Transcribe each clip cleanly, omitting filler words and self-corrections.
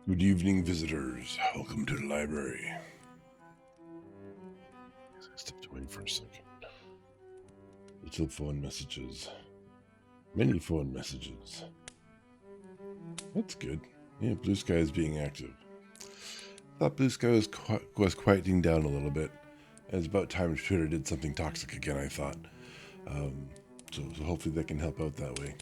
Good evening, visitors. Welcome to the library. I stepped away for a second. Little phone messages. Many phone messages. That's good. Yeah, Blue Sky is being active. Thought Blue Sky was quieting down a little bit. It's about time Twitter did something toxic again, I thought. So hopefully that can help out that way.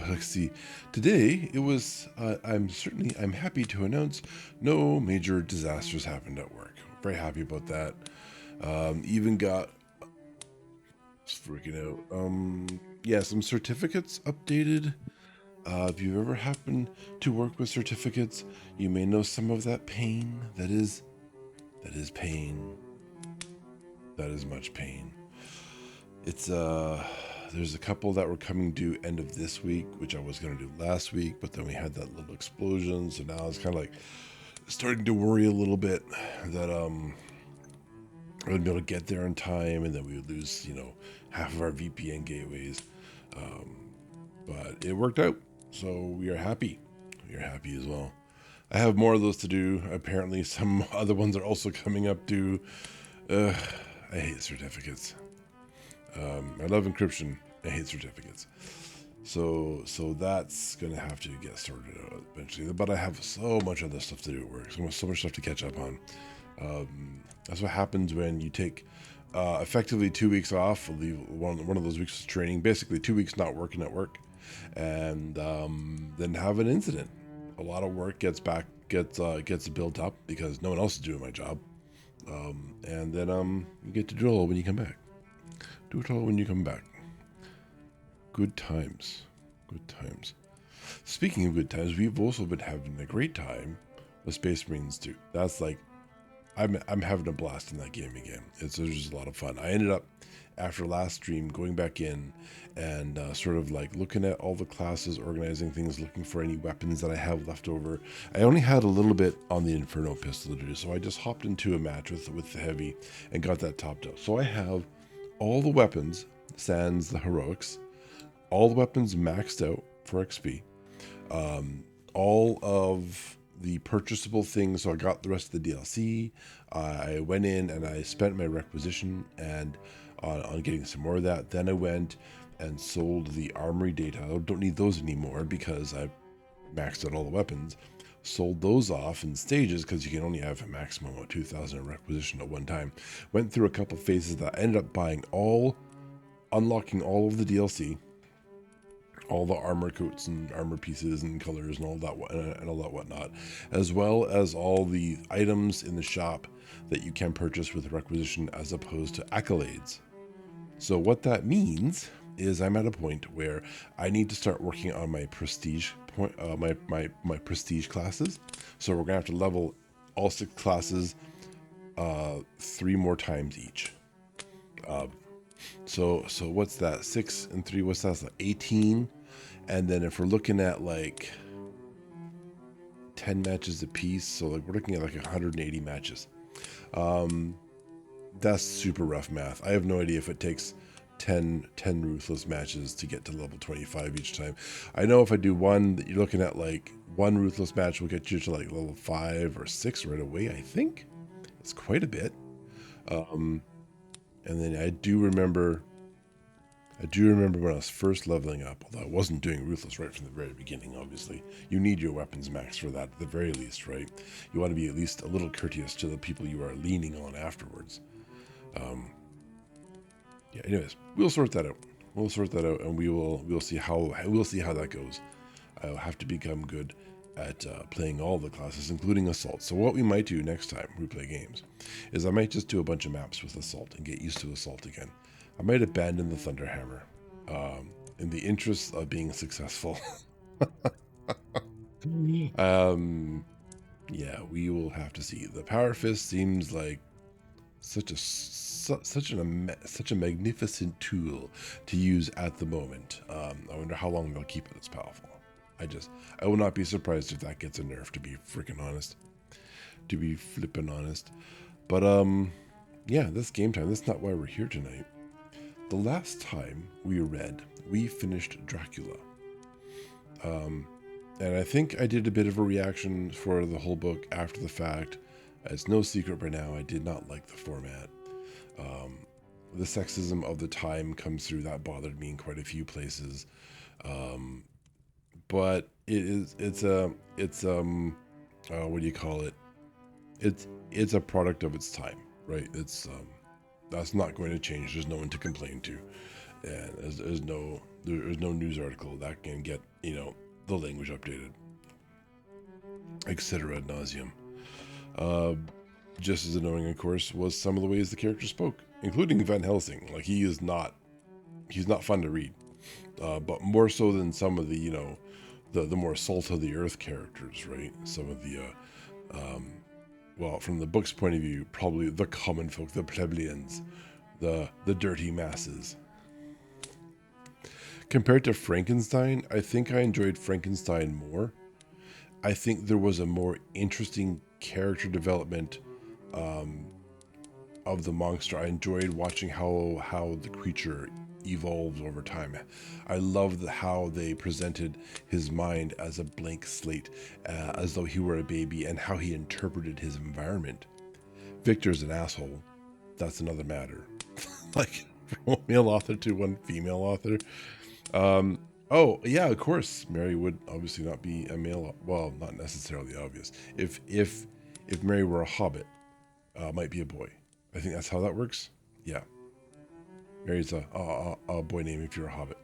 Let's see. Today it was. I'm happy to announce no major disasters happened at work. Very happy about that. Even got freaking out. Yeah, some certificates updated. If you've ever happened to work with certificates, you may know some of that pain. That is pain. That is much pain. It's there's a couple that were coming due end of this week, which I was going to do last week, but then we had that little explosion, so now it's kind of like starting to worry a little bit that I wouldn't be able to get there in time, and then we would lose, half of our VPN gateways. But it worked out, so we are happy. We are happy as well. I have more of those to do. Apparently, some other ones are also coming up due. I hate certificates. I love encryption. I hate certificates. So that's gonna have to get sorted out eventually. But I have so much other stuff to do at work. So much stuff to catch up on. That's what happens when you take effectively 2 weeks off. Leave one of those weeks of training. Basically, 2 weeks not working at work, and then have an incident. A lot of work gets built up because no one else is doing my job, and then you get to do it all when you come back. Do it all when you come back. Good times. Good times. Speaking of good times, we've also been having a great time with Space Marines 2. That's like, I'm having a blast in that game again. It's just a lot of fun. I ended up, after last stream, going back in and sort of like looking at all the classes, organizing things, looking for any weapons that I have left over. I only had a little bit on the Inferno pistol to do, so I just hopped into a match with the heavy and got that topped up. So I have all the weapons, sans the heroics, all the weapons maxed out for XP, all of the purchasable things. So I got the rest of the DLC. I went in and I spent my requisition and on getting some more of that. Then I went and sold the armory data. I don't need those anymore because I maxed out all the weapons. Sold those off in stages because you can only have a maximum of 2,000 requisition at one time. Went through a couple phases that I ended up buying unlocking all of the DLC, all the armor coats and armor pieces and colors and all that whatnot, as well as all the items in the shop that you can purchase with requisition as opposed to accolades. So what that means is I'm at a point where I need to start working on my prestige my prestige classes. So we're gonna have to level all 6 classes 3 more times each. So what's that? 6 and 3. What's that? That's like 18. And then if we're looking at like 10 matches a piece, so like we're looking at like 180 matches. That's super rough math. I have no idea if it takes 10 ruthless matches to get to level 25 each time. I know if I do one, you're looking at like one ruthless match will get you to like level 5 or 6 right away. I think it's quite a bit. And then I do remember when I was first leveling up, although I wasn't doing ruthless right from the very beginning. Obviously, you need your weapons max for that at the very least, right? You want to be at least a little courteous to the people you are leaning on afterwards. Yeah. Anyways, we'll sort that out. And we'll see how that goes. I'll have to become good at playing all the classes, including Assault. So what we might do next time we play games is I might just do a bunch of maps with Assault and get used to Assault again. I might abandon the Thunderhammer in the interest of being successful. Yeah, we will have to see. The Power Fist seems like such a magnificent tool to use at the moment. I wonder how long they'll keep it this powerful. I will not be surprised if that gets a nerf, to be freaking honest. To be flippin' honest. But yeah, that's game time. That's not why we're here tonight. The last time we finished Dracula. And I think I did a bit of a reaction for the whole book after the fact. It's no secret by now, I did not like the format. Um, the sexism of the time comes through. That bothered me in quite a few places. Um, but what do you call it? It's a product of its time, right? That's not going to change. There's no one to complain to, and there's no news article that can get the language updated, etc. ad nauseum. Uh, just as annoying, of course, was some of the ways the character spoke, including Van Helsing. Like he's not fun to read, but more so than some of the the more salt of the earth characters, right? Some of the well, from the book's point of view, probably the common folk, the plebeians, the dirty masses. Compared to Frankenstein, I think I enjoyed Frankenstein more. I think there was a more interesting character development of the monster. I enjoyed watching how the creature evolves over time. I loved how they presented his mind as a blank slate, as though he were a baby, and how he interpreted his environment. Victor's an asshole. That's another matter. Like from one male author to one female author. Oh yeah, of course. Mary would obviously not be a male. Well, not necessarily obvious. If Mary were a hobbit, might be a boy. I think that's how that works. Yeah, Mary's a boy name if you're a hobbit.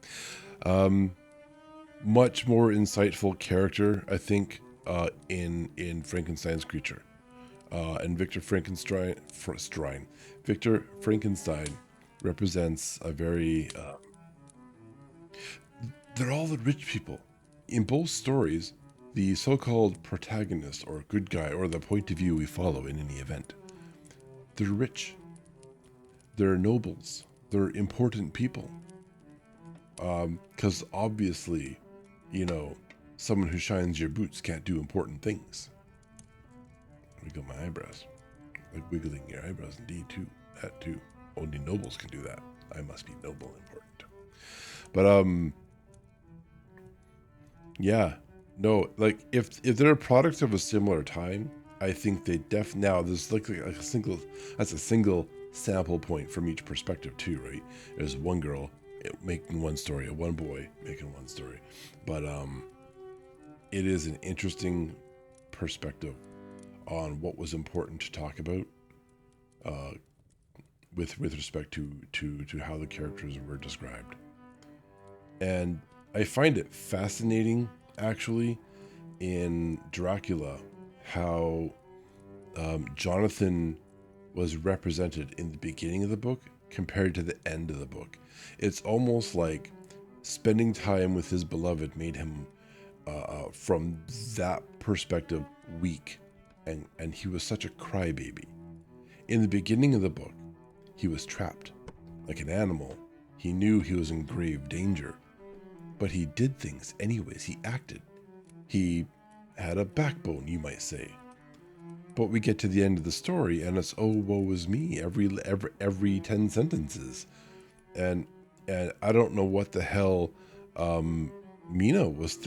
Much more insightful character, I think, in Frankenstein's creature, and Victor Frankenstein represents a very. They're all the rich people. In both stories, the so-called protagonist or good guy or the point of view we follow in any event, they're rich. They're nobles. They're important people. Because obviously, someone who shines your boots can't do important things. Wiggle my eyebrows. Like wiggling your eyebrows, indeed, too. That, too. Only nobles can do that. I must be noble and important. But, yeah. No, like, if they're products of a similar time, I think they now there's like a single, that's a single sample point from each perspective too, right? There's one girl making one story, one boy making one story. But it is an interesting perspective on what was important to talk about with respect to how the characters were described. And I find it fascinating, actually, in Dracula, how Jonathan was represented in the beginning of the book compared to the end of the book. It's almost like spending time with his beloved made him, from that perspective, weak, and he was such a crybaby. In the beginning of the book, he was trapped like an animal. He knew he was in grave danger, but he did things anyways. He acted. He had a backbone, you might say. But we get to the end of the story, and it's, oh, woe is me, every 10 sentences, and I don't know what the hell Mina was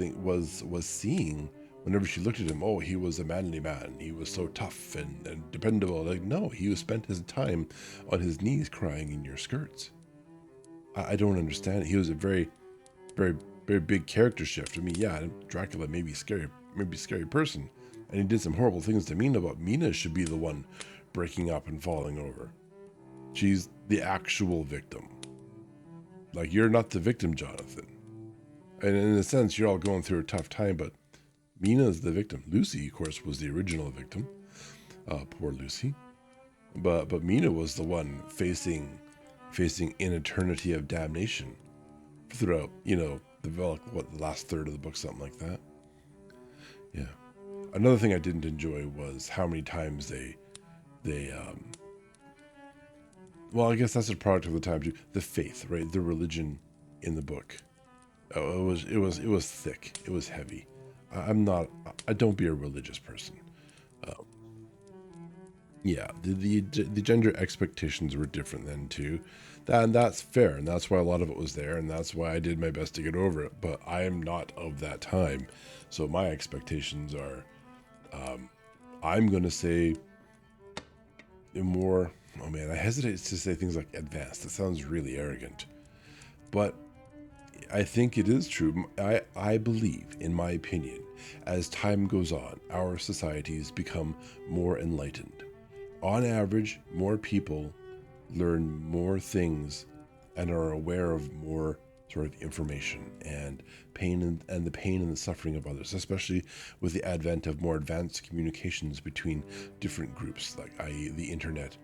seeing whenever she looked at him. Oh, he was a manly man. He was so tough and dependable. Like, no, he spent his time on his knees crying in your skirts. I don't understand it. He was a very, very, very big character shift. I mean, yeah, Dracula may be scary person, and he did some horrible things to Mina, but Mina should be the one breaking up and falling over. She's the actual victim. Like, you're not the victim, Jonathan. And in a sense, you're all going through a tough time, but Mina's the victim. Lucy, of course, was the original victim. Poor Lucy. But Mina was the one facing an eternity of damnation throughout, the last third of the book, something like that. Yeah. Another thing I didn't enjoy was how many times they well, I guess that's a product of the time too. The faith, right? The religion in the book. Oh, it was thick. It was heavy. I don't be a religious person. Yeah, the gender expectations were different then too. And that's fair, and that's why a lot of it was there, and that's why I did my best to get over it. But I am not of that time, so my expectations are, I'm gonna say, more. Oh man, I hesitate to say things like advanced. That sounds really arrogant, but I think it is true. I believe, in my opinion, as time goes on, our societies become more enlightened. On average, more people learn more things and are aware of more sort of information and pain and the pain and the suffering of others, especially with the advent of more advanced communications between different groups, like i.e. the internet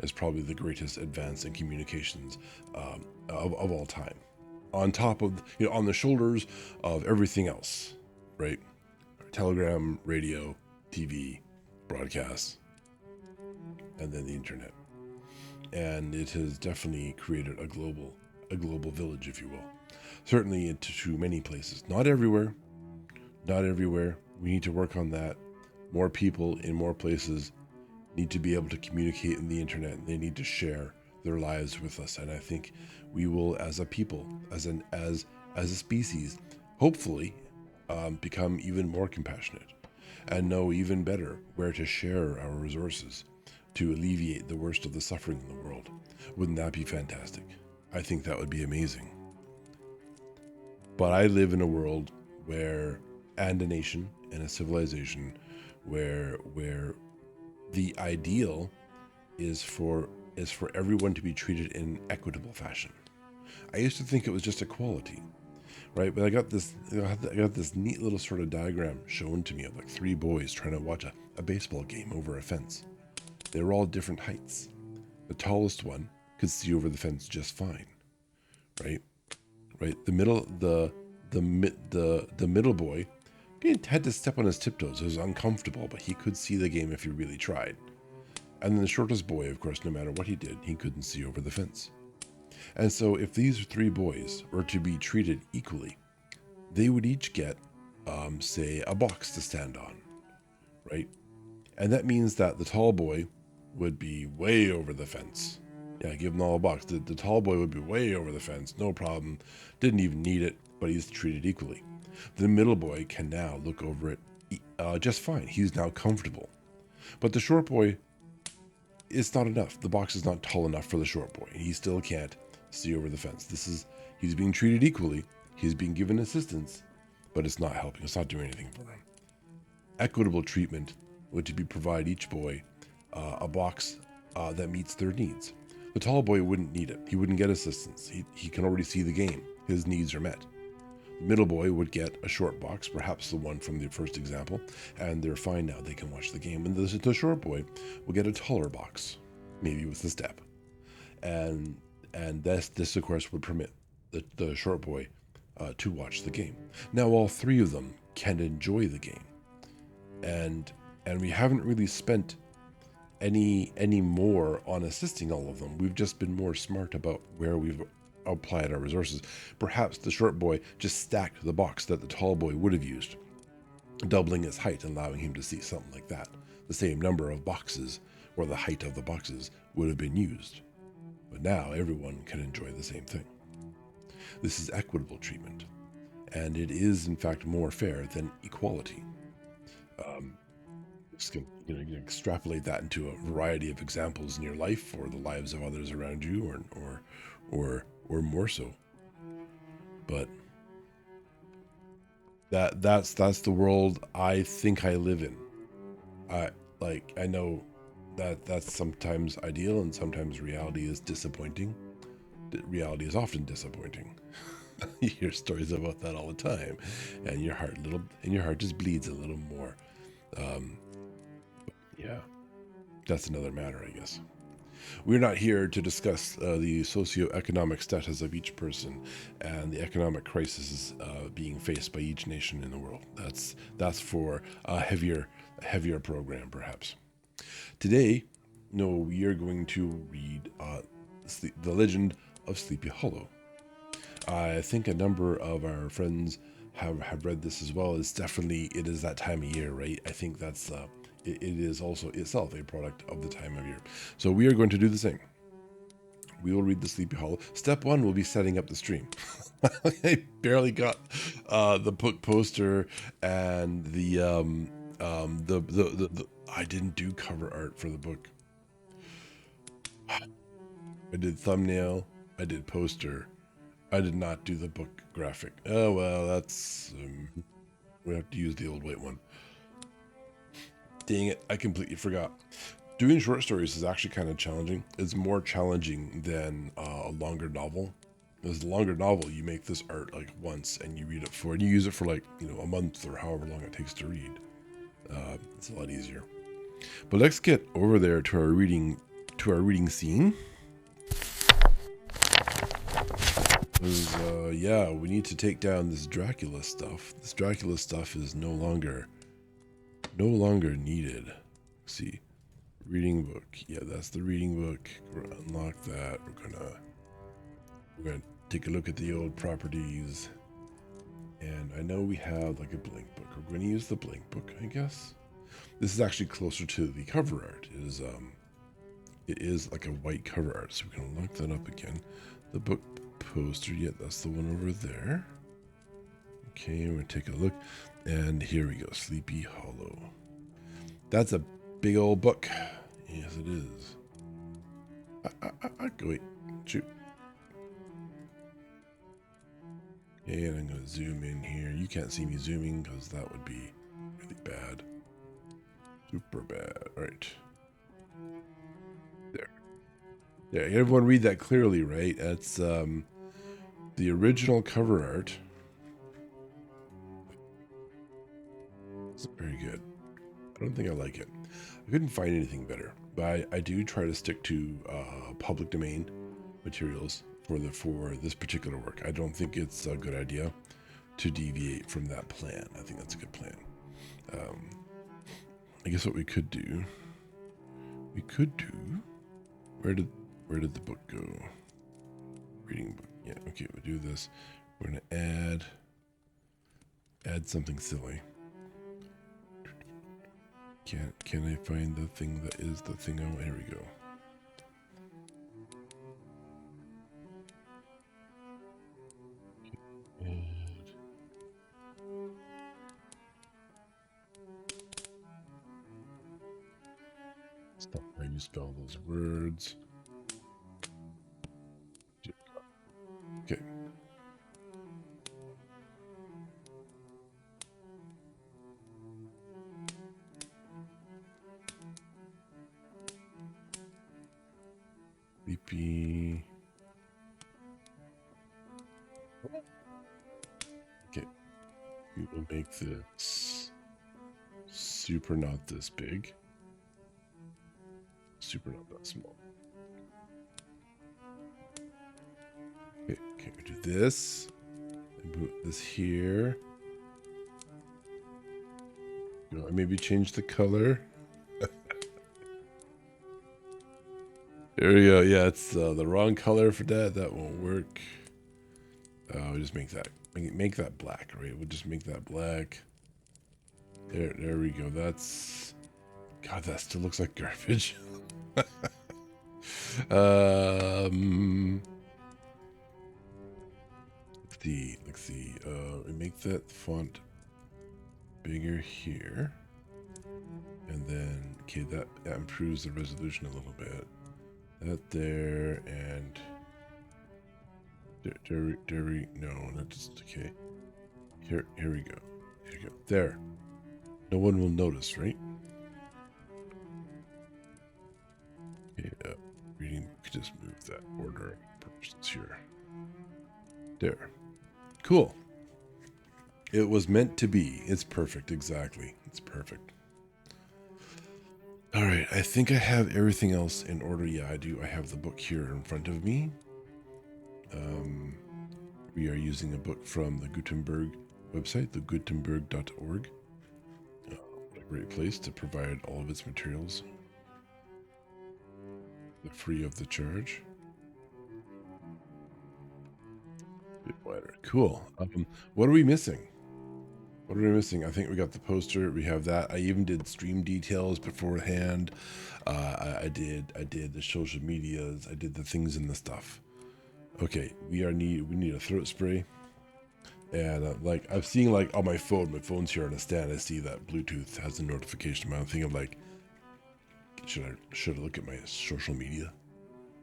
is probably the greatest advance in communications of all time. On top of, on the shoulders of everything else, right? Telegram, radio, TV, broadcasts, and then the internet. And it has definitely created a global village, if you will. Certainly into many places. Not everywhere. Not everywhere. We need to work on that. More people in more places need to be able to communicate in the internet. They need to share their lives with us. And I think we will, as a people, as a species, hopefully become even more compassionate and know even better where to share our resources to alleviate the worst of the suffering in the world. Wouldn't that be fantastic? I think that would be amazing. But I live in a world where, and a nation and a civilization where the ideal is for everyone to be treated in equitable fashion. I used to think it was just equality, right? But I got this neat little sort of diagram shown to me of like three boys trying to watch a baseball game over a fence. They were all different heights. The tallest one could see over the fence just fine, right? Right. The middle boy had to step on his tiptoes. It was uncomfortable, but he could see the game if he really tried. And then the shortest boy, of course, no matter what he did, he couldn't see over the fence. And so if these three boys were to be treated equally, they would each get, say, a box to stand on, right? And that means that the tall boy would be way over the fence. Yeah, give them all a box. The tall boy would be way over the fence, no problem. Didn't even need it, but he's treated equally. The middle boy can now look over it just fine. He's now comfortable. But the short boy, it's not enough. The box is not tall enough for the short boy. He still can't see over the fence. He's being treated equally. He's being given assistance, but it's not helping. It's not doing anything for him. Equitable treatment would be provide each boy a box that meets their needs. The tall boy wouldn't need it. He wouldn't get assistance. He can already see the game. His needs are met. The middle boy would get a short box, perhaps the one from the first example, and they're fine now. They can watch the game. And the short boy will get a taller box, maybe with a step. And this of course would permit the short boy to watch the game. Now all three of them can enjoy the game. And we haven't really spent any more on assisting all of them. We've just been more smart about where we've applied our resources. Perhaps the short boy just stacked the box that the tall boy would have used, doubling his height, allowing him to see something like that. The same number of boxes, or the height of the boxes, would have been used. But now everyone can enjoy the same thing. This is equitable treatment, and it is in fact more fair than equality. Just can extrapolate that into a variety of examples in your life or the lives of others around you, or more so. But that's the world I think I live in. I know that's sometimes ideal and sometimes reality is disappointing. Reality is often disappointing. You hear stories about that all the time, and your heart just bleeds a little more. Yeah, that's another matter, I guess. We're not here to discuss the socioeconomic status of each person and the economic crises being faced by each nation in the world. That's for a heavier program, perhaps. Today, we are going to read The Legend of Sleepy Hollow. I think a number of our friends have read this as well. It is that time of year, right? I think that's it is also itself a product of the time of year. So we are going to do the same. We will read the Sleepy Hollow. Step one will be setting up the stream. I barely got the book poster and the I didn't do cover art for the book. I did thumbnail. I did poster. I did not do the book graphic. Oh well, that's we have to use the old white one. Dang it! I completely forgot. Doing short stories is actually kind of challenging. It's more challenging than a longer novel. Because a longer novel, you make this art like once and you read it for, and you use it for like, a month or however long it takes to read. It's a lot easier. But let's get over there to our reading scene. Because, yeah, we need to take down this Dracula stuff. This Dracula stuff is no longer needed. Let's see. Reading book. Yeah, that's the reading book. We're gonna unlock that. We're gonna take a look at the old properties. And I know we have like a blank book. We're going to use the blank book, I guess. This is actually closer to the cover art. It is like a white cover art, so we can look that up again. The book poster, yeah, that's the one over there. Okay, we're gonna take a look, and here we go, Sleepy Hollow. That's a big old book. Yes, it is. Wait, shoot. Okay, and I'm gonna zoom in here. You can't see me zooming because that would be really bad. Super bad. All right. There. Yeah, everyone read that clearly, right? That's the original cover art. It's very good. I don't think I like it. I couldn't find anything better, but I do try to stick to public domain materials for this particular work. I don't think it's a good idea to deviate from that plan. I think that's a good plan. I guess what we could do, where did the book go? Reading book. Yeah, okay, we'll do this. We're gonna add something silly. Can I find the thing that is the thing? Oh, here we go. Stop how you spell those words. Okay. Sleepy. Okay. We will make this super not this big. Super not that small. Okay, we do this. And put this here. Maybe change the color. There we go. Yeah, it's the wrong color for that. That won't work. We'll just make that black, right? We'll just make that black. There we go. God, that still looks like garbage. Let's see. We make that font bigger here, and then okay, that improves the resolution a little bit. That there and there. No, that's okay. Here we go. Here we go. There. No one will notice, right? Okay, reading. Could just move that order of purposes here. There. Cool. It was meant to be. It's perfect. Exactly. It's perfect. All right. I think I have everything else in order. Yeah, I do. I have the book here in front of me. We are using a book from the Gutenberg website, thegutenberg.org. What a great place to provide all of its materials free of the charge. Bit wider. Cool. What are we missing? What are we missing? I think we got the poster. We have that. I even did stream details beforehand. I did the social medias. I did the things and the stuff. Okay, we need a throat spray. And like I'm seeing like on my phone's here on a stand. I see that Bluetooth has a notification. I'm thinking like, should I look at my social media?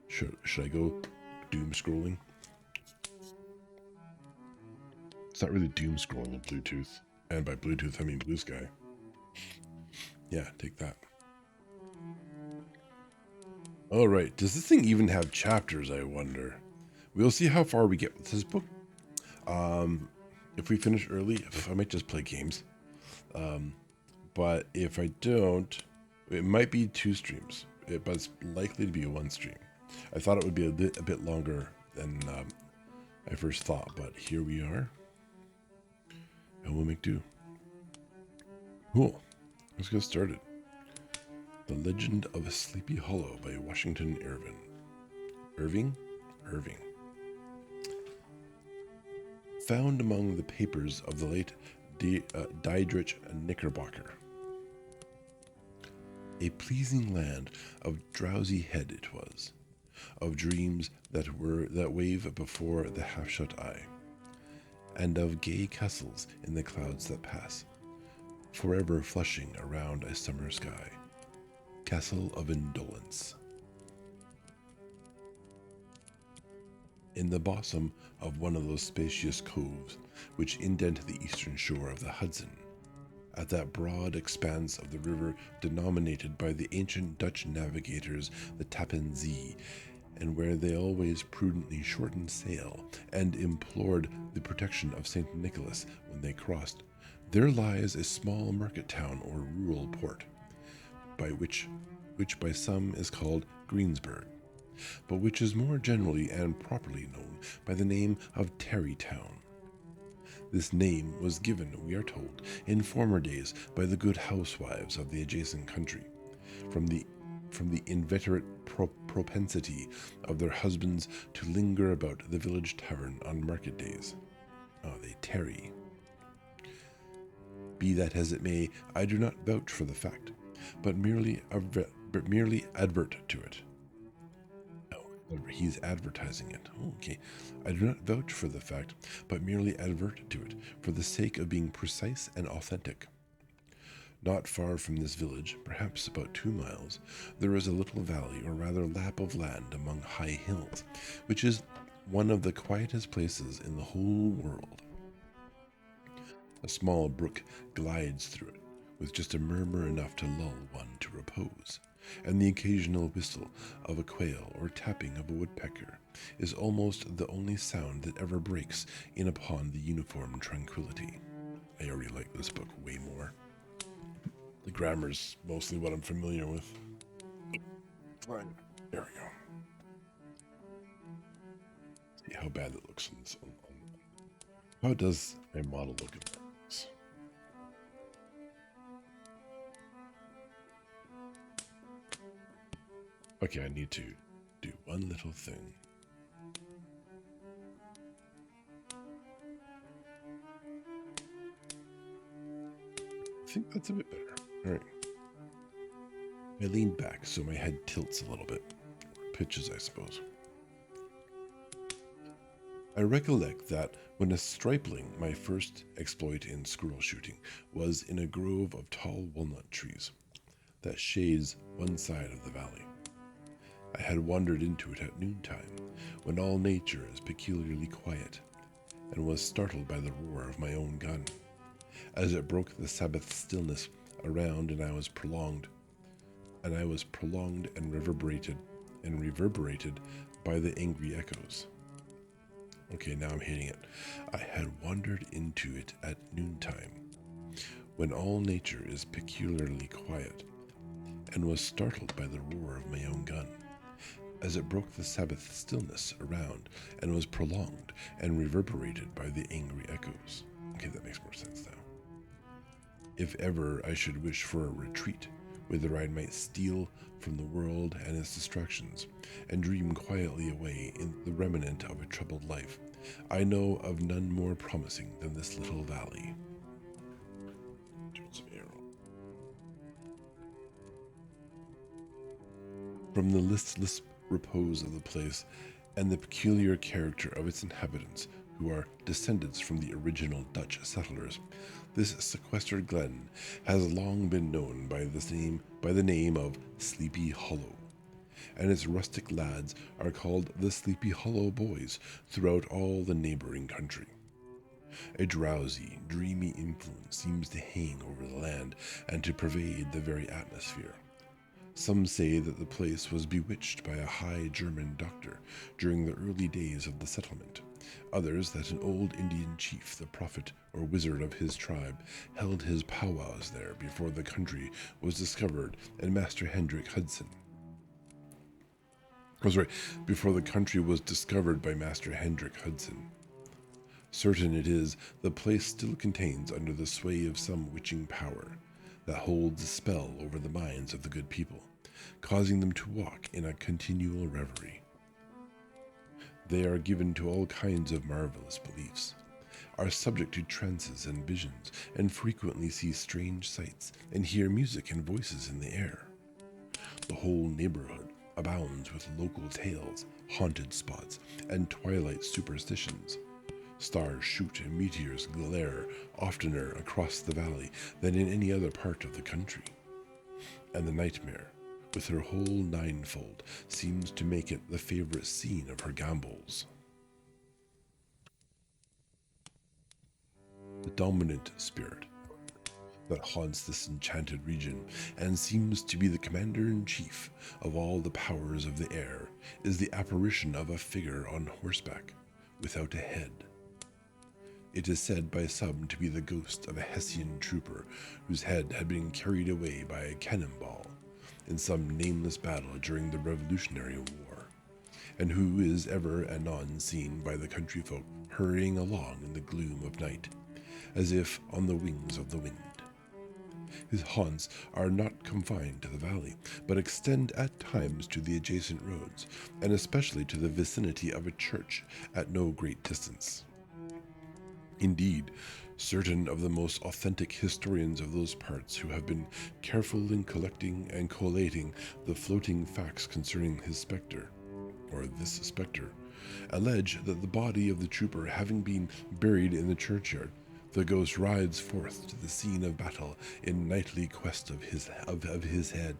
Should I go doom scrolling? It's not really doom scrolling with Bluetooth. And by Bluetooth, I mean blue sky. Yeah, take that. All right, does this thing even have chapters, I wonder? We'll see how far we get with this book. If we finish early, I might just play games. But if I don't, it might be 2 streams. But it's likely to be a 1 stream. I thought it would be a bit longer than I first thought, but here we are. And we'll make do. Cool. Let's get started. The Legend of a Sleepy Hollow by Washington Irving. Irving. Found among the papers of the late Diedrich Knickerbocker. A pleasing land of drowsy head it was, of dreams that wave before the half-shut eye, and of gay castles in the clouds that pass, forever flushing around a summer sky. Castle of Indolence. In the bosom of one of those spacious coves which indent the eastern shore of the Hudson, at that broad expanse of the river denominated by the ancient Dutch navigators the Tappan Zee, and where they always prudently shortened sail and implored the protection of St. Nicholas when they crossed, there lies a small market town or rural port, which by some is called Greensburg, but which is more generally and properly known by the name of Tarrytown. This name was given, we are told, in former days by the good housewives of the adjacent country, from the inveterate propensity of their husbands to linger about the village tavern on market days. Oh, they tarry. Be that as it may, I do not vouch for the fact, but merely advert to it. He's advertising it. Oh, okay. I do not vouch for the fact, but merely advert to it for the sake of being precise and authentic. Not far from this village, perhaps about 2 miles, there is a little valley, or rather lap of land among high hills, which is one of the quietest places in the whole world. A small brook glides through it, with just a murmur enough to lull one to repose, and the occasional whistle of a quail or tapping of a woodpecker is almost the only sound that ever breaks in upon the uniform tranquility. I already like this book way more. The grammar's mostly what I'm familiar with. Fine. There we go. See how bad it looks on this one. How does my model look at this? Okay, I need to do one little thing. I think that's a bit better. All right. I lean back so my head tilts a little bit. Pitches, I suppose. I recollect that when a stripling, my first exploit in squirrel shooting was in a grove of tall walnut trees that shades one side of the valley. I had wandered into it at noontime, when all nature is peculiarly quiet, and was startled by the roar of my own gun, as it broke the Sabbath stillness around, and I was prolonged and reverberated by the angry echoes. Okay, now I'm hitting it. I had wandered into it at noontime, when all nature is peculiarly quiet, and was startled by the roar of my own gun, as it broke the Sabbath stillness around, and was prolonged and reverberated by the angry echoes. Okay, that makes more sense now. If ever I should wish for a retreat, whither I might steal from the world and its distractions, and dream quietly away in the remnant of a troubled life, I know of none more promising than this little valley. from the listless repose of the place and the peculiar character of its inhabitants, who are descendants from the original Dutch settlers. This sequestered glen has long been known by the name of Sleepy Hollow, and its rustic lads are called the Sleepy Hollow Boys throughout all the neighboring country. A drowsy, dreamy influence seems to hang over the land and to pervade the very atmosphere. Some say that the place was bewitched by a high German doctor during the early days of the settlement. Others that an old Indian chief, the prophet or wizard of his tribe, held his powwows there before the country was discovered and Master Hendrik Hudson. Before the country was discovered by Master Hendrik Hudson. Certain it is, the place still contains under the sway of some witching power that holds a spell over the minds of the good people, causing them to walk in a continual reverie. They are given to all kinds of marvelous beliefs, are subject to trances and visions, and frequently see strange sights and hear music and voices in the air. The whole neighborhood abounds with local tales, haunted spots, and twilight superstitions. Stars shoot and meteors glare oftener across the valley than in any other part of the country. And the nightmare, with her whole ninefold, seems to make it the favorite scene of her gambols. The dominant spirit that haunts this enchanted region and seems to be the commander-in-chief of all the powers of the air is the apparition of a figure on horseback, without a head. It is said by some to be the ghost of a Hessian trooper whose head had been carried away by a cannonball in some nameless battle during the Revolutionary War, and who is ever and anon seen by the country folk hurrying along in the gloom of night, as if on the wings of the wind. His haunts are not confined to the valley, but extend at times to the adjacent roads, and especially to the vicinity of a church at no great distance. Indeed, certain of the most authentic historians of those parts who have been careful in collecting and collating the floating facts concerning his spectre, or this spectre, allege that the body of the trooper having been buried in the churchyard, the ghost rides forth to the scene of battle in nightly quest of his head,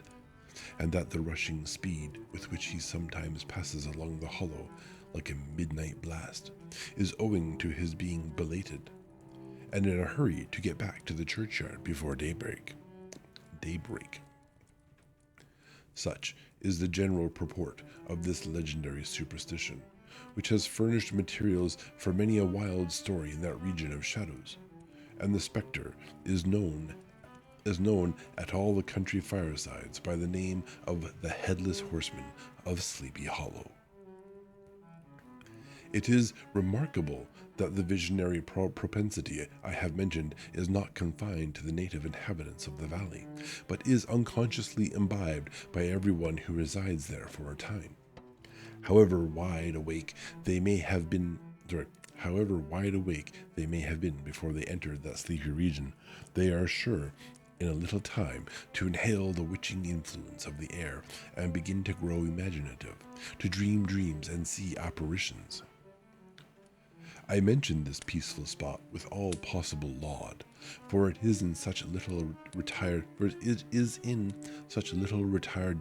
and that the rushing speed with which he sometimes passes along the hollow like a midnight blast is owing to his being belated, and in a hurry to get back to the churchyard before daybreak. Such is the general purport of this legendary superstition, which has furnished materials for many a wild story in that region of shadows, and the spectre is known at all the country firesides by the name of the Headless Horseman of Sleepy Hollow. It is remarkable that the visionary propensity I have mentioned is not confined to the native inhabitants of the valley, but is unconsciously imbibed by everyone who resides there for a time. However wide awake they may have been before they entered that sleepy region, they are sure in a little time to inhale the witching influence of the air and begin to grow imaginative, to dream dreams and see apparitions. I mention this peaceful spot with all possible laud, for it is in such little retired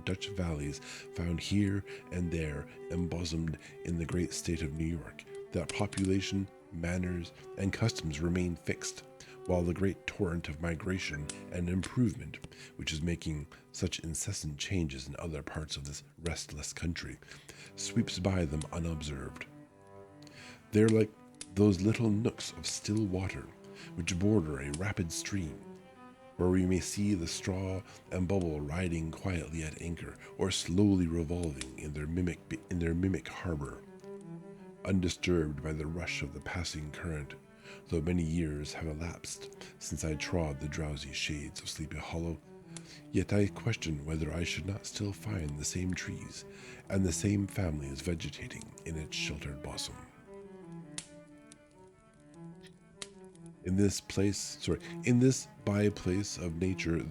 Dutch valleys found here and there embosomed in the great state of New York, that population, manners, and customs remain fixed, while the great torrent of migration and improvement, which is making such incessant changes in other parts of this restless country, sweeps by them unobserved. They're like those little nooks of still water which border a rapid stream, where we may see the straw and bubble riding quietly at anchor or slowly revolving in their mimic harbor, undisturbed by the rush of the passing current. Though many years have elapsed since I trod the drowsy shades of Sleepy Hollow, yet I question whether I should not still find the same trees and the same families vegetating in its sheltered bosom. In this by-place of nature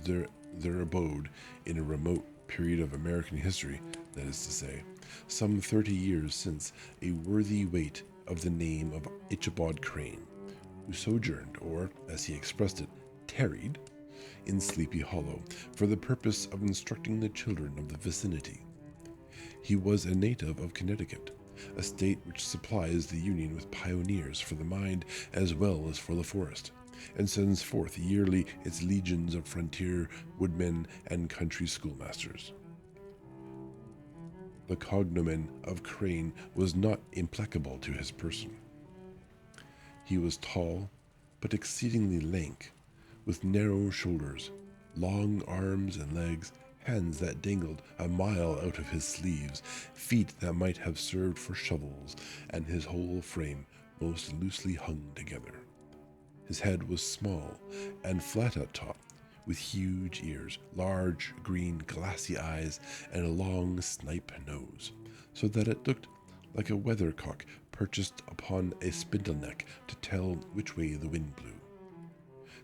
there abode, in a remote period of American history, that is to say, some 30 years since, a worthy weight of the name of Ichabod Crane, who sojourned, or, as he expressed it, tarried, in Sleepy Hollow for the purpose of instructing the children of the vicinity. He was a native of Connecticut, a state which supplies the Union with pioneers for the mind as well as for the forest, and sends forth yearly its legions of frontier woodmen and country schoolmasters. The cognomen of Crane was not implacable to his person. He was tall, but exceedingly lank, with narrow shoulders, long arms and legs, hands that dangled a mile out of his sleeves, feet that might have served for shovels, and his whole frame most loosely hung together. His head was small and flat at top, with huge ears, large, green, glassy eyes, and a long snipe nose, so that it looked like a weathercock perched upon a spindle neck to tell which way the wind blew.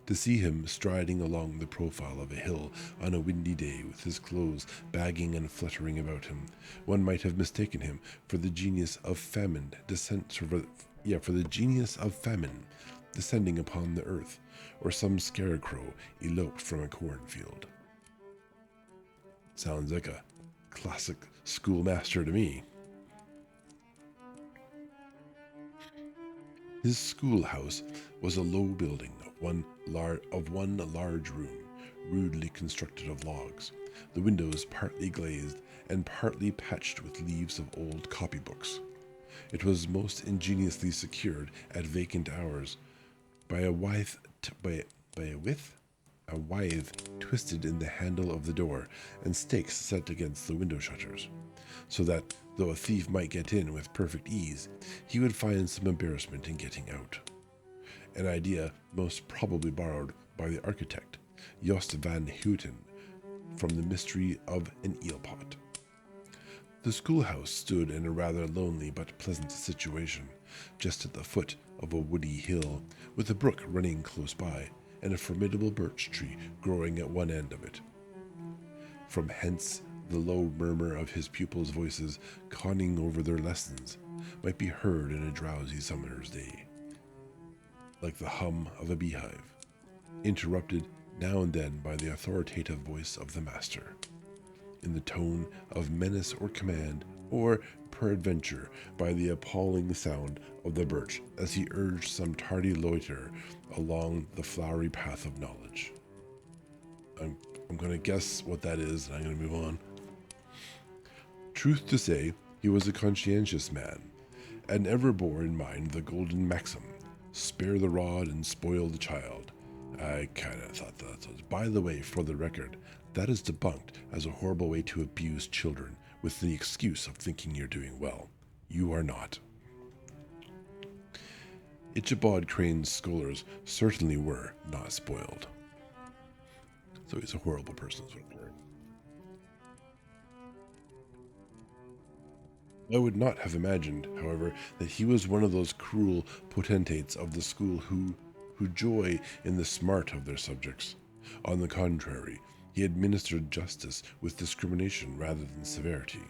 To see him striding along the profile of a hill on a windy day with his clothes bagging and fluttering about him, one might have mistaken him for the genius of famine descending upon the earth, or some scarecrow eloped from a cornfield. Sounds like a classic schoolmaster to me. His schoolhouse was a low building of one large room, rudely constructed of logs, the windows partly glazed and partly patched with leaves of old copybooks. It was most ingeniously secured at vacant hours by a withe twisted in the handle of the door and stakes set against the window shutters, so that, though a thief might get in with perfect ease, he would find some embarrassment in getting out. An idea most probably borrowed by the architect, Jost van Houten, from the mystery of an eel pot. The schoolhouse stood in a rather lonely but pleasant situation, just at the foot of a woody hill, with a brook running close by, and a formidable birch tree growing at one end of it. From hence the low murmur of his pupils' voices conning over their lessons might be heard in a drowsy summer's day, like the hum of a beehive, interrupted now and then by the authoritative voice of the master, in the tone of menace or command, or peradventure by the appalling sound of the birch as he urged some tardy loiterer along the flowery path of knowledge. I'm going to guess what that is, and I'm going to move on. Truth to say, he was a conscientious man, and ever bore in mind the golden maxim, spare the rod and spoil the child. I kind of thought that was. By the way, for the record, that is debunked as a horrible way to abuse children with the excuse of thinking you're doing well. You are not. Ichabod Crane's scholars certainly were not spoiled. So he's a horrible person. I would not have imagined, however, that he was one of those cruel potentates of the school who joy in the smart of their subjects. On the contrary, he administered justice with discrimination rather than severity,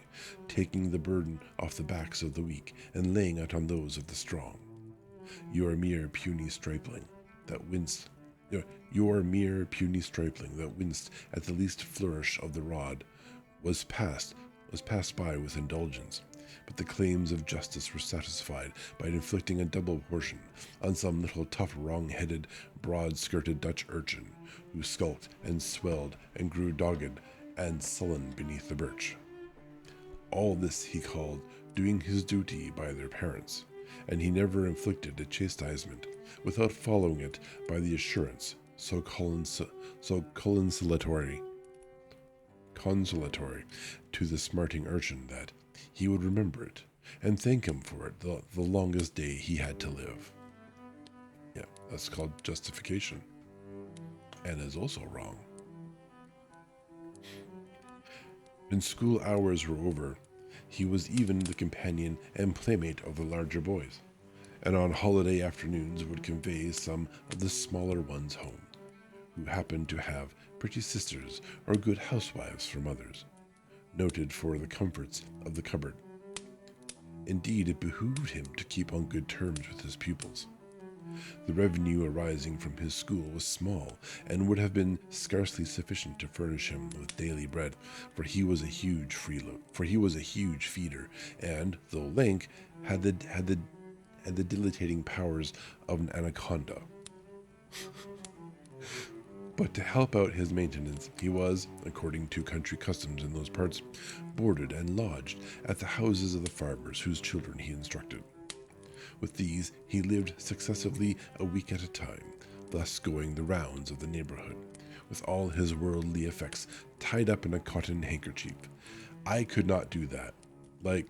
taking the burden off the backs of the weak and laying it on those of the strong. Your mere puny stripling that winced at the least flourish of the rod was passed by with indulgence, but the claims of justice were satisfied by inflicting a double portion on some little tough, wrong-headed, broad-skirted Dutch urchin who skulked and swelled and grew dogged and sullen beneath the birch. All this he called doing his duty by their parents, and he never inflicted a chastisement without following it by the assurance so consolatory to the smarting urchin that he would remember it and thank him for it the longest day he had to live. Yeah, that's called justification, and is also wrong. When school hours were over, he was even the companion and playmate of the larger boys, and on holiday afternoons would convey some of the smaller ones home, who happened to have pretty sisters or good housewives for mothers, noted for the comforts of the cupboard. Indeed, it behooved him to keep on good terms with his pupils. The revenue arising from his school was small, and would have been scarcely sufficient to furnish him with daily bread, for he was a huge feeder, and, though lank, had the dilating powers of an anaconda. But to help out his maintenance, he was, according to country customs in those parts, boarded and lodged at the houses of the farmers whose children he instructed. With these he lived successively a week at a time, thus going the rounds of the neighborhood, with all his worldly effects tied up in a cotton handkerchief. I could not do that. Like,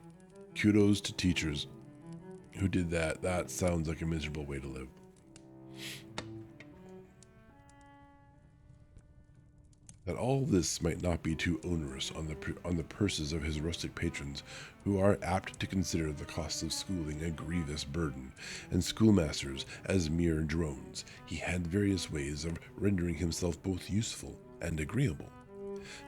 kudos to teachers who did that. That sounds like a miserable way to live. That all this might not be too onerous on the purses of his rustic patrons, who are apt to consider the cost of schooling a grievous burden, and schoolmasters as mere drones, he had various ways of rendering himself both useful and agreeable.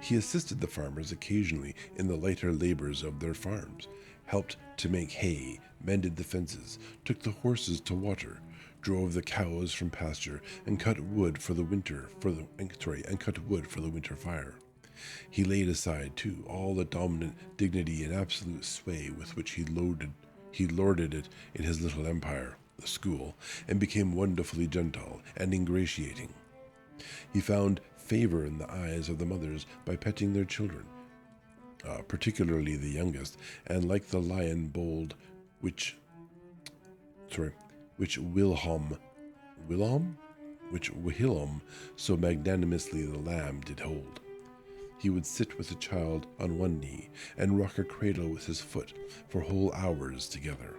He assisted the farmers occasionally in the lighter labors of their farms, helped to make hay, mended the fences, took the horses to water, drove the cows from pasture, and cut wood for the winter fire. He laid aside, too, all the dominant dignity and absolute sway with which he lorded it in his little empire, the school, and became wonderfully gentle and ingratiating. He found favor in the eyes of the mothers by petting their children, particularly the youngest, and like the lion bold, which, which Wilhelm, which Wilhelm so magnanimously the lamb did hold. He would sit with the child on one knee and rock a cradle with his foot for whole hours together.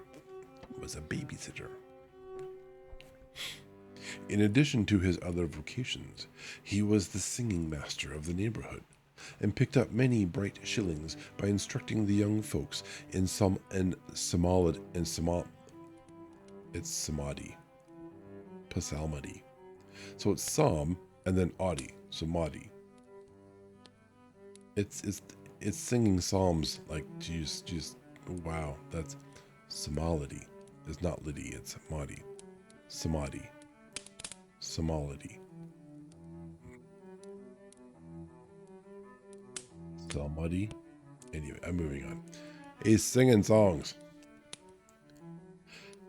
He was a babysitter. In addition to his other vocations, he was the singing master of the neighborhood, and picked up many bright shillings by instructing the young folks in psalmody. So it's psalm and then adi, samadhi. It's singing psalms like just wow. That's samality. It's not liddy. It's samadhi. Samality. Samadhi. Anyway, I'm moving on. He's singing songs.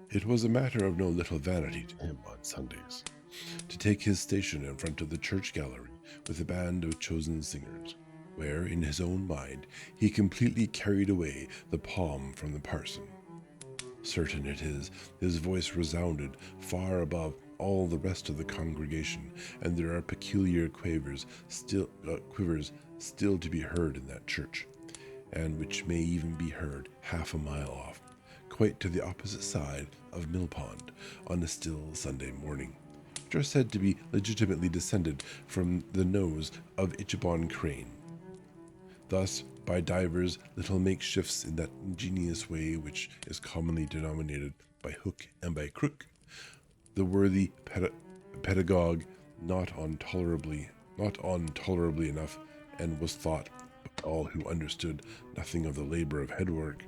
It was a matter of no little vanity to him on Sundays to take his station in front of the church gallery with a band of chosen singers, where, in his own mind, he completely carried away the palm from the parson. Certain it is, his voice resounded far above all the rest of the congregation, and there are peculiar quivers still to be heard in that church, and which may even be heard half a mile off, quite to the opposite side of Mill Pond, on a still Sunday morning, which are said to be legitimately descended from the nose of Ichiban Crane. Thus, by divers little makeshifts in that ingenious way which is commonly denominated by hook and by crook, the worthy pedagogue not on tolerably enough, and was thought by all who understood nothing of the labor of headwork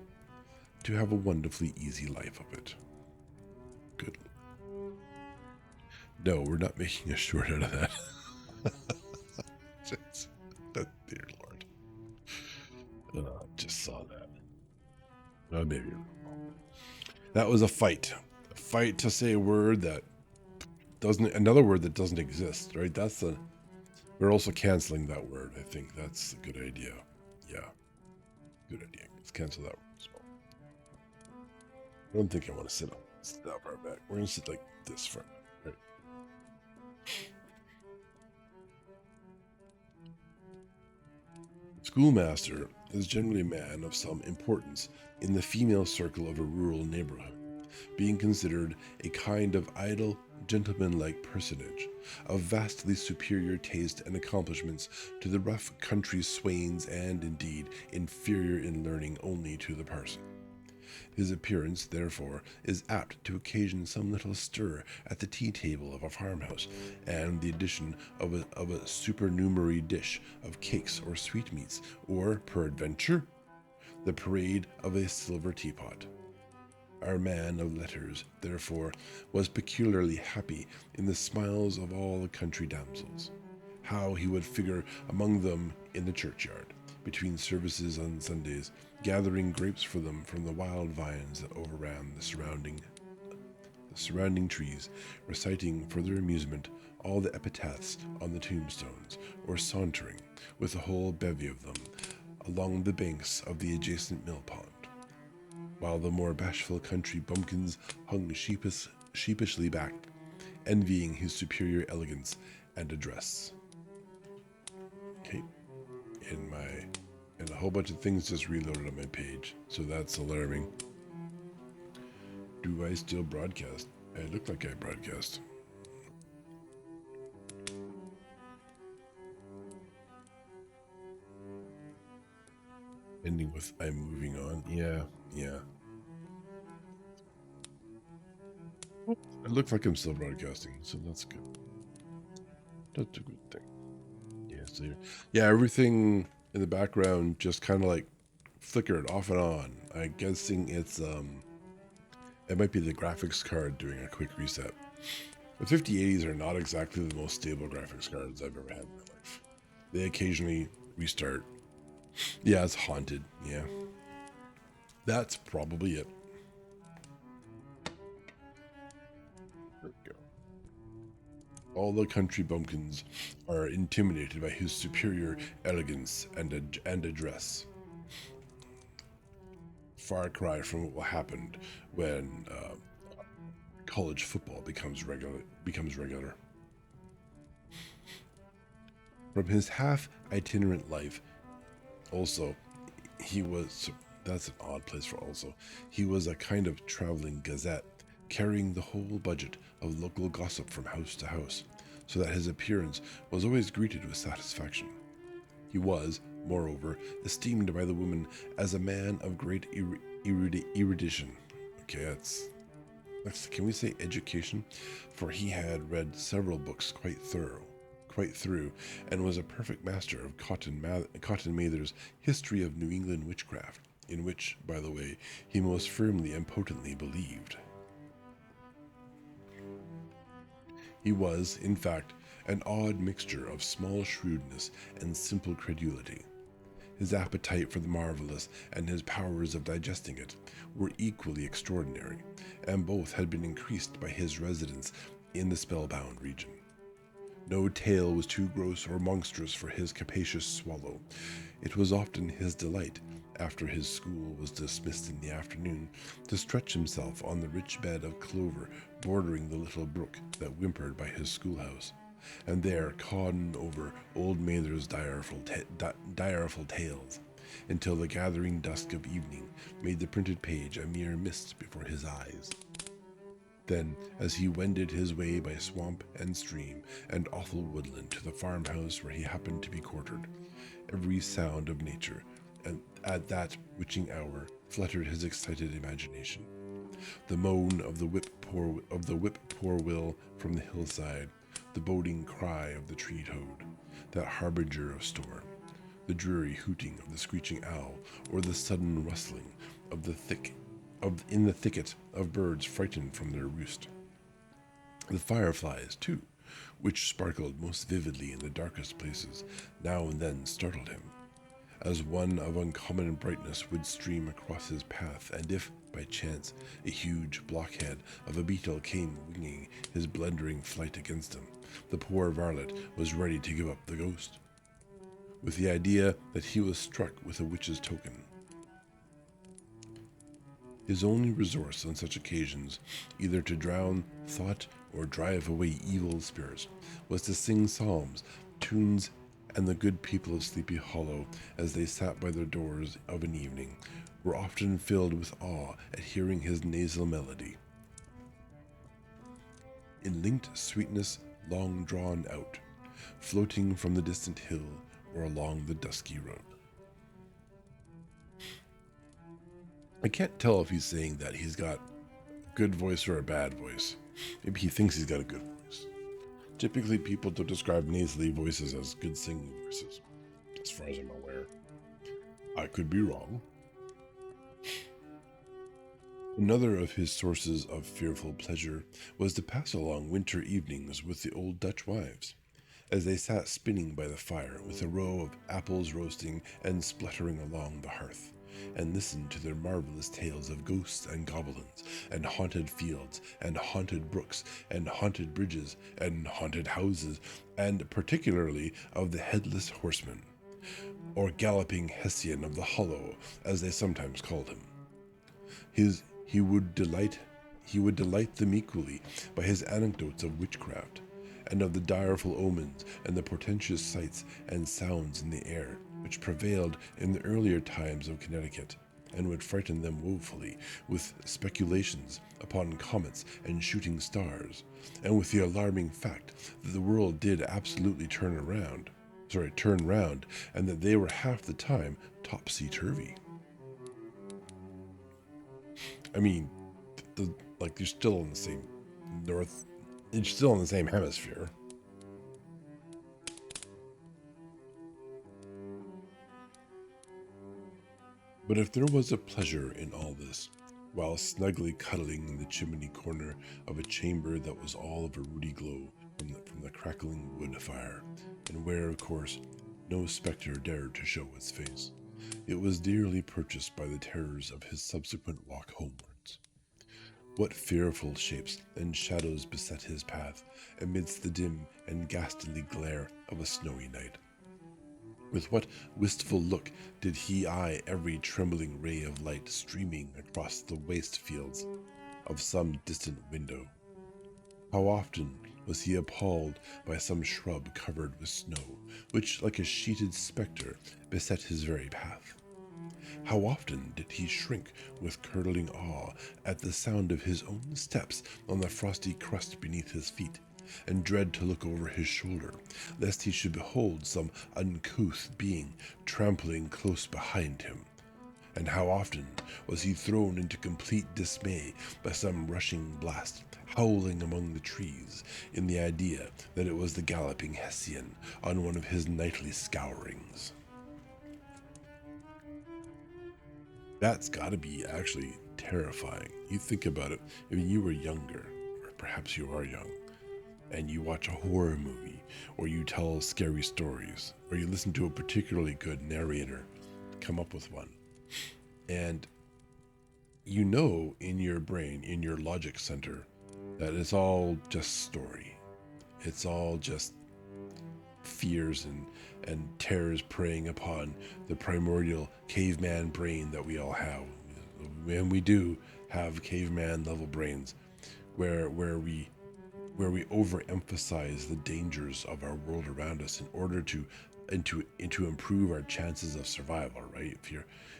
to have a wonderfully easy life of it. Good. No, we're not making a short out of that. Dear Lord. Just saw that. Maybe. That was a fight. A fight to say a word that another word that doesn't exist, right? We're also canceling that word. I think that's a good idea. Yeah. Good idea. Let's cancel that word as well. I don't think I want to sit that far back. We're going to sit like this for a minute. Right? Schoolmaster is generally a man of some importance in the female circle of a rural neighborhood, being considered a kind of idle, gentlemanlike personage, of vastly superior taste and accomplishments to the rough country swains, and, indeed, inferior in learning only to the parson. His appearance, therefore, is apt to occasion some little stir at the tea table of a farmhouse, and the addition of a supernumerary dish of cakes or sweetmeats, or, peradventure, the parade of a silver teapot. Our man of letters, therefore, was peculiarly happy in the smiles of all the country damsels. How he would figure among them in the churchyard, between services on Sundays, gathering grapes for them from the wild vines that overran the surrounding trees, reciting for their amusement all the epitaphs on the tombstones, or sauntering, with a whole bevy of them, along the banks of the adjacent mill pond, while the more bashful country bumpkins hung sheepishly back, envying his superior elegance and address. Okay, and a whole bunch of things just reloaded on my page, so that's alarming. Do I still broadcast? I look like I broadcast. Ending with I'm moving on. Yeah. It looks like I'm still broadcasting, so that's good. That's a good thing. Yeah, so yeah, everything in the background just kind of like flickered off and on. I'm guessing it might be the graphics card doing a quick reset. The 5080s are not exactly the most stable graphics cards I've ever had in my life. They occasionally restart. Yeah, it's haunted. Yeah. That's probably it. There we go. All the country bumpkins are intimidated by his superior elegance and address. Far cry from what will happen when college football becomes regular. From his half itinerant life, also, he was that's an odd place for also. He was a kind of traveling gazette, carrying the whole budget of local gossip from house to house, so that his appearance was always greeted with satisfaction. He was, moreover, esteemed by the women as a man of great erudition. Okay, that's can we say education? For he had read several books quite through, and was a perfect master of Cotton Mather's History of New England Witchcraft, in which, by the way, he most firmly and potently believed. He was, in fact, an odd mixture of small shrewdness and simple credulity. His appetite for the marvelous and his powers of digesting it were equally extraordinary, and both had been increased by his residence in the spellbound region. No tale was too gross or monstrous for his capacious swallow. It was often his delight, after his school was dismissed in the afternoon, to stretch himself on the rich bed of clover bordering the little brook that whimpered by his schoolhouse, and there con over old Mather's direful tales, until the gathering dusk of evening made the printed page a mere mist before his eyes. Then, as he wended his way by swamp and stream and awful woodland to the farmhouse where he happened to be quartered, every sound of nature, and at that witching hour, fluttered his excited imagination. The moan of the whip-poor-will from the hillside, the boding cry of the tree-toad, that harbinger of storm, the dreary hooting of the screeching owl, or the sudden rustling of in the thicket of birds frightened from their roost. The fireflies, too, which sparkled most vividly in the darkest places, now and then startled him, as one of uncommon brightness would stream across his path, and if, by chance, a huge blockhead of a beetle came winging his blundering flight against him, the poor varlet was ready to give up the ghost, with the idea that he was struck with a witch's token. His only resource on such occasions, either to drown thought or drive away evil spirits, was to sing psalms, tunes, and the good people of Sleepy Hollow, as they sat by their doors of an evening, were often filled with awe at hearing his nasal melody, in linked sweetness long drawn out, floating from the distant hill or along the dusky road. I can't tell if he's saying that he's got a good voice or a bad voice. Maybe he thinks he's got a good voice. Typically, people don't describe nasally voices as good singing voices, as far as I'm aware. I could be wrong. Another of his sources of fearful pleasure was to pass along winter evenings with the old Dutch wives, as they sat spinning by the fire with a row of apples roasting and spluttering along the hearth, and listened to their marvelous tales of ghosts and goblins, and haunted fields, and haunted brooks, and haunted bridges, and haunted houses, and particularly of the headless horseman, or galloping Hessian of the Hollow, as they sometimes called him. His he would delight them equally by his anecdotes of witchcraft, and of the direful omens and the portentous sights and sounds in the air which prevailed in the earlier times of Connecticut, and would frighten them woefully with speculations upon comets and shooting stars, and with the alarming fact that the world did absolutely turn round, and that they were half the time topsy-turvy. I mean, you're still in the same north, you're still in the same hemisphere. But if there was a pleasure in all this, while snugly cuddling in the chimney corner of a chamber that was all of a ruddy glow from the crackling wood fire, and where, of course, no spectre dared to show its face, it was dearly purchased by the terrors of his subsequent walk homewards. What fearful shapes and shadows beset his path amidst the dim and ghastly glare of a snowy night! With what wistful look did he eye every trembling ray of light streaming across the waste fields of some distant window! How often was he appalled by some shrub covered with snow, which, like a sheeted spectre, beset his very path! How often did he shrink with curdling awe at the sound of his own steps on the frosty crust beneath his feet, and dread to look over his shoulder, lest he should behold some uncouth being trampling close behind him! And how often was he thrown into complete dismay by some rushing blast, howling among the trees, in the idea that it was the galloping Hessian on one of his nightly scourings! That's got to be actually terrifying. You think about it. I mean, you were younger, or perhaps you are young, and you watch a horror movie, or you tell scary stories, or you listen to a particularly good narrator come up with one. And you know in your brain, in your logic center, that it's all just story. It's all just fears and terrors preying upon the primordial caveman brain that we all have. And we do have caveman level brains where we overemphasize the dangers of our world around us in order to improve our chances of survival, right?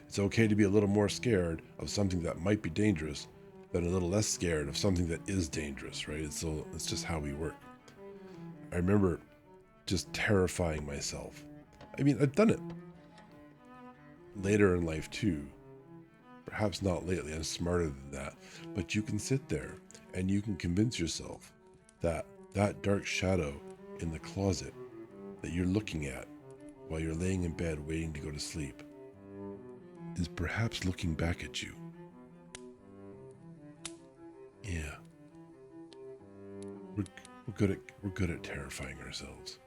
It's okay to be a little more scared of something that might be dangerous than a little less scared of something that is dangerous, right? It's just how we work. I remember just terrifying myself. I mean, I've done it later in life too. Perhaps not lately, I'm smarter than that. But you can sit there and you can convince yourself that that dark shadow in the closet that you're looking at while you're laying in bed waiting to go to sleep is perhaps looking back at you. Yeah. We're good at terrifying ourselves.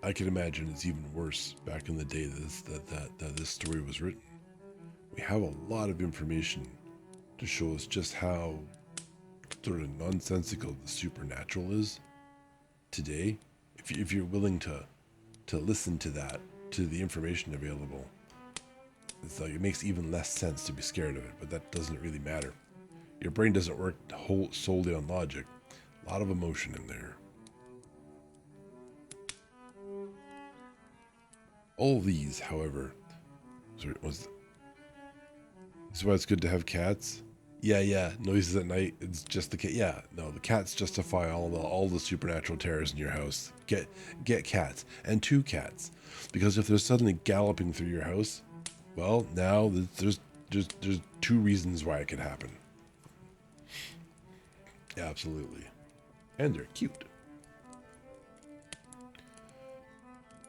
I can imagine it's even worse back in the day that this story was written. We have a lot of information to show us just how sort of nonsensical the supernatural is today. If you're willing to listen to that, to the information available, it's like it makes even less sense to be scared of it, but that doesn't really matter. Your brain doesn't work solely on logic. A lot of emotion in there. All these, however, this is why it's good to have cats. Yeah, noises at night. It's just the cat. Yeah, no, the cats justify all the supernatural terrors in your house. Get cats and 2 cats, because if they're suddenly galloping through your house, Well, now there's two reasons why it could happen. Absolutely. And they're cute.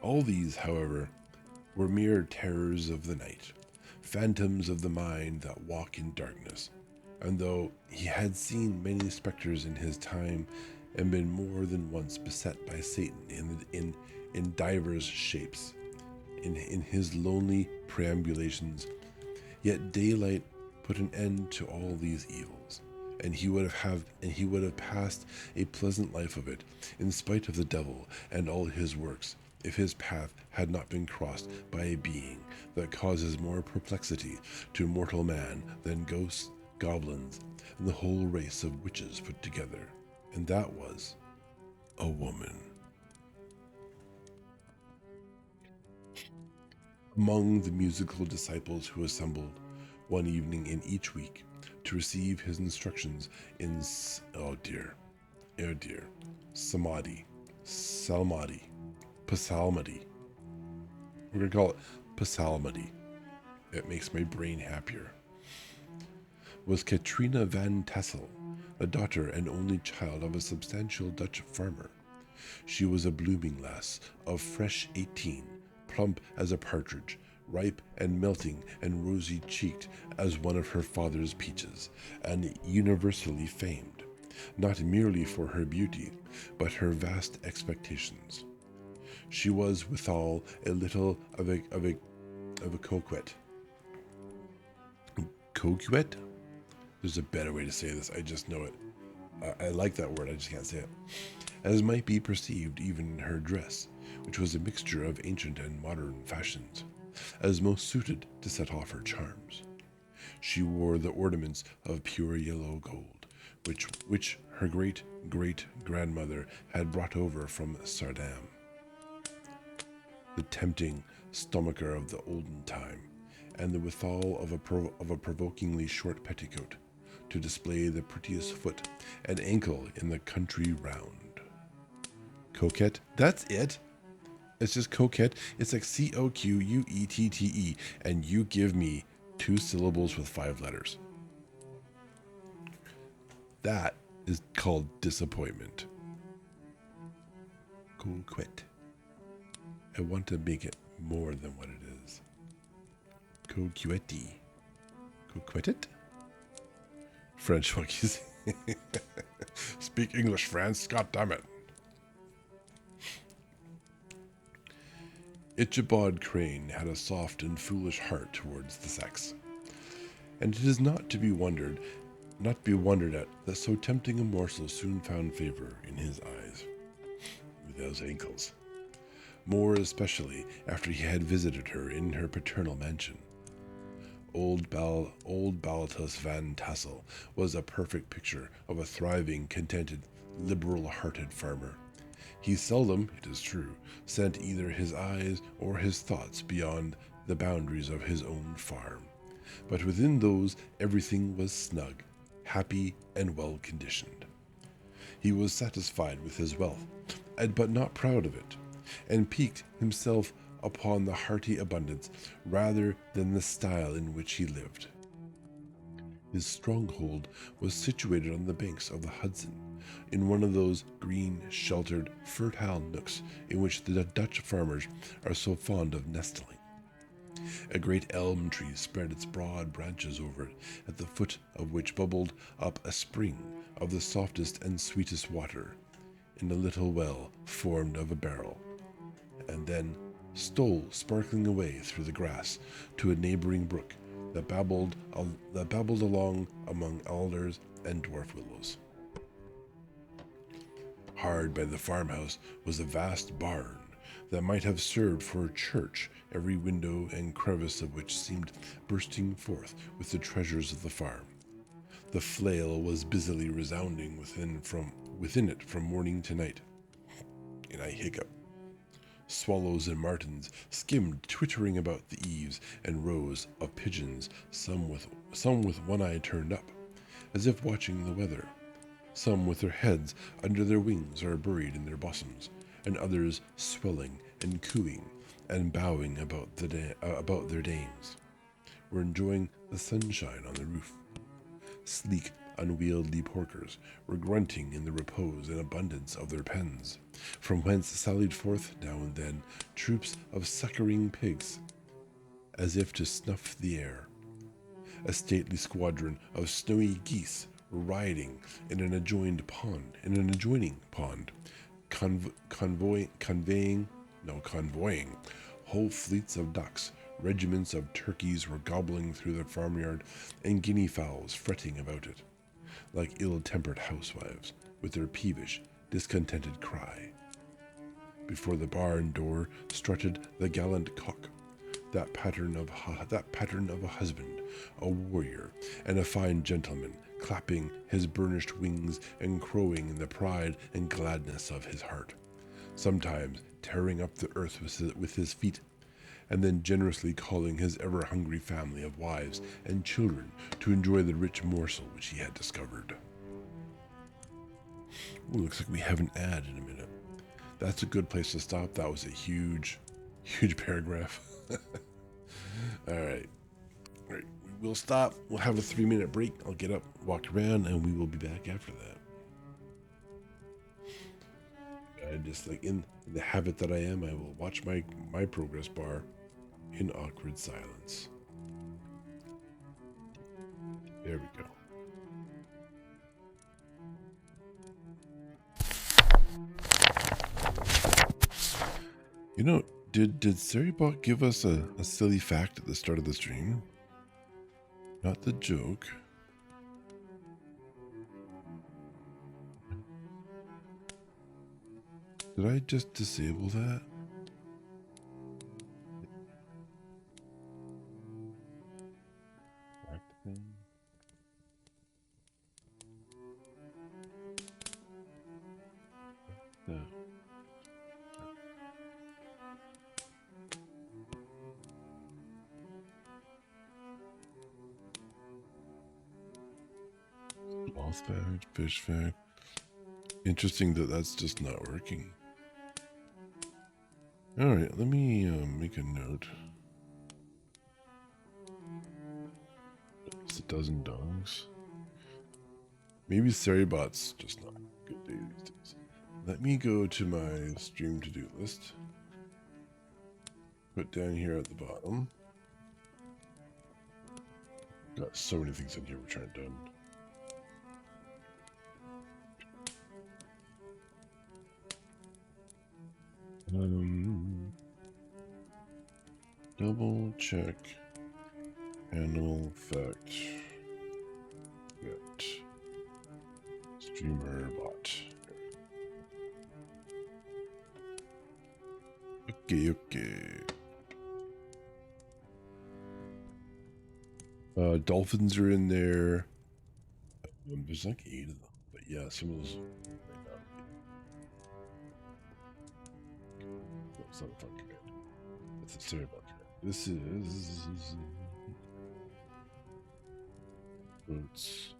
All these, however, were mere terrors of the night, phantoms of the mind that walk in darkness. And though he had seen many specters in his time and been more than once beset by Satan in divers shapes, in his lonely perambulations, yet daylight put an end to all these evils, and he would have passed a pleasant life of it, in spite of the devil and all his works, if his path had not been crossed by a being that causes more perplexity to mortal man than ghosts, goblins, and the whole race of witches put together, and that was a woman. Among the musical disciples who assembled one evening in each week to receive his instructions in oh dear, samadhi, salmadi, psalmody. We're gonna call it psalmody. It makes my brain happier. Was Katrina van Tassel, a daughter and only child of a substantial Dutch farmer. She was a blooming lass of fresh 18, plump as a partridge, ripe and melting and rosy cheeked as one of her father's peaches, and universally famed, not merely for her beauty, but her vast expectations. She was withal a little of a coquette. Coquette? There's a better way to say this. I just know it. I like that word. I just can't say it. As might be perceived even in her dress, which was a mixture of ancient and modern fashions, as most suited to set off her charms. She wore the ornaments of pure yellow gold, which her great-great-grandmother had brought over from Sardam, the tempting stomacher of the olden time, and the withal of a provokingly short petticoat, to display the prettiest foot and ankle in the country round. Coquette, that's it. It's just coquette. It's like Coquette, and you give me two syllables with 5 letters. That is called disappointment. Coquette. I want to make it more than what it is. Coquette. Coquette? French monkeys. Speak English, France. God damn it. Ichabod Crane had a soft and foolish heart towards the sex, and it is not to be wondered at that so tempting a morsel soon found favor in his eyes. With those ankles, more especially after he had visited her in her paternal mansion. Old Balatus Van Tassel was a perfect picture of a thriving, contented, liberal-hearted farmer. He seldom, it is true, sent either his eyes or his thoughts beyond the boundaries of his own farm, but within those everything was snug, happy, and well-conditioned. He was satisfied with his wealth, but not proud of it, and piqued himself upon the hearty abundance rather than the style in which he lived. His stronghold was situated on the banks of the Hudson, in one of those green, sheltered, fertile nooks in which the Dutch farmers are so fond of nestling. A great elm tree spread its broad branches over it, at the foot of which bubbled up a spring of the softest and sweetest water, in a little well formed of a barrel, and then stole sparkling away through the grass to a neighboring brook that babbled along among alders and dwarf willows. Hard by the farmhouse was a vast barn that might have served for a church, every window and crevice of which seemed bursting forth with the treasures of the farm. The flail was busily resounding within it from morning to night. And I hiccup. Swallows and martins skimmed, twittering about the eaves, and rows of pigeons, some with one eye turned up, as if watching the weather, some with their heads under their wings or buried in their bosoms, and others swelling and cooing and bowing about their dames. were enjoying the sunshine on the roof. Sleek, unwieldy porkers were grunting in the repose and abundance of their pens, from whence sallied forth now and then troops of suckering pigs, as if to snuff the air. A stately squadron of snowy geese were riding in an adjoining pond, convoying whole fleets of ducks. Regiments of turkeys were gobbling through the farmyard, and guinea fowls fretting about it, like ill-tempered housewives, with their peevish, discontented cry. Before the barn door strutted the gallant cock, that pattern of a husband, a warrior, and a fine gentleman, clapping his burnished wings and crowing in the pride and gladness of his heart, sometimes tearing up the earth with his feet, and then generously calling his ever-hungry family of wives and children to enjoy the rich morsel which he had discovered. Ooh, looks like we have an ad in a minute. That's a good place to stop. That was a huge paragraph. All right. We'll stop. We'll have a 3-minute break. I'll get up, walk around, and we will be back after that. Just like in the habit that I am, I will watch my progress bar in awkward silence. There we go. You know, did Seribot give us a silly fact at the start of the stream? Not the joke. Did I just disable that? No. Sloth fact, fish fact. Interesting that that's just not working. Alright, let me make a note. It's a dozen dogs. Maybe Seribot's just not a good day these days. Let me go to my stream to-do list. Put down here at the bottom. Got so many things in here we're trying done. Double check animal fact get streamer bot. Okay. Dolphins are in there. There's like 8 of them, but yeah, some of those might not be. That's not a fun command. That's a Seribot command. This is quotes,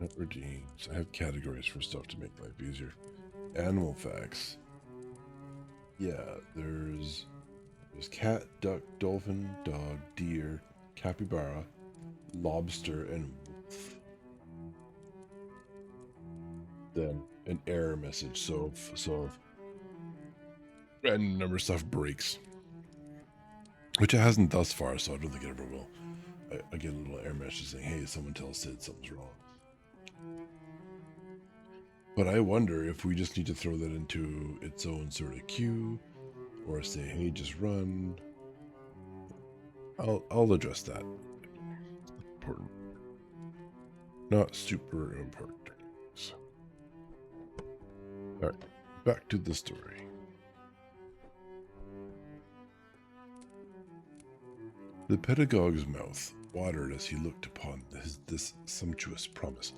not redeems. I have categories for stuff to make life easier. Animal facts. Yeah, there's cat, duck, dolphin, dog, deer, capybara, lobster, and wolf. Then an error message. So if random number stuff breaks, which it hasn't thus far, so I don't think it ever will. I get a little error message saying, "Hey, someone tell Sid something's wrong." But I wonder if we just need to throw that into its own sort of queue, or say, "Hey, just run." I'll address that. Important, not super important. All right, back to the story. The pedagogue's mouth watered as he looked upon this sumptuous promise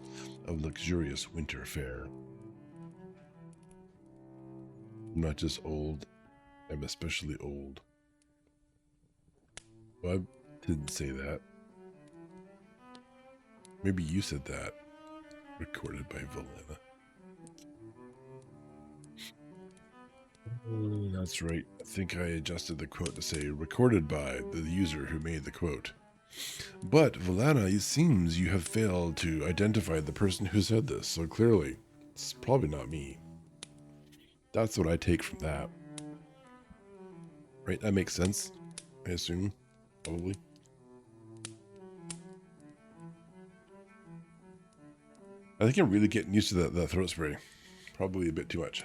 of luxurious winter fare. I'm not just old, I'm especially old. Well, I didn't say that. Maybe you said that. Recorded by Valena. That's right. I think I adjusted the quote to say recorded by the user who made the quote. But, Valana, it seems you have failed to identify the person who said this, so clearly, it's probably not me. That's what I take from that. Right? That makes sense, I assume. Probably. I think I'm really getting used to that throat spray. Probably a bit too much.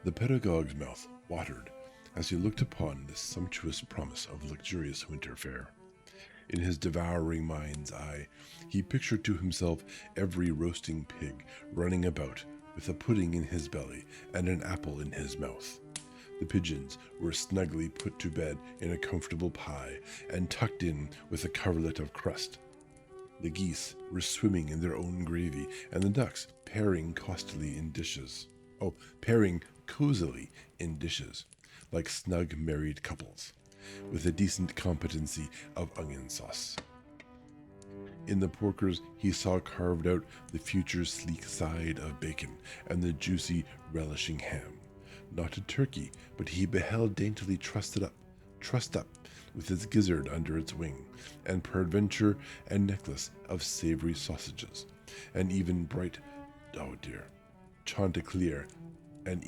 The pedagogue's mouth watered as he looked upon this sumptuous promise of luxurious winter fare. In his devouring mind's eye, he pictured to himself every roasting pig running about with a pudding in his belly and an apple in his mouth. The pigeons were snugly put to bed in a comfortable pie and tucked in with a coverlet of crust. The geese were swimming in their own gravy, and the ducks pairing costily in dishes. Oh, pairing cozily in dishes, like snug married couples, with a decent competency of onion sauce. In the porkers, he saw carved out the future sleek side of bacon and the juicy, relishing ham. Not a turkey, but he beheld daintily trussed up, with its gizzard under its wing, and peradventure a necklace of savory sausages, and even bright, oh dear, Chanticleer, and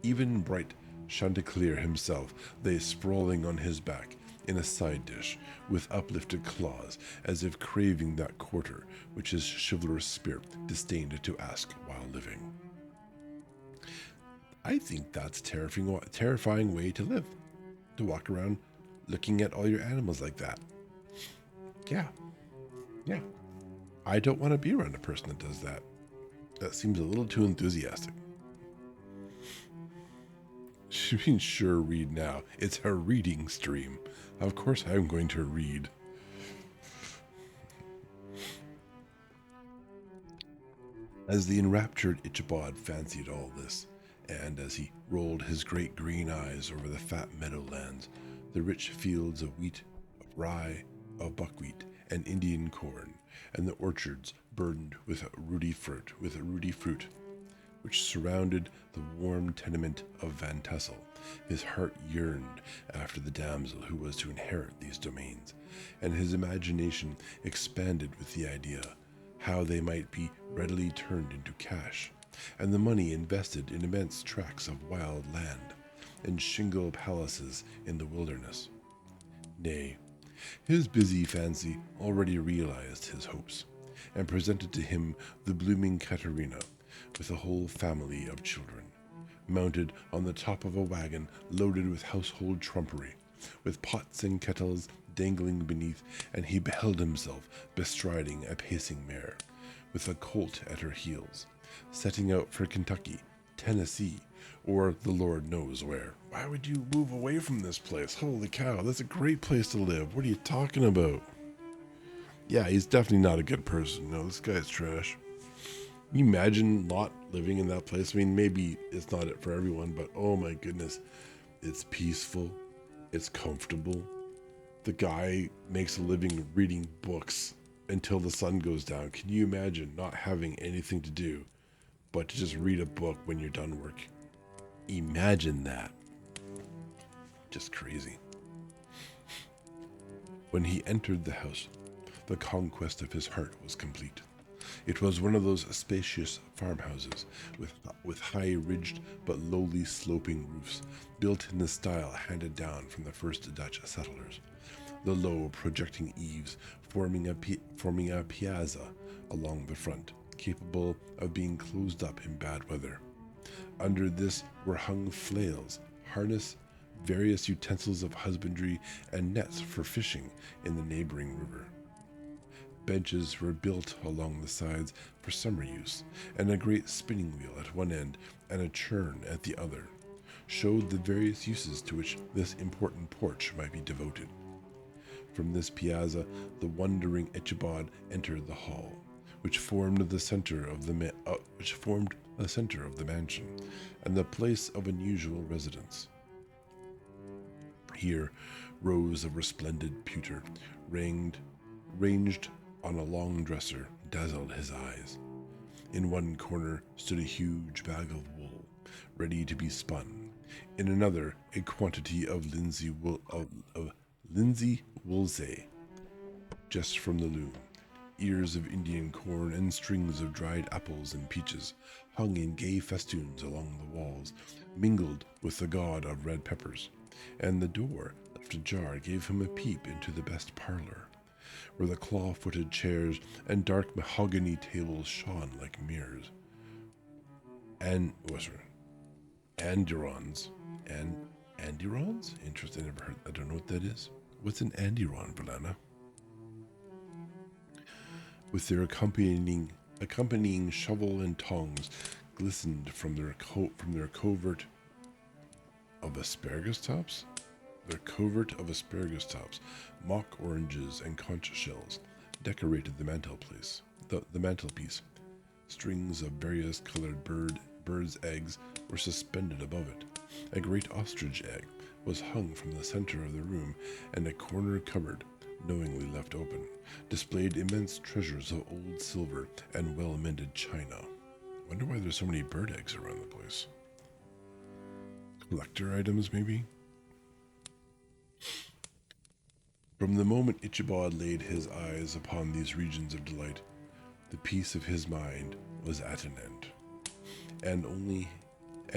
even bright Chanticleer himself lay sprawling on his back in a side dish, with uplifted claws, as if craving that quarter which his chivalrous spirit disdained to ask while living. I think that's a terrifying way to live, to walk around looking at all your animals like that. Yeah, yeah. I don't want to be around a person that does that. That seems a little too enthusiastic. She means sure read now. It's a reading stream. Of course I'm going to read. As the enraptured Ichabod fancied all this, and as he rolled his great green eyes over the fat meadowlands, the rich fields of wheat, of rye, of buckwheat, and Indian corn, and the orchards burdened with ruddy fruit, which surrounded the warm tenement of Van Tassel, his heart yearned after the damsel who was to inherit these domains, and his imagination expanded with the idea how they might be readily turned into cash, and the money invested in immense tracts of wild land, and shingle palaces in the wilderness. Nay, his busy fancy already realized his hopes, and presented to him the blooming Katerina, with a whole family of children, mounted on the top of a wagon loaded with household trumpery, with pots and kettles dangling beneath, and he beheld himself bestriding a pacing mare, with a colt at her heels, setting out for Kentucky, Tennessee, or the Lord knows where. Why would you move away from this place? Holy cow, that's a great place to live. What are you talking about? Yeah, he's definitely not a good person. No, this guy's trash. Can you imagine not living in that place? I mean, maybe it's not it for everyone, but oh my goodness, it's peaceful, it's comfortable. The guy makes a living reading books until the sun goes down. Can you imagine not having anything to do but to just read a book when you're done work? Imagine that. Just crazy. When he entered the house, the conquest of his heart was complete. It was one of those spacious farmhouses with high-ridged but lowly sloping roofs, built in the style handed down from the first Dutch settlers. The low, projecting eaves forming a piazza along the front, capable of being closed up in bad weather. Under this were hung flails, harness, various utensils of husbandry, and nets for fishing in the neighboring river. Benches were built along the sides for summer use, and a great spinning wheel at one end and a churn at the other showed the various uses to which this important porch might be devoted. From this piazza, the wondering Ichabod entered the hall, which formed the center of the mansion, and the place of unusual residence. Here, rows of resplendent pewter, ranged on a long dresser, dazzled his eyes. In one corner stood a huge bag of wool, ready to be spun, In another, a quantity of linsey woolsey, just from the loom. Ears of Indian corn and strings of dried apples and peaches hung in gay festoons along the walls, mingled with the god of red peppers, and the door, left ajar, gave him a peep into the best parlor, where the claw-footed chairs and dark mahogany tables shone like mirrors. And Andirons. Andirons? Interesting, I never heard. I don't know what that is. What's an Andiron, Valana? With their accompanying shovel and tongs, glistened from their covert of asparagus tops. Mock oranges and conch shells decorated the mantelpiece. The mantelpiece. Strings of various colored birds' eggs were suspended above it. A great ostrich egg was hung from the center of the room, and a corner cupboard, knowingly left open, displayed immense treasures of old silver and well-mended china. Wonder why there's so many bird eggs around the place. Collector items, maybe? From the moment Ichabod laid his eyes upon these regions of delight, the peace of his mind was at an end, and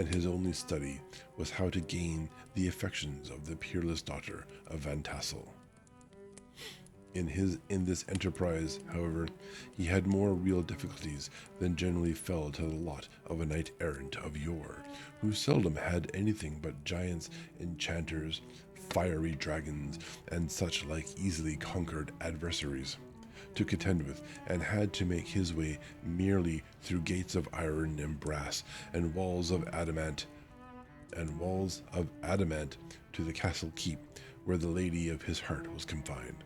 his only study was how to gain the affections of the peerless daughter of Van Tassel. In this enterprise, however, he had more real difficulties than generally fell to the lot of a knight-errant of yore, who seldom had anything but giants, enchanters, fiery dragons, and such like easily conquered adversaries to contend with, and had to make his way merely through gates of iron and brass and walls of adamant to the castle keep where the lady of his heart was confined,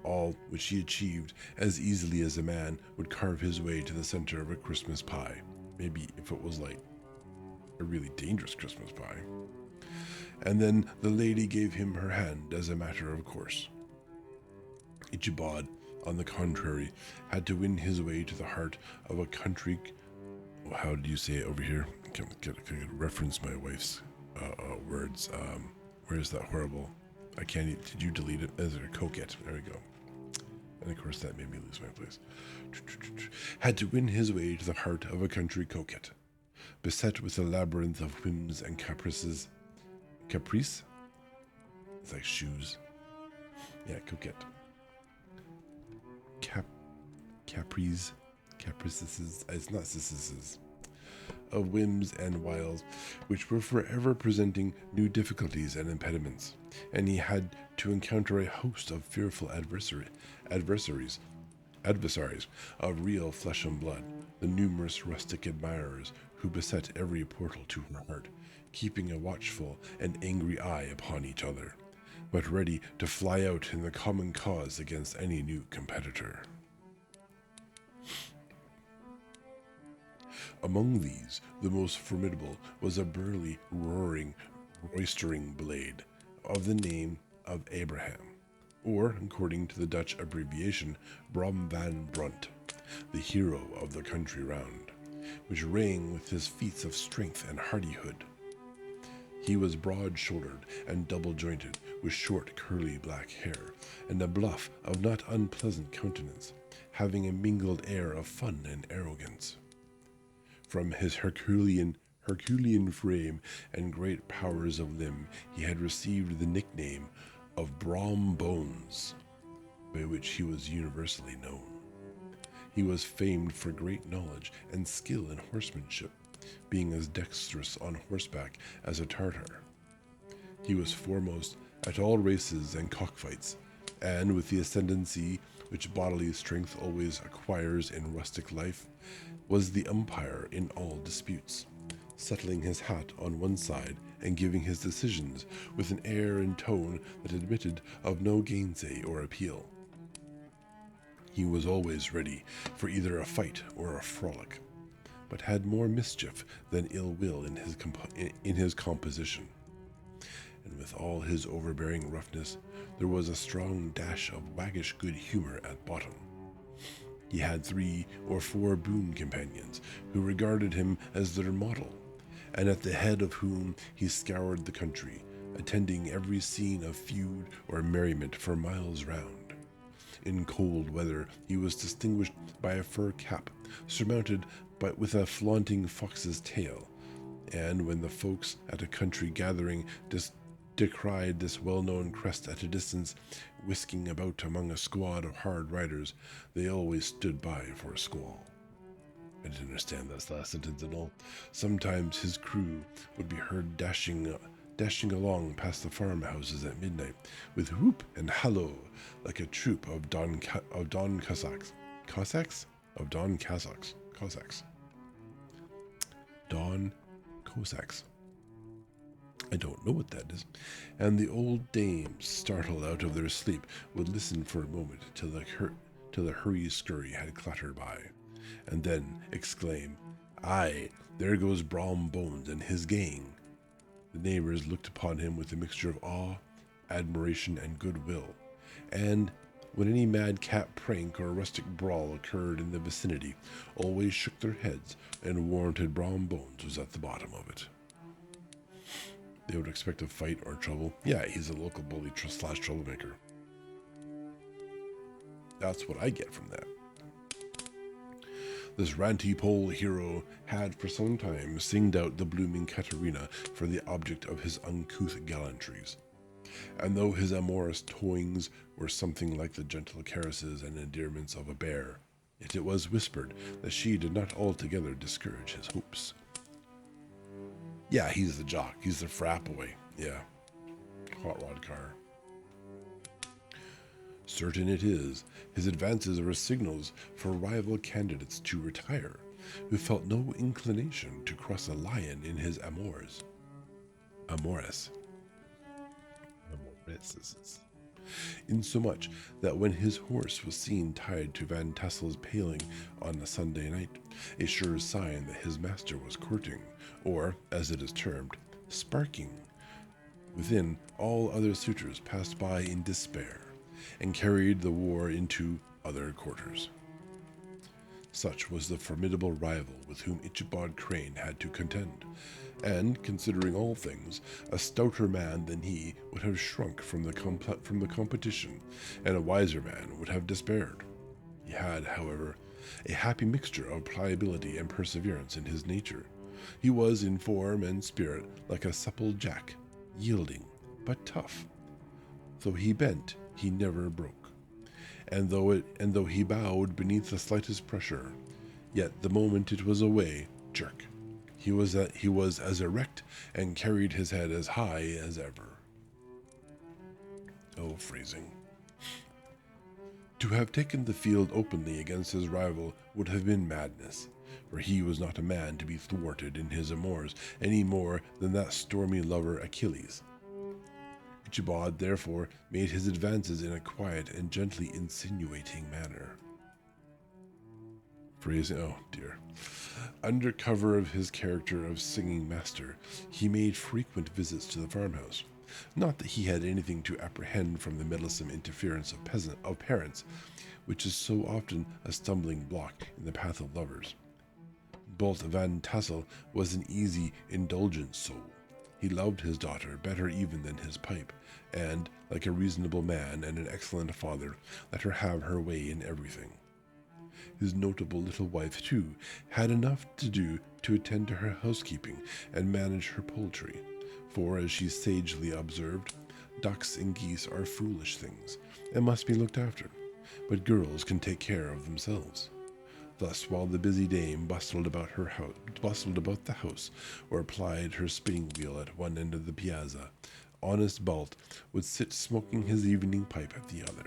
all which he achieved as easily as a man would carve his way to the center of a Christmas pie, maybe if it was like a really dangerous Christmas pie. And then the lady gave him her hand as a matter of course. Ichabod, on the contrary, had to win his way to the heart of a country. How do you say it over here? Can reference my wife's words. Where is that horrible? I can't. Did you delete it? As a coquette. There we go. And of course, that made me lose my place. Had to win his way to the heart of a country coquette, beset with a labyrinth of whims and caprices. Caprice? It's like shoes. Yeah, coquette. Caprices. It's not sissises. Of whims and wiles, which were forever presenting new difficulties and impediments, and he had to encounter a host of fearful adversaries of real flesh and blood, the numerous rustic admirers who beset every portal to her heart, keeping a watchful and angry eye upon each other, but ready to fly out in the common cause against any new competitor. Among these, the most formidable was a burly, roistering blade of the name of Abraham, or, according to the Dutch abbreviation, Brom van Brunt, the hero of the country round, which rang with his feats of strength and hardihood. He was broad-shouldered and double-jointed, with short, curly black hair, and a bluff of not unpleasant countenance, having a mingled air of fun and arrogance. From his Herculean frame and great powers of limb, he had received the nickname of Brom Bones, by which he was universally known. He was famed for great knowledge and skill in horsemanship, being as dexterous on horseback as a Tartar. He was foremost at all races and cockfights, and with the ascendancy which bodily strength always acquires in rustic life, was the umpire in all disputes, settling his hat on one side and giving his decisions with an air and tone that admitted of no gainsay or appeal. He was always ready for either a fight or a frolic, but had more mischief than ill will in his composition. And with all his overbearing roughness, there was a strong dash of waggish good humor at bottom. He had 3 or 4 boon companions who regarded him as their model, and at the head of whom he scoured the country, attending every scene of feud or merriment for miles round. In cold weather he was distinguished by a fur cap, surmounted with a flaunting fox's tail, and when the folks at a country gathering decried this well-known crest at a distance, whisking about among a squad of hard riders, they always stood by for a squall. I didn't understand that last sentence at all. Sometimes his crew would be heard dashing along past the farmhouses at midnight, with whoop and hallo, like a troop of Don Cossacks. Cossacks? Of Don Cossacks. Cossacks. Don Cossacks. I don't know what that is. And the old dames, startled out of their sleep, would listen for a moment till the hurry-scurry had clattered by, and then exclaim, "Aye, there goes Brom Bones and his gang." The neighbors looked upon him with a mixture of awe, admiration, and goodwill, and when any madcap prank or rustic brawl occurred in the vicinity, always shook their heads and warranted Brom Bones was at the bottom of it. They would expect a fight or trouble. Yeah, he's a local bully / troublemaker. That's what I get from that. This ranty pole hero had for some time singed out the blooming Katerina for the object of his uncouth gallantries. And though his amorous toyings were something like the gentle caresses and endearments of a bear, yet it was whispered that she did not altogether discourage his hopes. Yeah, he's the jock. He's the frat boy. Yeah. Hot rod car. Certain it is, his advances were signals for rival candidates to retire, who felt no inclination to cross a lion in his amours. Amores. Insomuch that when his horse was seen tied to Van Tassel's paling on a Sunday night, a sure sign that his master was courting, or, as it is termed, sparking, within, all other suitors passed by in despair, and carried the war into other quarters. Such was the formidable rival with whom Ichabod Crane had to contend, and, considering all things, a stouter man than he would have shrunk from the competition, and a wiser man would have despaired. He had, however, a happy mixture of pliability and perseverance in his nature. He was in form and spirit like a supple jack, yielding, but tough. Though he bent, he never broke. And though he bowed beneath the slightest pressure, yet the moment it was away, jerk. He was as erect and carried his head as high as ever. Oh, phrasing. To have taken the field openly against his rival would have been madness, for he was not a man to be thwarted in his amours any more than that stormy lover Achilles. Ichabod, therefore, made his advances in a quiet and gently insinuating manner. Phrasing, oh dear. Under cover of his character of singing master, he made frequent visits to the farmhouse. Not that he had anything to apprehend from the meddlesome interference of parents, which is so often a stumbling block in the path of lovers. Bolt Van Tassel was an easy, indulgent soul. He loved his daughter better even than his pipe, and, like a reasonable man and an excellent father, let her have her way in everything. His notable little wife, too, had enough to do to attend to her housekeeping and manage her poultry, for, as she sagely observed, ducks and geese are foolish things, and must be looked after, but girls can take care of themselves. Thus, while the busy dame bustled about the house, or plied her spinning wheel at one end of the piazza, honest Balt would sit smoking his evening pipe at the other,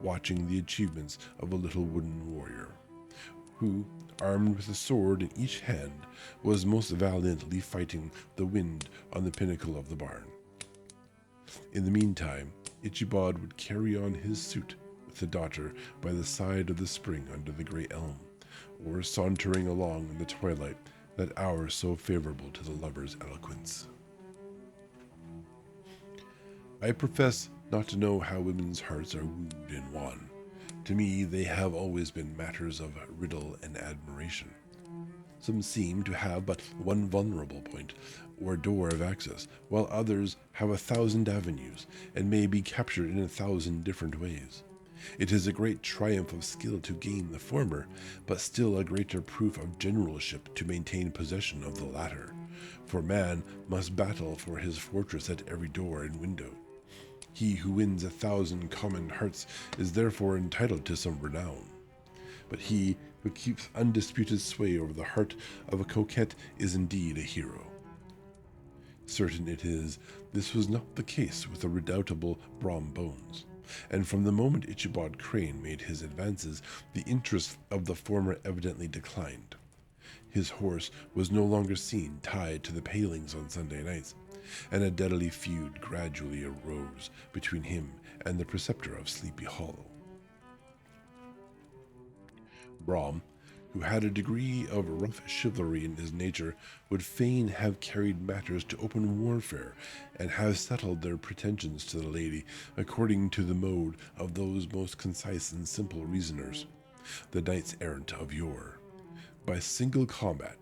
watching the achievements of a little wooden warrior, who, armed with a sword in each hand, was most valiantly fighting the wind on the pinnacle of the barn. In the meantime, Ichabod would carry on his suit with the daughter by the side of the spring under the great elm, or sauntering along in the twilight, that hour so favorable to the lover's eloquence. I profess not to know how women's hearts are wooed and won. To me, they have always been matters of riddle and admiration. Some seem to have but one vulnerable point, or door of access, while others have 1,000 avenues, and may be captured in 1,000 different ways. It is a great triumph of skill to gain the former, but still a greater proof of generalship to maintain possession of the latter. For man must battle for his fortress at every door and window. He who wins 1,000 common hearts is therefore entitled to some renown. But he who keeps undisputed sway over the heart of a coquette is indeed a hero. Certain it is, this was not the case with the redoubtable Brom Bones, and from the moment Ichabod Crane made his advances, the interest of the former evidently declined. His horse was no longer seen tied to the palings on Sunday nights, and a deadly feud gradually arose between him and the preceptor of Sleepy Hollow. Brom, who had a degree of rough chivalry in his nature, would fain have carried matters to open warfare, and have settled their pretensions to the lady according to the mode of those most concise and simple reasoners, the knights errant of yore, by single combat.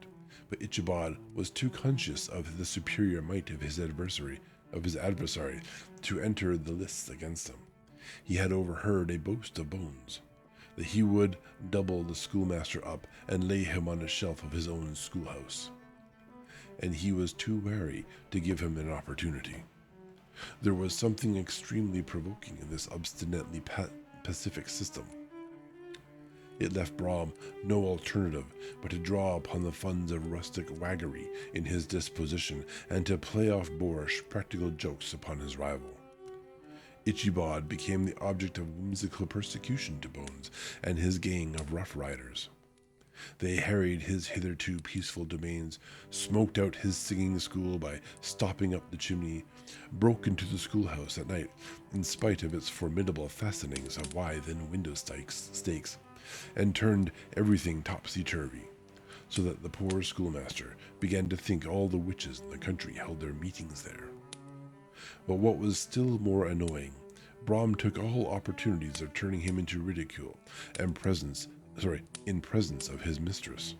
But Ichabod was too conscious of the superior might of his adversary, to enter the lists against him. He had overheard a boast of Bones, that he would double the schoolmaster up and lay him on a shelf of his own schoolhouse, and he was too wary to give him an opportunity. There was something extremely provoking in this obstinately pacific system. It left Brom no alternative but to draw upon the funds of rustic waggery in his disposition, and to play off boorish practical jokes upon his rival. Ichabod became the object of whimsical persecution to Bones and his gang of rough riders. They harried his hitherto peaceful domains, smoked out his singing school by stopping up the chimney, broke into the schoolhouse at night in spite of its formidable fastenings of withen window stakes, and turned everything topsy-turvy, so that the poor schoolmaster began to think all the witches in the country held their meetings there. But what was still more annoying, Brom took all opportunities of turning him into ridicule and in presence of his mistress,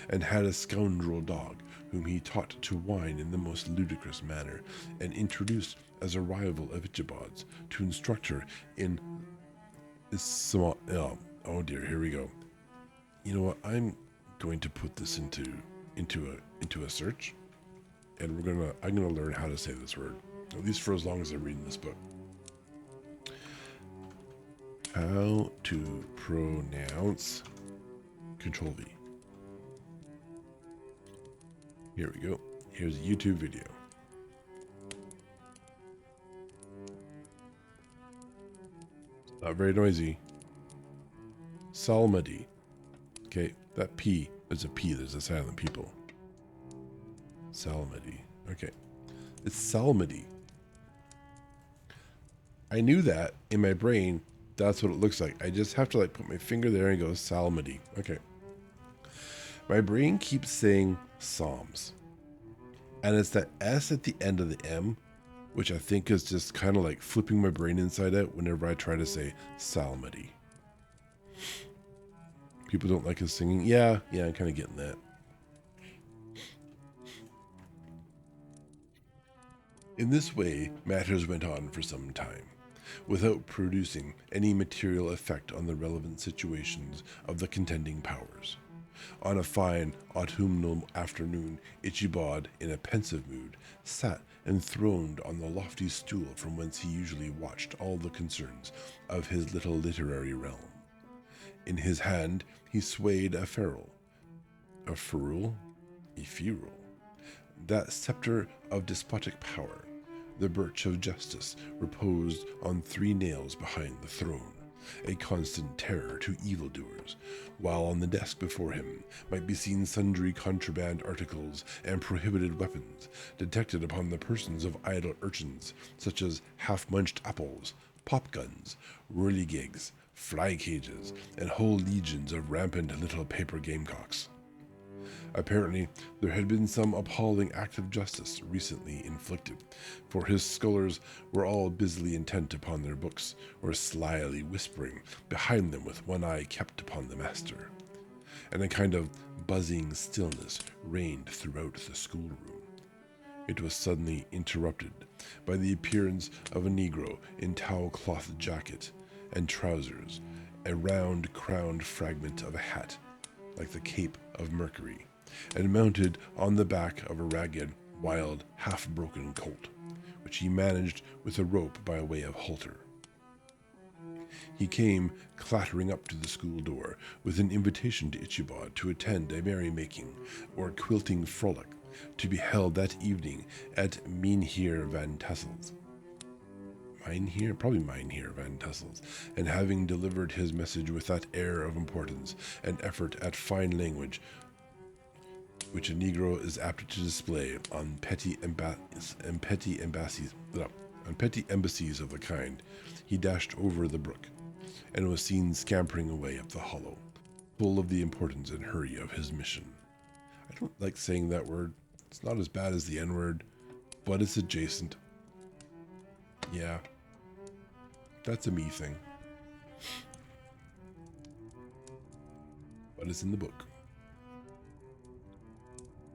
and had a scoundrel dog whom he taught to whine in the most ludicrous manner, and introduced as a rival of Ichabod's to instruct her in oh dear, here we go. You know what? I'm going to put this into a search, and I'm gonna learn how to say this word, at least for as long as I'm reading this book. How to pronounce Control V. Here we go. Here's a YouTube video. Not very noisy. Psalmody. Okay, that P is a P. There's a silent people. Psalmody. Okay. It's psalmody. I knew that in my brain. That's what it looks like. I just have to put my finger there and go psalmody. Okay. My brain keeps saying Psalms. And it's that S at the end of the M, which I think is just kind of like flipping my brain inside out whenever I try to say psalmody. People don't like his singing. Yeah, I'm kind of getting that. In this way, matters went on for some time, without producing any material effect on the relevant situations of the contending powers. On a fine autumnal afternoon, Ichabod, in a pensive mood, sat enthroned on the lofty stool from whence he usually watched all the concerns of his little literary realm. In his hand he swayed a ferule, that scepter of despotic power. The birch of justice reposed on 3 nails behind the throne, a constant terror to evildoers, while on the desk before him might be seen sundry contraband articles and prohibited weapons, detected upon the persons of idle urchins, such as half-munched apples, pop-guns, whirligigs, fly-cages, and whole legions of rampant little paper gamecocks. Apparently, there had been some appalling act of justice recently inflicted, for his scholars were all busily intent upon their books, or slyly whispering behind them with one eye kept upon the master. And a kind of buzzing stillness reigned throughout the schoolroom. It was suddenly interrupted by the appearance of a Negro in towel-cloth jacket and trousers, a round-crowned fragment of a hat, like the Cape of Mercury, and mounted on the back of a ragged, wild, half-broken colt, which he managed with a rope by way of halter. He came clattering up to the school door with an invitation to Ichibod to attend a merrymaking or quilting frolic to be held that evening at Mynheer Van Tassel's. Mynheer Van Tassel's, and having delivered his message with that air of importance and effort at fine language which a Negro is apt to display on petty embassies of the kind, he dashed over the brook, and was seen scampering away up the hollow, full of the importance and hurry of his mission. I don't like saying that word. It's not as bad as the N-word, but it's adjacent. Yeah, that's a me thing. But it's in the book.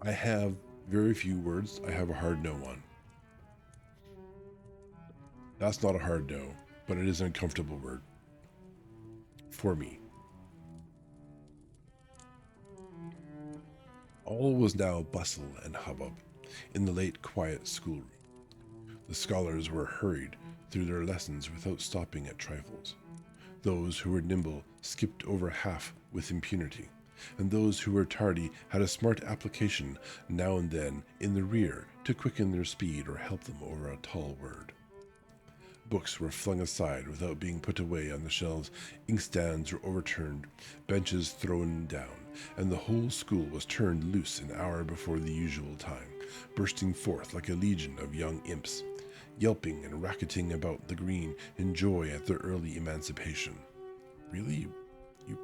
I have very few words I have a hard no on. That's not a hard no, but it is an uncomfortable word. For me. All was now bustle and hubbub in the late quiet schoolroom. The scholars were hurried through their lessons without stopping at trifles. Those who were nimble skipped over half with impunity, and those who were tardy had a smart application now and then in the rear to quicken their speed or help them over a tall word. Books were flung aside without being put away on the shelves, inkstands were overturned, benches thrown down, and the whole school was turned loose an hour before the usual time, bursting forth like a legion of young imps, yelping and racketing about the green in joy at their early emancipation. Really? You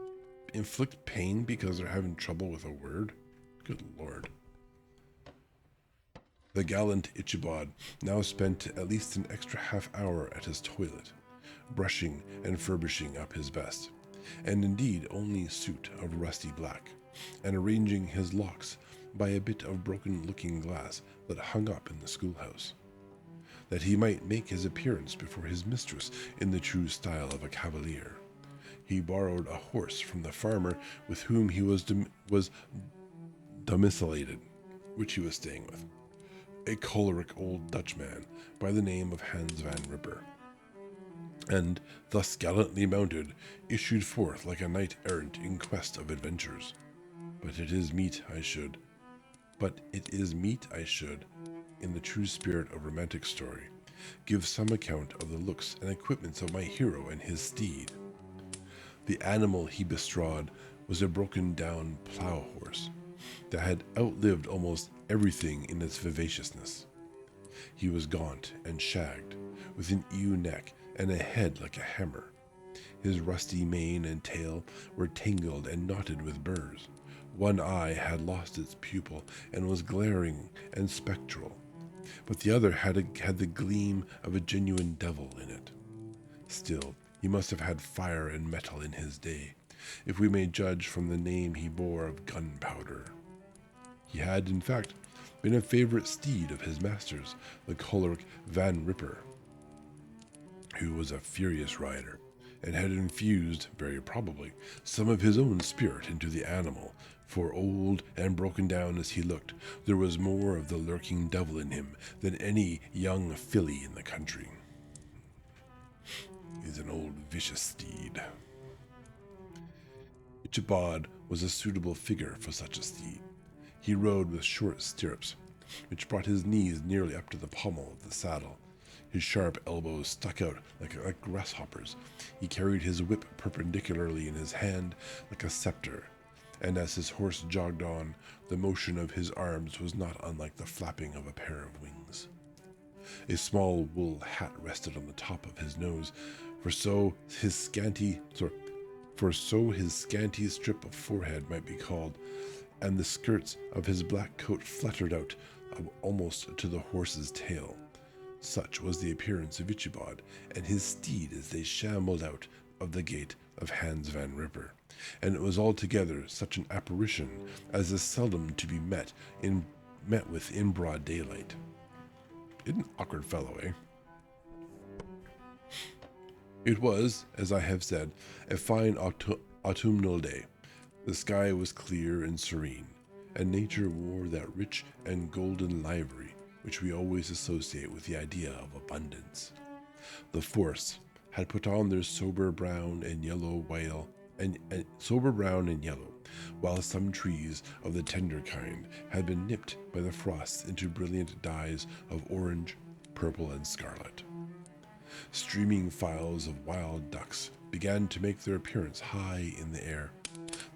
inflict pain because they're having trouble with a word? Good Lord. The gallant Ichibod now spent at least an extra half hour at his toilet, brushing and furbishing up his vest, and indeed only suit of rusty black, and arranging his locks by a bit of broken looking glass that hung up in the schoolhouse, that he might make his appearance before his mistress in the true style of a cavalier. He borrowed a horse from the farmer with whom he was domiciliated, which he was staying with, a choleric old Dutchman by the name of Hans van Ripper, and, thus gallantly mounted, issued forth like a knight-errant in quest of adventures. But it is meet I should, in the true spirit of romantic story, give some account of the looks and equipments of my hero and his steed. The animal he bestrode was a broken-down plough horse that had outlived almost everything in its vivaciousness. He was gaunt and shagged, with an ewe neck and a head like a hammer. His rusty mane and tail were tangled and knotted with burrs. One eye had lost its pupil and was glaring and spectral, but the other had the gleam of a genuine devil in it. Still, he must have had fire and metal in his day, if we may judge from the name he bore of Gunpowder. He had, in fact, been a favorite steed of his master's, the choleric Van Ripper, who was a furious rider, and had infused, very probably, some of his own spirit into the animal, for old and broken down as he looked, there was more of the lurking devil in him than any young filly in the country. He's an old vicious steed. Ichabod was a suitable figure for such a steed. He rode with short stirrups, which brought his knees nearly up to the pommel of the saddle. His sharp elbows stuck out like grasshoppers. He carried his whip perpendicularly in his hand like a scepter, and as his horse jogged on, the motion of his arms was not unlike the flapping of a pair of wings. A small wool hat rested on the top of his nose, for so his scanty strip of forehead might be called, and the skirts of his black coat fluttered out almost to the horse's tail. Such was the appearance of Ichabod and his steed as they shambled out of the gate of Hans Van Ripper, and it was altogether such an apparition as is seldom to be met with in broad daylight. An awkward fellow, eh? It was, as I have said, a fine autumnal day. The sky was clear and serene, and nature wore that rich and golden livery which we always associate with the idea of abundance. The forests had put on their sober brown and yellow, while some trees of the tender kind had been nipped by the frosts into brilliant dyes of orange, purple, and scarlet. Streaming files of wild ducks began to make their appearance high in the air.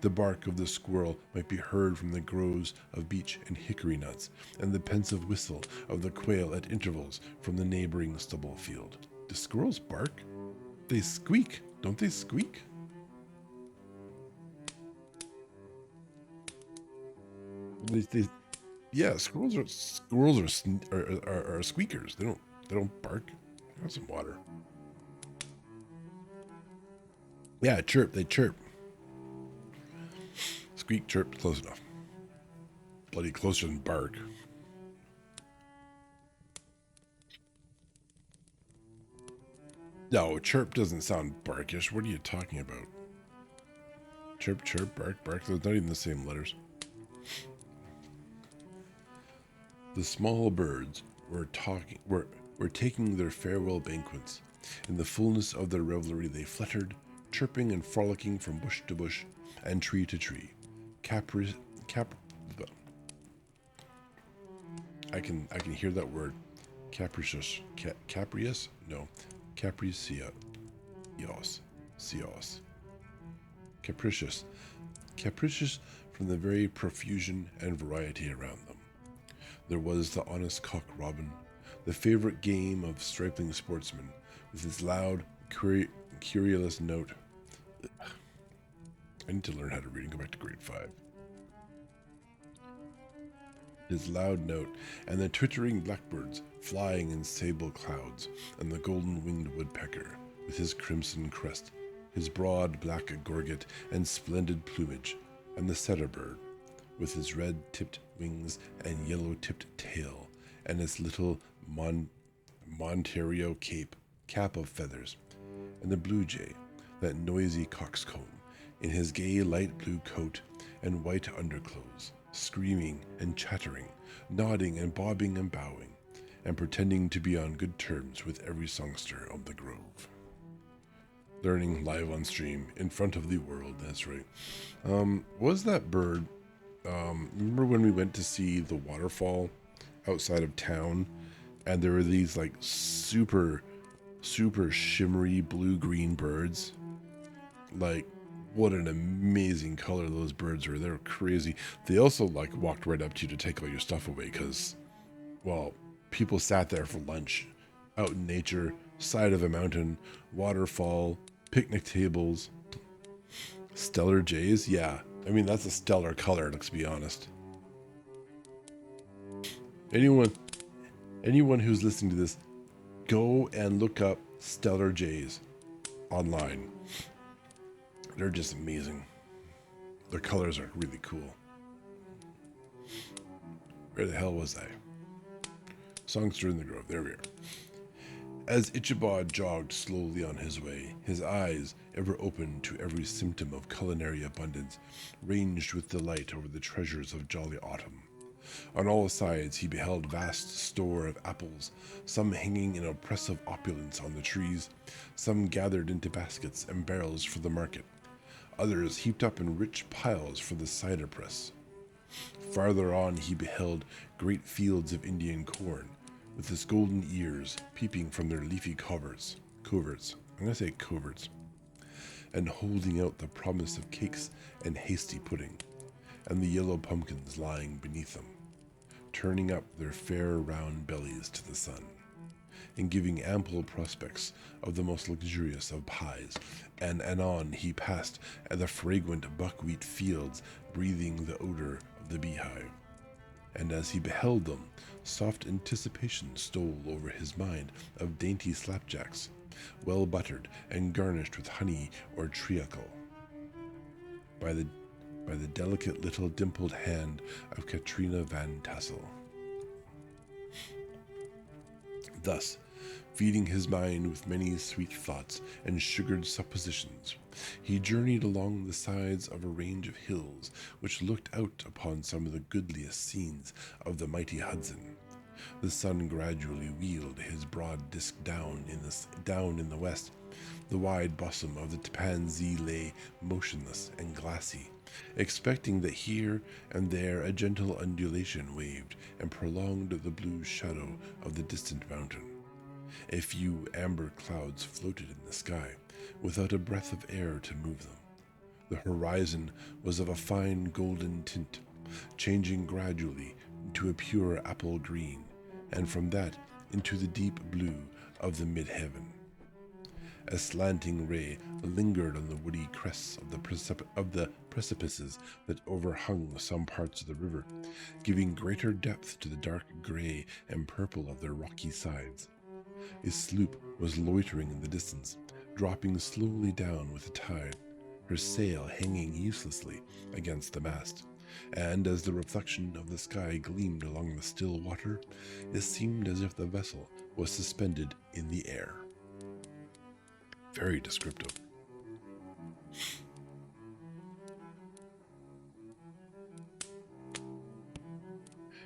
The bark of the squirrel might be heard from the groves of beech and hickory nuts, and the pensive whistle of the quail at intervals from the neighboring stubble field. Do squirrels bark? They squeak, don't they squeak? Yeah, squirrels are squeakers. They don't bark. Have some water. Yeah, chirp. They chirp. Squeak, chirp, close enough. Bloody closer than bark. No, chirp doesn't sound barkish. What are you talking about? Chirp, chirp, bark, bark. Those not even the same letters. The small birds were taking their farewell banquets. In the fullness of their revelry they fluttered, chirping and frolicking from bush to bush and tree to tree. I can hear that word. Capricious. Caprius? No. Capricios. Cios. Capricious. Capricious from the very profusion and variety around them. There was the honest cock robin, the favorite game of stripling sportsmen, with its loud, querulous note. I need to learn how to read and go back to grade 5. His loud note, and the twittering blackbirds flying in sable clouds, and the golden-winged woodpecker, with his crimson crest, his broad black gorget and splendid plumage, and the setter bird, with his red-tipped wings and yellow-tipped tail, and its little Monterio cap of feathers, and the blue jay, that noisy coxcomb, in his gay light blue coat and white underclothes, screaming and chattering, nodding and bobbing and bowing, and pretending to be on good terms with every songster of the grove. Learning live on stream in front of the world, that's right. Was that bird, remember when we went to see the waterfall outside of town, and there were these like super shimmery blue-green birds? Like, what an amazing color those birds were. They were crazy. They also like walked right up to you to take all your stuff away because, well, people sat there for lunch, out in nature, side of a mountain, waterfall, picnic tables. Stellar jays? Yeah. I mean, that's a stellar color, let's be honest. Anyone who's listening to this, go and look up stellar jays online. They're just amazing. Their colors are really cool. Where the hell was I? Songster in the Grove. There we are. As Ichabod jogged slowly on his way, his eyes, ever open to every symptom of culinary abundance, ranged with delight over the treasures of jolly autumn. On all sides he beheld vast store of apples, some hanging in oppressive opulence on the trees, some gathered into baskets and barrels for the market, others heaped up in rich piles for the cider press. Farther on he beheld great fields of Indian corn, with its golden ears peeping from their leafy coverts, and holding out the promise of cakes and hasty pudding, and the yellow pumpkins lying beneath them, turning up their fair round bellies to the sun, and giving ample prospects of the most luxurious of pies, and anon he passed at the fragrant buckwheat fields breathing the odor of the beehive. And as he beheld them, soft anticipation stole over his mind of dainty slapjacks, well buttered and garnished with honey or treacle by the delicate little dimpled hand of Katrina Van Tassel. Thus, feeding his mind with many sweet thoughts and sugared suppositions, he journeyed along the sides of a range of hills which looked out upon some of the goodliest scenes of the mighty Hudson. The sun gradually wheeled his broad disk down in the west. The wide bosom of the Tapansee lay motionless and glassy, expecting that here and there a gentle undulation waved and prolonged the blue shadow of the distant mountain. A few amber clouds floated in the sky, without a breath of air to move them. The horizon was of a fine golden tint, changing gradually to a pure apple green, and from that into the deep blue of the mid-heaven. A slanting ray lingered on the woody crests of the precipices that overhung some parts of the river, giving greater depth to the dark gray and purple of their rocky sides. A sloop was loitering in the distance, dropping slowly down with the tide, her sail hanging uselessly against the mast, and as the reflection of the sky gleamed along the still water, it seemed as if the vessel was suspended in the air. Very descriptive.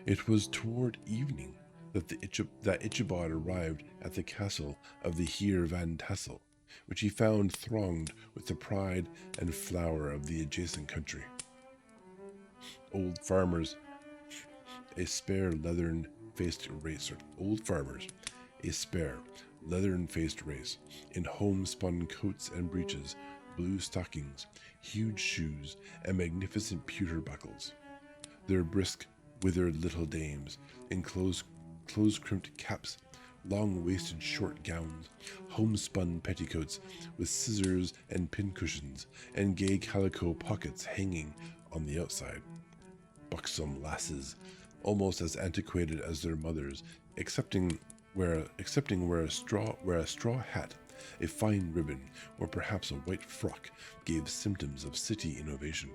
It was toward evening that Ichabod arrived at the castle of the Heer Van Tassel, which he found thronged with the pride and flower of the adjacent country. Old farmers, a spare leathern-faced race, in homespun coats and breeches, blue stockings, huge shoes, and magnificent pewter buckles. Their brisk, withered little dames, in close-crimped caps, long-waisted short gowns, homespun petticoats with scissors and pincushions, and gay calico pockets hanging on the outside. Buxom lasses, almost as antiquated as their mothers, excepting where a straw hat, a fine ribbon, or perhaps a white frock gave symptoms of city innovation.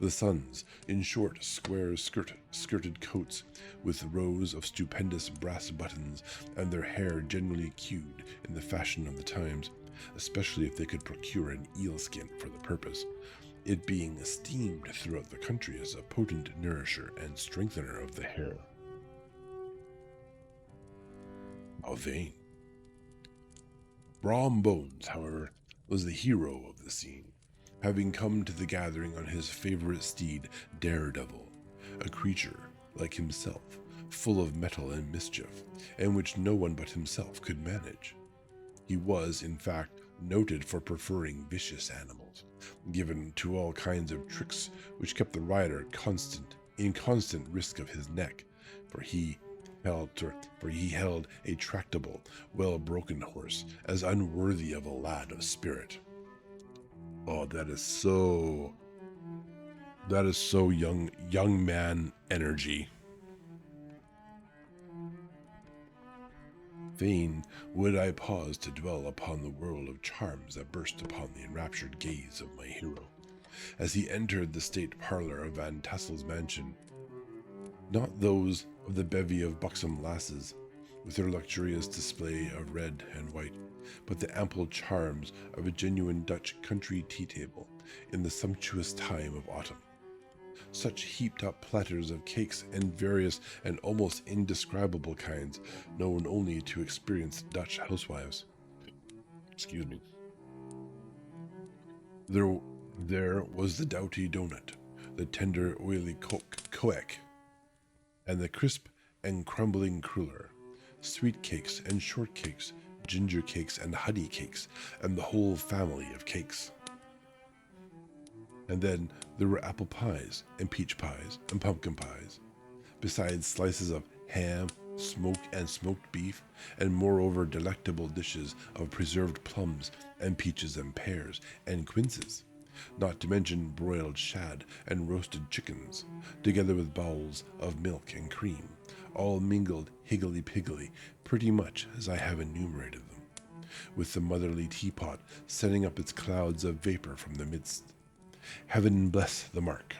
The sons, in short, square skirted coats with rows of stupendous brass buttons, and their hair generally queued in the fashion of the times, especially if they could procure an eel skin for the purpose, it being esteemed throughout the country as a potent nourisher and strengthener of the hair. How vain. Brom Bones, however, was the hero of the scene, having come to the gathering on his favorite steed, Daredevil, a creature, like himself, full of mettle and mischief, and which no one but himself could manage. He was, in fact, noted for preferring vicious animals, given to all kinds of tricks which kept the rider in constant risk of his neck, for he held a tractable, well-broken horse as unworthy of a lad of spirit. Oh, that is so young man energy. Fain would I pause to dwell upon the world of charms that burst upon the enraptured gaze of my hero, as he entered the state parlor of Van Tassel's mansion. Not those of the bevy of buxom lasses, with their luxurious display of red and white, but the ample charms of a genuine Dutch country tea table in the sumptuous time of autumn. Such heaped up platters of cakes and various and almost indescribable kinds, known only to experienced Dutch housewives. Excuse me. There was the doughty donut, the tender oily koek, and the crisp and crumbling cruller, sweet cakes and short cakes, ginger cakes and honey cakes, and the whole family of cakes. And then there were apple pies and peach pies and pumpkin pies, besides slices of ham, smoked beef, and moreover delectable dishes of preserved plums and peaches and pears and quinces, not to mention broiled shad and roasted chickens, together with bowls of milk and cream, all mingled higgledy-piggledy, pretty much as I have enumerated them. with the motherly teapot sending up its clouds of vapor from the midst. Heaven bless the mark.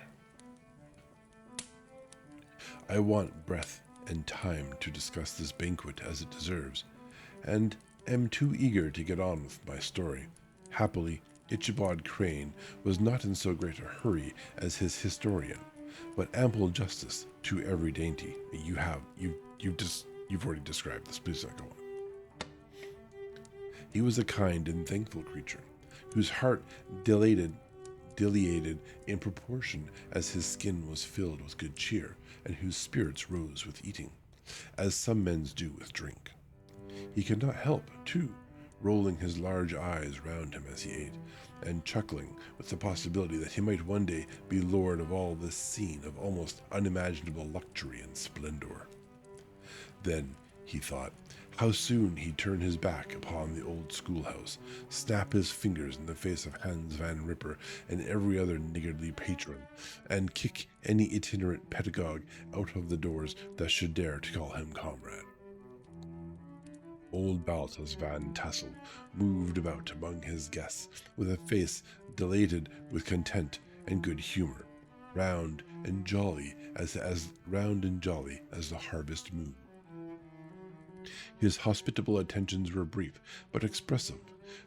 I want breath and time to discuss this banquet as it deserves, and am too eager to get on with my story. Happily, Ichabod Crane was not in so great a hurry as his historian, but ample justice to every dainty. You've already described this. Please don't go on. He was a kind and thankful creature, whose heart dilated in proportion as his skin was filled with good cheer, and whose spirits rose with eating, as some men's do with drink. He could not help, too, rolling his large eyes round him as he ate, and chuckling with the possibility that he might one day be lord of all this scene of almost unimaginable luxury and splendor. Then, he thought, how soon he'd turn his back upon the old schoolhouse, snap his fingers in the face of Hans Van Ripper and every other niggardly patron, and kick any itinerant pedagogue out of the doors that should dare to call him comrade. Old Balthus Van Tassel moved about among his guests with a face dilated with content and good humor, round and jolly as the harvest moon. His hospitable attentions were brief, but expressive,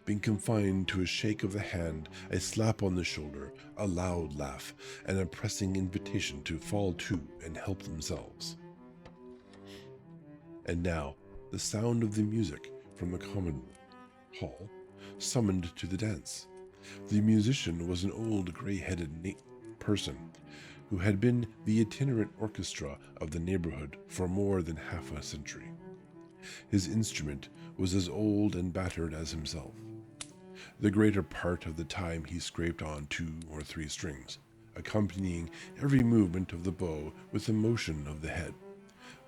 being confined to a shake of the hand, a slap on the shoulder, a loud laugh, and a pressing invitation to fall to and help themselves. And now, the sound of the music from the common hall summoned to the dance. The musician was an old gray-headed person who had been the itinerant orchestra of the neighborhood for more than half a century. His instrument was as old and battered as himself. The greater part of the time he scraped on 2 or 3 strings, accompanying every movement of the bow with a motion of the head,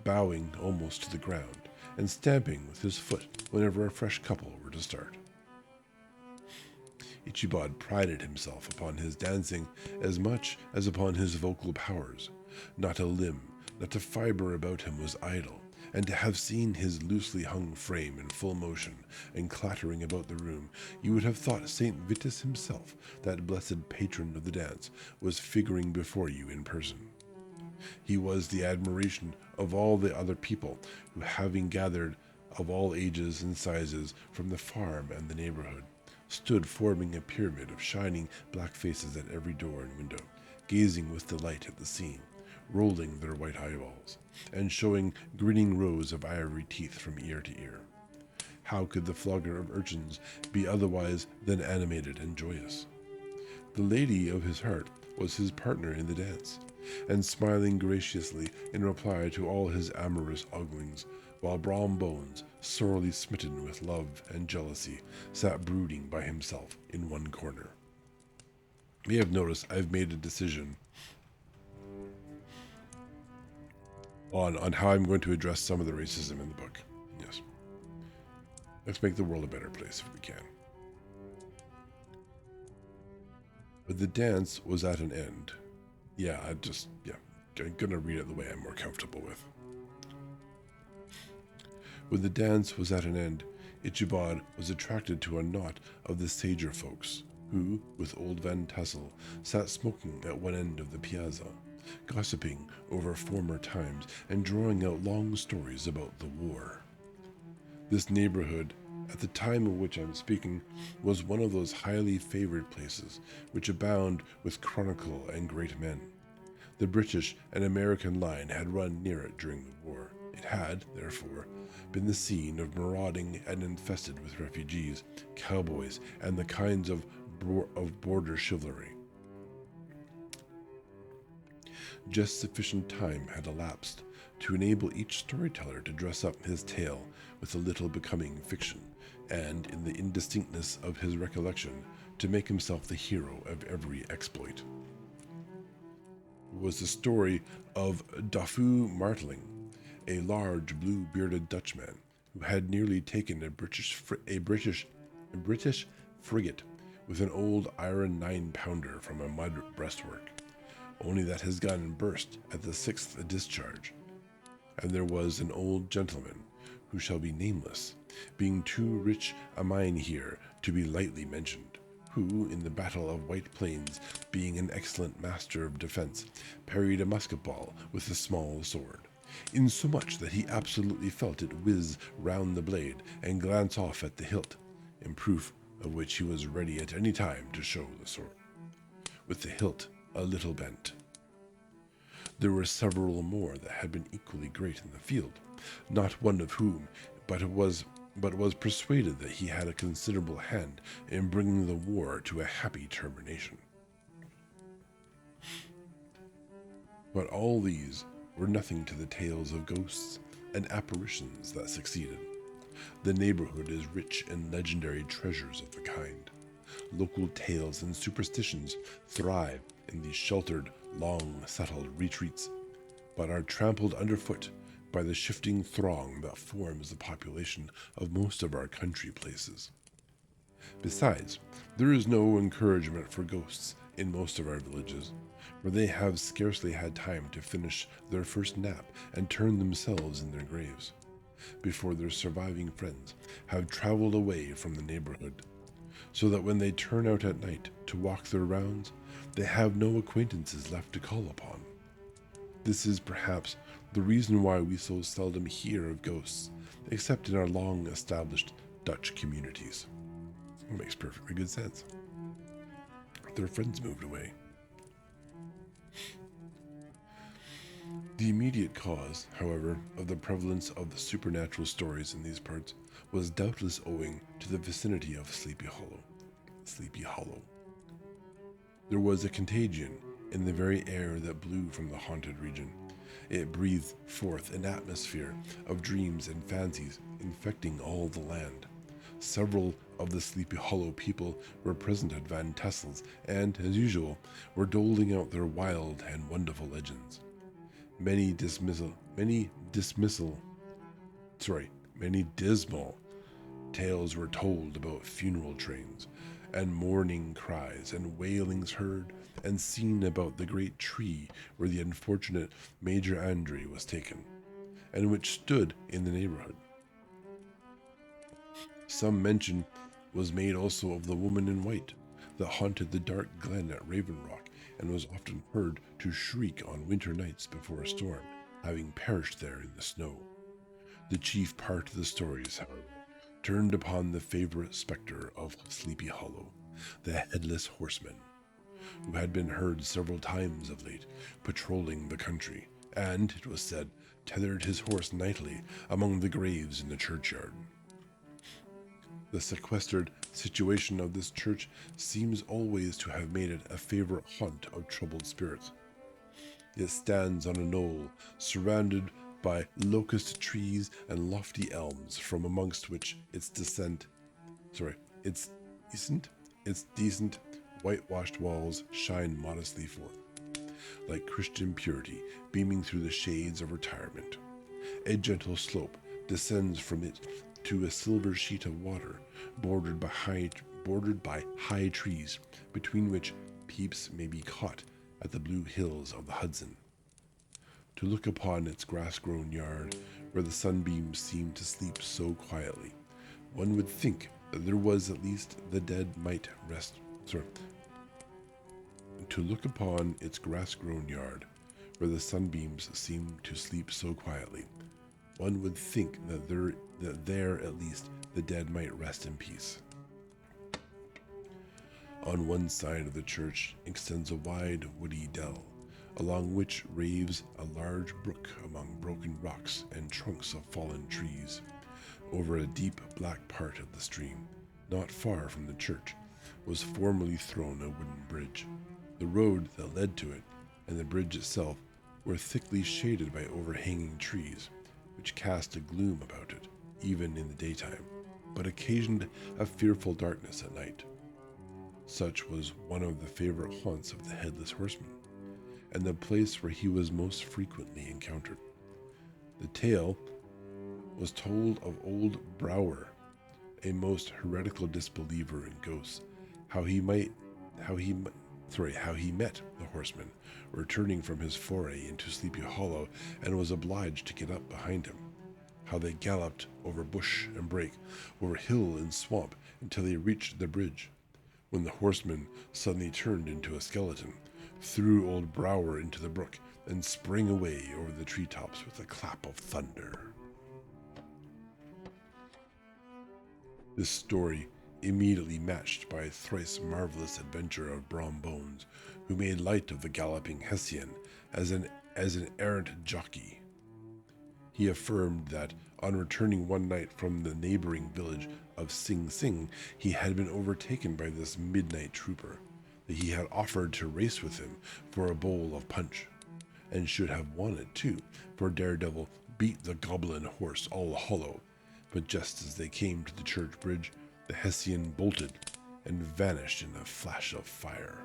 bowing almost to the ground, and stamping with his foot whenever a fresh couple were to start. Ichabod prided himself upon his dancing as much as upon his vocal powers. Not a limb, not a fiber about him was idle, and to have seen his loosely hung frame in full motion and clattering about the room, you would have thought St. Vitus himself, that blessed patron of the dance, was figuring before you in person. He was the admiration of all the other people, who, having gathered of all ages and sizes from the farm and the neighborhood, stood forming a pyramid of shining black faces at every door and window, gazing with delight at the scene, rolling their white eyeballs, and showing grinning rows of ivory teeth from ear to ear. How could the flogger of urchins be otherwise than animated and joyous? The lady of his heart was his partner in the dance, and smiling graciously in reply to all his amorous oglings, while Brom Bones, sorely smitten with love and jealousy, sat brooding by himself in one corner. You may have noticed I've made a decision on how I'm going to address some of the racism in the book. Yes. Let's make the world a better place if we can. But the dance was at an end. I'm gonna read it the way I'm more comfortable with. When the dance was at an end, Ichabod was attracted to a knot of the sager folks, who, with old Van Tassel, sat smoking at one end of the piazza, gossiping over former times and drawing out long stories about the war. This neighborhood, at the time of which I'm speaking, was one of those highly favored places which abound with chronicle and great men. The British and American line had run near it during the war. It had, therefore, been the scene of marauding and infested with refugees, cowboys, and the kinds of border chivalry. Just sufficient time had elapsed to enable each storyteller to dress up his tale with a little becoming fiction, and in the indistinctness of his recollection, to make himself the hero of every exploit. It was the story of Dafu Marteling, a large blue-bearded Dutchman who had nearly taken a British frigate with an old iron 9-pounder from a mud breastwork, only that his gun burst at the 6th discharge. And there was an old gentleman who shall be nameless, being too rich a mine here to be lightly mentioned, who, in the Battle of White Plains, being an excellent master of defense, parried a musket ball with a small sword, insomuch that he absolutely felt it whiz round the blade and glance off at the hilt, in proof of which he was ready at any time to show the sword, with the hilt a little bent. There were several more that had been equally great in the field, not one of whom but was persuaded that he had a considerable hand in bringing the war to a happy termination. But all these were nothing to the tales of ghosts and apparitions that succeeded. The neighborhood is rich in legendary treasures of the kind. Local tales and superstitions thrive in these sheltered, long, settled retreats, but are trampled underfoot by the shifting throng that forms the population of most of our country places. Besides, there is no encouragement for ghosts in most of our villages, for they have scarcely had time to finish their first nap and turn themselves in their graves, before their surviving friends have traveled away from the neighborhood, so that when they turn out at night to walk their rounds, they have no acquaintances left to call upon. This is perhaps the reason why we so seldom hear of ghosts, except in our long-established Dutch communities. It makes perfectly good sense. Their friends moved away. The immediate cause, however, of the prevalence of the supernatural stories in these parts was doubtless owing to the vicinity of Sleepy Hollow. Sleepy Hollow. There was a contagion in the very air that blew from the haunted region. It breathed forth an atmosphere of dreams and fancies infecting all the land. Several of the Sleepy Hollow people were present at Van Tessel's and, as usual, were doling out their wild and wonderful legends. Many dismal tales were told about funeral trains, and mourning cries and wailings heard and seen about the great tree where the unfortunate Major Andre was taken, and which stood in the neighborhood. Some mention was made also of the woman in white that haunted the dark glen at Raven Rock and was often heard to shriek on winter nights before a storm, having perished there in the snow. The chief part of the stories, however, turned upon the favorite specter of Sleepy Hollow, the Headless Horseman, who had been heard several times of late patrolling the country, and, it was said, tethered his horse nightly among the graves in the churchyard. The sequestered situation of this church seems always to have made it a favorite haunt of troubled spirits. It stands on a knoll, surrounded by locust trees and lofty elms, from amongst which its decent whitewashed walls shine modestly forth, like Christian purity beaming through the shades of retirement. A gentle slope descends from it to a silver sheet of water, bordered by high trees, between which peeps may be caught at the blue hills of the Hudson. To look upon its grass-grown yard, where the sunbeams seem to sleep so quietly, one would think that there was at least the dead might rest. To look upon its grass-grown yard, where the sunbeams seem to sleep so quietly, one would think that there at least the dead might rest in peace. On one side of the church extends a wide woody dell, along which raves a large brook among broken rocks and trunks of fallen trees. Over a deep black part of the stream, not far from the church, was formerly thrown a wooden bridge. The road that led to it and the bridge itself were thickly shaded by overhanging trees, which cast a gloom about it, even in the daytime, but occasioned a fearful darkness at night. Such was one of the favorite haunts of the Headless Horseman, and the place where he was most frequently encountered. The tale was told of old Brower, a most heretical disbeliever in ghosts, how he met the horseman returning from his foray into Sleepy Hollow and was obliged to get up behind him. how they galloped over bush and brake, over hill and swamp, until they reached the bridge, when the horseman suddenly turned into a skeleton, threw old Brower into the brook, and sprang away over the treetops with a clap of thunder. This story immediately matched by a thrice marvelous adventure of Brom Bones, who made light of the galloping Hessian as an errant jockey. He affirmed that, on returning one night from the neighboring village of Sing Sing, he had been overtaken by this midnight trooper, that he had offered to race with him for a bowl of punch, and should have won it too, for Daredevil beat the goblin horse all hollow. But just as they came to the church bridge, the Hessian bolted and vanished in a flash of fire.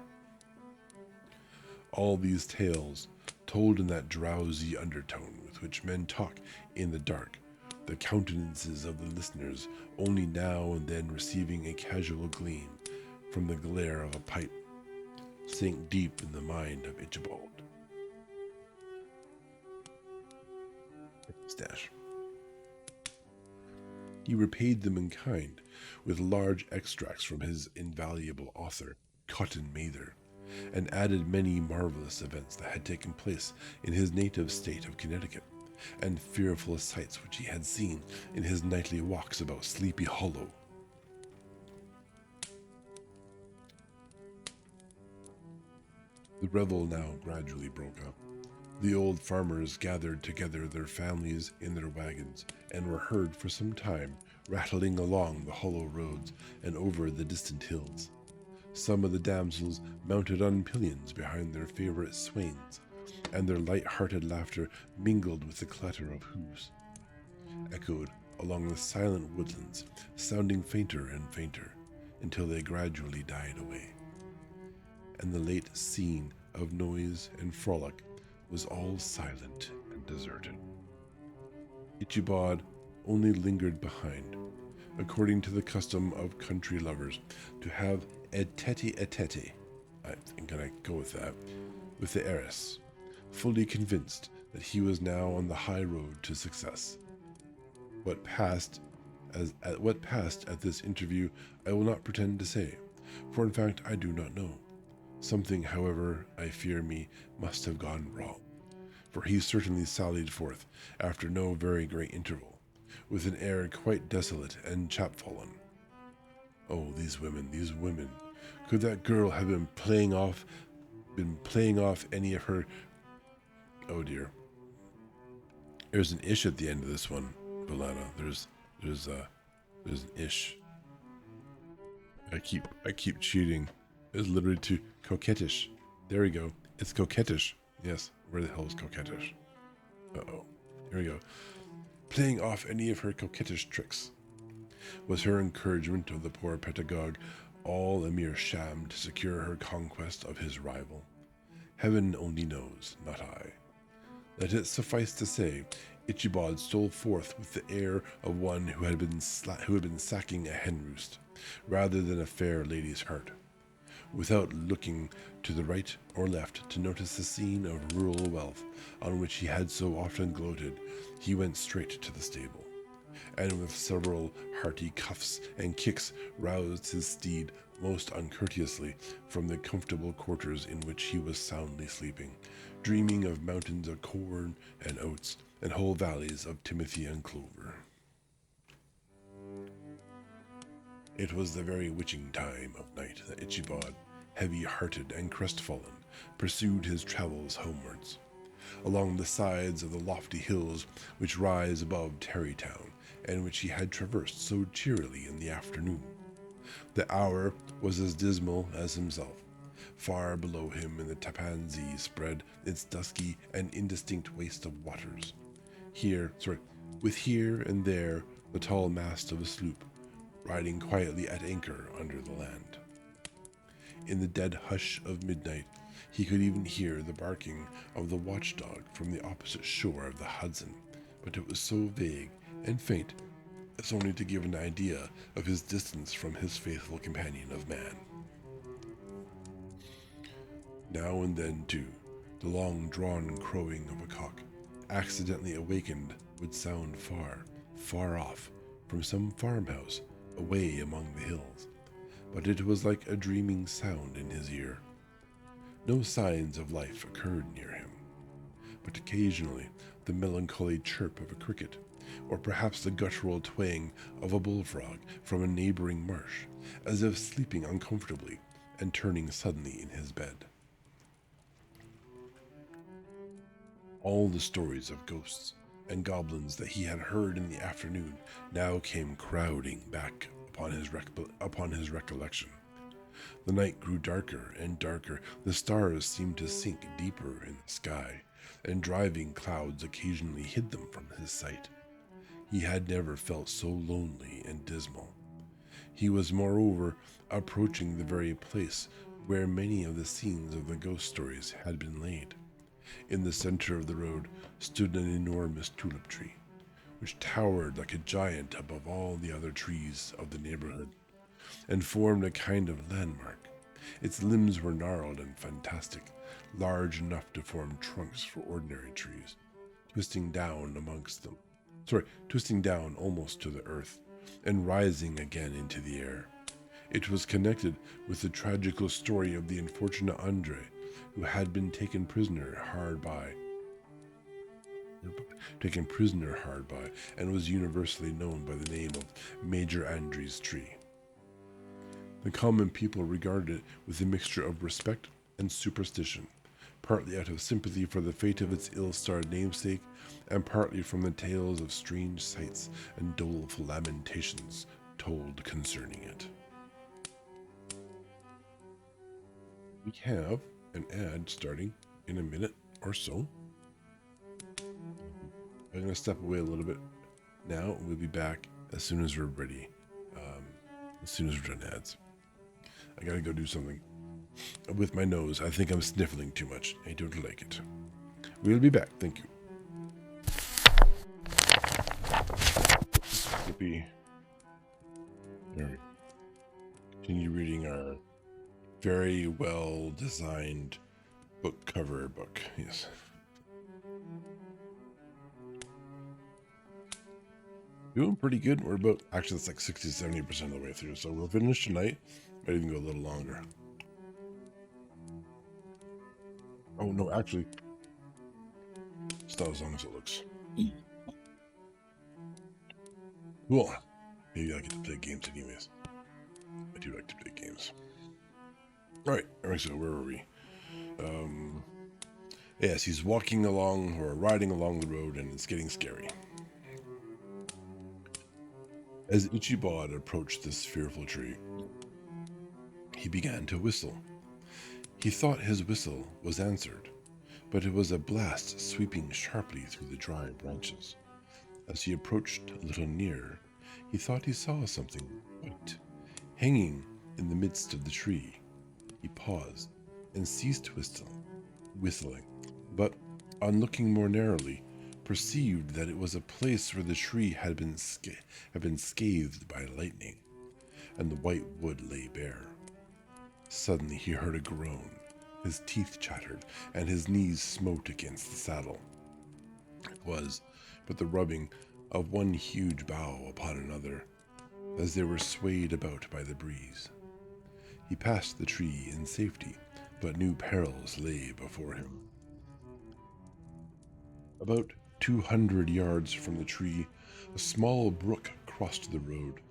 All these tales, told in that drowsy undertone with which men talk in the dark, the countenances of the listeners only now and then receiving a casual gleam from the glare of a pipe, sank deep in the mind of Ichabod. Stash. He repaid them in kind with large extracts from his invaluable author, Cotton Mather, and added many marvelous events that had taken place in his native state of Connecticut, and fearful sights which he had seen in his nightly walks about Sleepy Hollow. The revel now gradually broke up. The old farmers gathered together their families in their wagons, and were heard for some time rattling along the hollow roads and over the distant hills. Some of the damsels mounted on pillions behind their favorite swains, and their light-hearted laughter mingled with the clatter of hoofs, echoed along the silent woodlands, sounding fainter and fainter, until they gradually died away. And the late scene of noise and frolic was all silent and deserted. Ichabod only lingered behind, according to the custom of country lovers, to have a tete-a-tete, I'm gonna go with that, with the heiress, fully convinced that he was now on the high road to success. What passed at this interview I will not pretend to say, for in fact I do not know. Something, however, I fear me, must have gone wrong, for he certainly sallied forth, after no very great interval, with an air quite desolate and chapfallen. Oh, these women! Could that girl have been playing off any of her... Oh dear. There's an ish at the end of this one, Bolana. There's an ish. I keep cheating. It's literally too coquettish. There we go. It's coquettish. Yes. Where the hell is coquettish? Uh-oh. Here we go. Playing off any of her coquettish tricks. Was her encouragement of the poor pedagogue all a mere sham to secure her conquest of his rival? Heaven only knows, not I. Let it suffice to say, Ichabod stole forth with the air of one who had been sacking a hen roost, rather than a fair lady's heart. Without looking to the right or left to notice the scene of rural wealth on which he had so often gloated, he went straight to the stable, and with several hearty cuffs and kicks roused his steed most uncourteously from the comfortable quarters in which he was soundly sleeping, dreaming of mountains of corn and oats, and whole valleys of timothy and clover. It was the very witching time of night that Ichabod, heavy-hearted and crestfallen, pursued his travels homewards, along the sides of the lofty hills which rise above Tarrytown, and which he had traversed so cheerily in the afternoon. The hour was as dismal as himself. Far below him in the Tapansee spread its dusky and indistinct waste of waters, with here and there the tall mast of a sloop, riding quietly at anchor under the land. In the dead hush of midnight, he could even hear the barking of the watchdog from the opposite shore of the Hudson, but it was so vague and faint as only to give an idea of his distance from his faithful companion of man. Now and then, too, the long-drawn crowing of a cock accidentally awakened would sound far, far off, from some farmhouse away among the hills, but it was like a dreaming sound in his ear. No signs of life occurred near him, but occasionally the melancholy chirp of a cricket, or perhaps the guttural twang of a bullfrog from a neighboring marsh, as if sleeping uncomfortably and turning suddenly in his bed. All the stories of ghosts and goblins that he had heard in the afternoon now came crowding back upon his recollection. The night grew darker and darker. The stars seemed to sink deeper in the sky, and driving clouds occasionally hid them from his sight. He had never felt so lonely and dismal. He was, moreover, approaching the very place where many of the scenes of the ghost stories had been laid. In the center of the road stood an enormous tulip tree, which towered like a giant above all the other trees of the neighborhood, and formed a kind of landmark. Its limbs were gnarled and fantastic, large enough to form trunks for ordinary trees, twisting down twisting down almost to the earth, and rising again into the air. It was connected with the tragical story of the unfortunate Andre, who had been taken prisoner hard by, and was universally known by the name of Major Andre's tree. The common people regarded it with a mixture of respect and superstition, partly out of sympathy for the fate of its ill-starred namesake, and partly from the tales of strange sights and doleful lamentations told concerning it. We have an ad starting in a minute or so. I'm going to step away a little bit now. We'll be back as soon as we're ready, as soon as we're done ads. I gotta go do something with my nose. I think I'm sniffling too much. I don't like it. We'll be back. Thank you. Yippee. All right. Continue reading our very well designed book cover book. Yes. Doing pretty good. We're about, actually, it's like 60-70% of the way through. So we'll finish tonight. Might even go a little longer. Oh, no, actually, it's not as long as it looks. Cool. Maybe I get to play games anyways. I do like to play games. Alright, so where were we? Yes, he's walking along or riding along the road, and it's getting scary. As Ichibod approached this fearful tree, he began to whistle. He thought his whistle was answered, but it was a blast sweeping sharply through the dry branches. As he approached a little nearer, he thought he saw something white hanging in the midst of the tree. He paused and ceased whistling, but on looking more narrowly, perceived that it was a place where the tree had been scathed by lightning, and the white wood lay bare. Suddenly he heard a groan. His teeth chattered, and his knees smote against the saddle. It was but the rubbing of one huge bough upon another, as they were swayed about by the breeze. He passed the tree in safety, but new perils lay before him. About 200 yards from the tree, a small brook crossed the road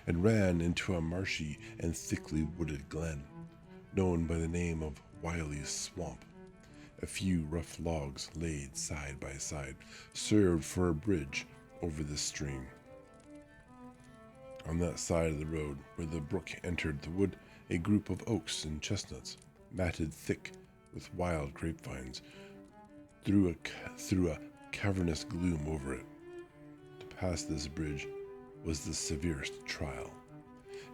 and ran into a marshy and thickly wooded glen, known by the name of Wiley's Swamp. A few rough logs laid side by side served for a bridge over this stream. On that side of the road where the brook entered the wood, a group of oaks and chestnuts, matted thick with wild grapevines, threw a cavernous gloom over it. To pass this bridge was the severest trial.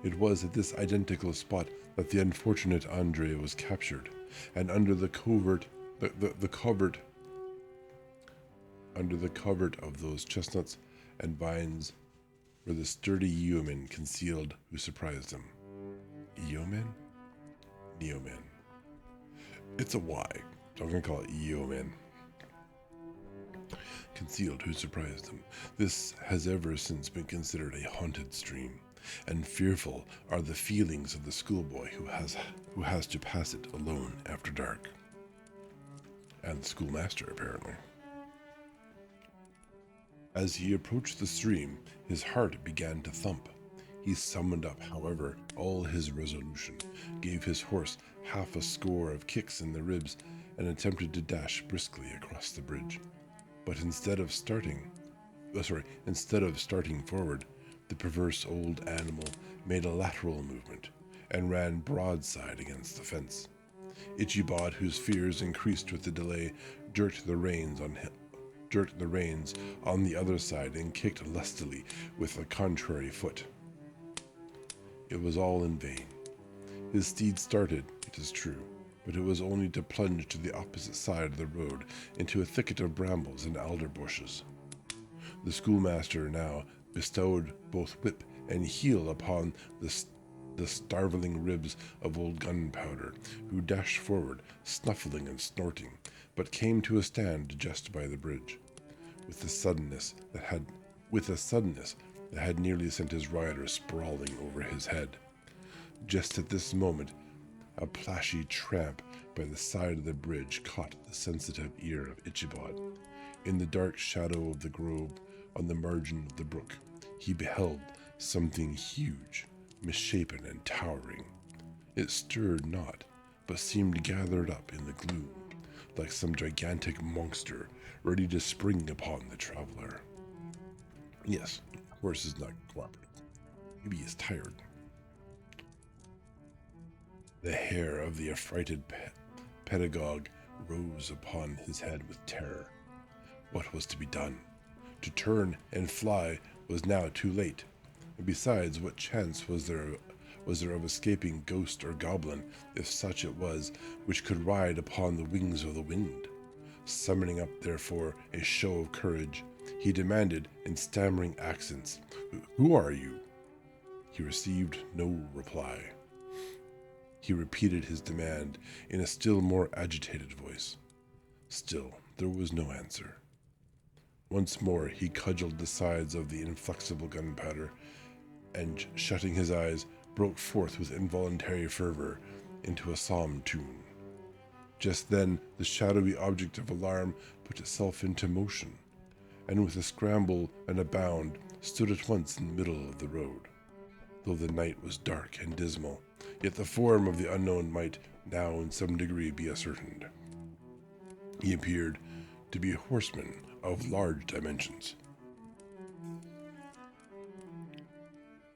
It was at this identical spot that the unfortunate Andre was captured, and under the covert of those chestnuts and vines were the sturdy yeomen concealed who surprised him. Yeomen? Neomen. It's a Y, so I'm going to call it yeomen. concealed who surprised him. This has ever since been considered a haunted stream, and fearful are the feelings of the schoolboy who has to pass it alone after dark. And the schoolmaster, apparently. As he approached the stream, his heart began to thump. He summoned up, however, all his resolution, gave his horse half a score of kicks in the ribs, and attempted to dash briskly across the bridge. But instead of starting forward, the perverse old animal made a lateral movement and ran broadside against the fence. Ichibod, whose fears increased with the delay, jerked the reins on the other side and kicked lustily with the contrary foot. It was all in vain. His steed started, it is true, but it was only to plunge to the opposite side of the road into a thicket of brambles and alder bushes. The schoolmaster now bestowed both whip and heel upon the starveling ribs of old Gunpowder, who dashed forward, snuffling and snorting, but came to a stand just by the bridge, with a suddenness that had nearly sent his rider sprawling over his head. Just at this moment, a plashy tramp by the side of the bridge caught the sensitive ear of Ichibod. In the dark shadow of the grove on the margin of the brook, he beheld something huge, misshapen and towering. It stirred not, but seemed gathered up in the gloom, like some gigantic monster ready to spring upon the traveler. Yes, the horse is not cooperative. Maybe he is tired. The hair of the affrighted pedagogue rose upon his head with terror. What was to be done? To turn and fly was now too late. And besides, what chance was there of escaping ghost or goblin, if such it was, which could ride upon the wings of the wind? Summoning up, therefore, a show of courage, he demanded in stammering accents, "Who are you?" He received no reply. He repeated his demand in a still more agitated voice. Still, there was no answer. Once more he cudgeled the sides of the inflexible Gunpowder, and, shutting his eyes, broke forth with involuntary fervor into a psalm tune. Just then the shadowy object of alarm put itself into motion, and with a scramble and a bound stood at once in the middle of the road. Though the night was dark and dismal, yet the form of the unknown might now in some degree be ascertained. He appeared to be a horseman of large dimensions,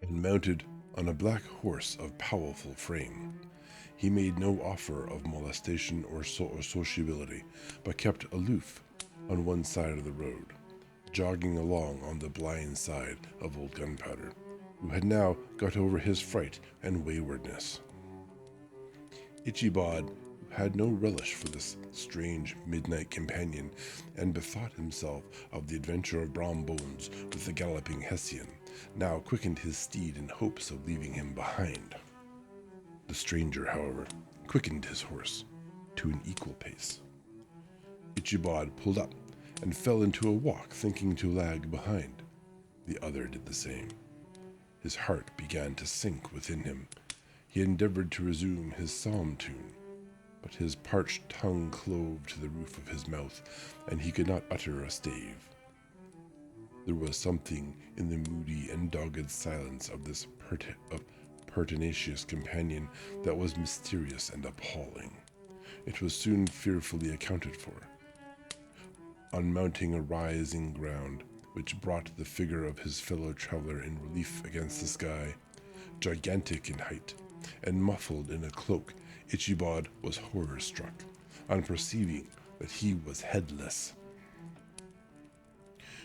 and mounted on a black horse of powerful frame. He made no offer of molestation or sociability, but kept aloof on one side of the road, jogging along on the blind side of old Gunpowder, who had now got over his fright and waywardness. Ichibod had no relish for this strange midnight companion, and bethought himself of the adventure of Brom Bones with the galloping Hessian, now quickened his steed in hopes of leaving him behind. The stranger, however, quickened his horse to an equal pace. Ichibod pulled up and fell into a walk, thinking to lag behind. The other did the same. His heart began to sink within him. He endeavored to resume his psalm tune, but his parched tongue clove to the roof of his mouth, and he could not utter a stave. There was something in the moody and dogged silence of this pertinacious companion that was mysterious and appalling. It was soon fearfully accounted for. On mounting a rising ground, which brought the figure of his fellow traveler in relief against the sky, gigantic in height, and muffled in a cloak, Ichibod was horror-struck on perceiving that he was headless.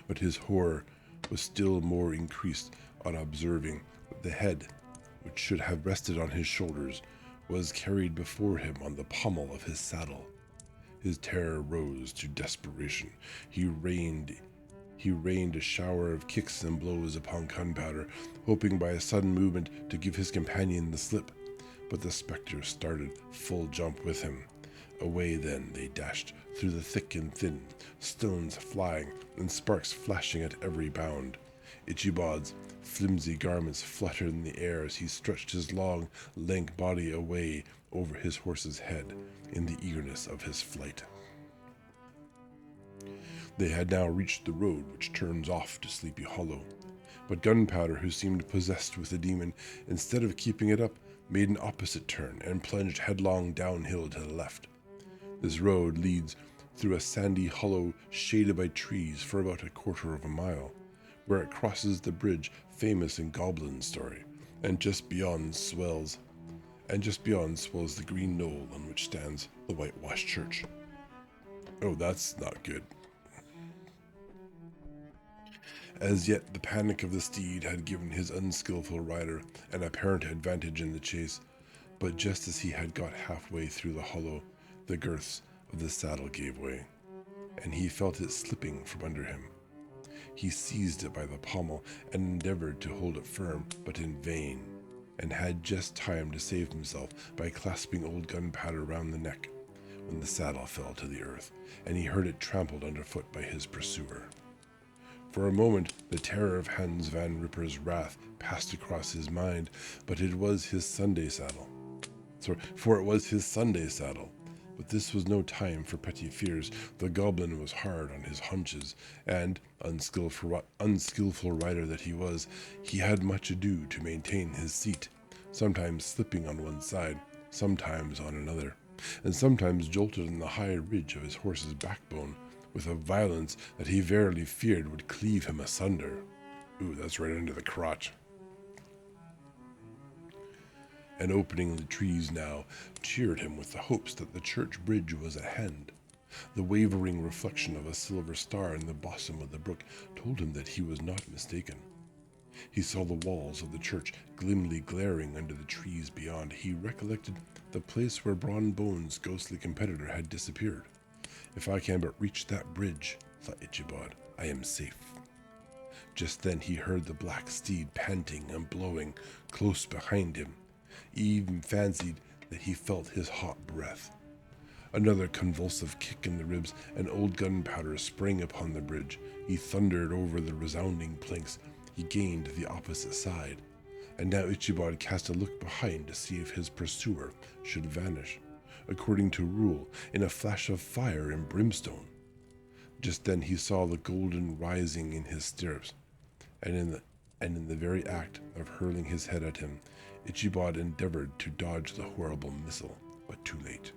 But his horror was still more increased on observing that the head, which should have rested on his shoulders, was carried before him on the pommel of his saddle. His terror rose to desperation. He rained a shower of kicks and blows upon Gunpowder, hoping by a sudden movement to give his companion the slip. But the spectre started full jump with him. Away then they dashed through the thick and thin, stones flying and sparks flashing at every bound. Ichibod's flimsy garments fluttered in the air as he stretched his long, lank body away over his horse's head in the eagerness of his flight. They had now reached the road which turns off to Sleepy Hollow, but Gunpowder, who seemed possessed with a demon, instead of keeping it up, made an opposite turn and plunged headlong downhill to the left. This road leads through a sandy hollow shaded by trees for about a quarter of a mile, where it crosses the bridge famous in Goblin story, and just beyond swells the green knoll on which stands the whitewashed church. Oh, that's not good. As yet, the panic of the steed had given his unskillful rider an apparent advantage in the chase, but just as he had got halfway through the hollow, the girths of the saddle gave way, and he felt it slipping from under him. He seized it by the pommel and endeavored to hold it firm, but in vain, and had just time to save himself by clasping old Gunpowder round the neck, when the saddle fell to the earth, and he heard it trampled underfoot by his pursuer. For a moment, the terror of Hans Van Ripper's wrath passed across his mind, but it was his Sunday saddle. But this was no time for petty fears. The goblin was hard on his haunches, and, unskillful rider that he was, he had much ado to maintain his seat, sometimes slipping on one side, sometimes on another, and sometimes jolted on the high ridge of his horse's backbone, with a violence that he verily feared would cleave him asunder. Ooh, that's right under the crotch. An opening in the trees now cheered him with the hopes that the church bridge was at hand. The wavering reflection of a silver star in the bosom of the brook told him that he was not mistaken. He saw the walls of the church grimly glaring under the trees beyond. He recollected the place where Bron Bones' ghostly competitor had disappeared. If I can but reach that bridge, thought Ichibod, I am safe. Just then he heard the black steed panting and blowing close behind him. He even fancied that he felt his hot breath. Another convulsive kick in the ribs, and old Gunpowder sprang upon the bridge. He thundered over the resounding planks. He gained the opposite side, and now Ichibod cast a look behind to see if his pursuer should vanish, according to rule, in a flash of fire and brimstone. Just then he saw the golden rising in his stirrups, and in the very act of hurling his head at him, Ichibod endeavored to dodge the horrible missile, but too late.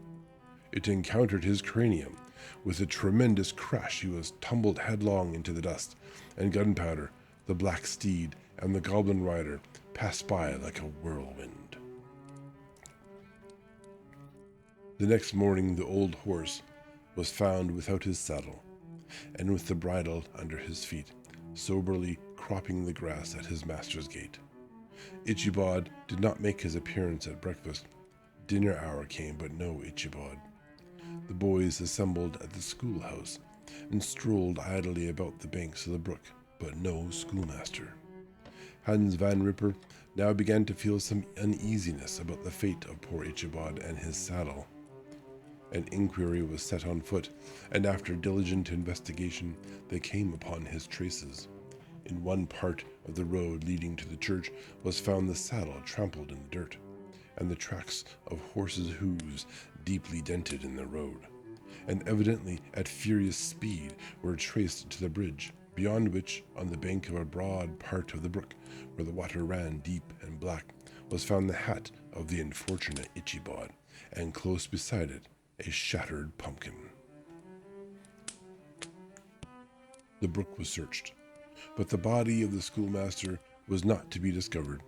It encountered his cranium. With a tremendous crash he was tumbled headlong into the dust, and Gunpowder, the black steed, and the goblin rider passed by like a whirlwind. The next morning the old horse was found without his saddle, and with the bridle under his feet, soberly cropping the grass at his master's gate. Ichibod did not make his appearance at breakfast. Dinner hour came, but no Ichibod. The boys assembled at the schoolhouse and strolled idly about the banks of the brook, but no schoolmaster. Hans Van Ripper now began to feel some uneasiness about the fate of poor Ichibod and his saddle. An inquiry was set on foot, and after diligent investigation they came upon his traces. In one part of the road leading to the church was found the saddle trampled in the dirt, and the tracks of horses' hooves deeply dented in the road, and evidently at furious speed were traced to the bridge, beyond which, on the bank of a broad part of the brook, where the water ran deep and black, was found the hat of the unfortunate Ichibod, and close beside it a shattered pumpkin. The brook was searched, but the body of the schoolmaster was not to be discovered.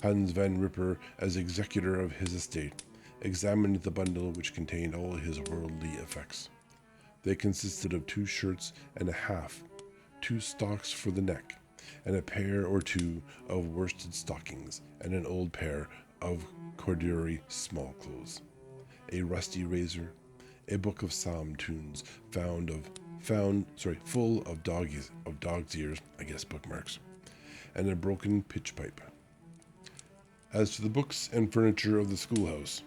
Hans Van Ripper, as executor of his estate, examined the bundle which contained all his worldly effects. They consisted of 2 shirts and a half, 2 stocks for the neck, and a pair or 2 of worsted stockings, and an old pair of corduroy small clothes, a rusty razor, a book of psalm tunes full of dog's ears, I guess bookmarks, and a broken pitch pipe. As to the books and furniture of the schoolhouse,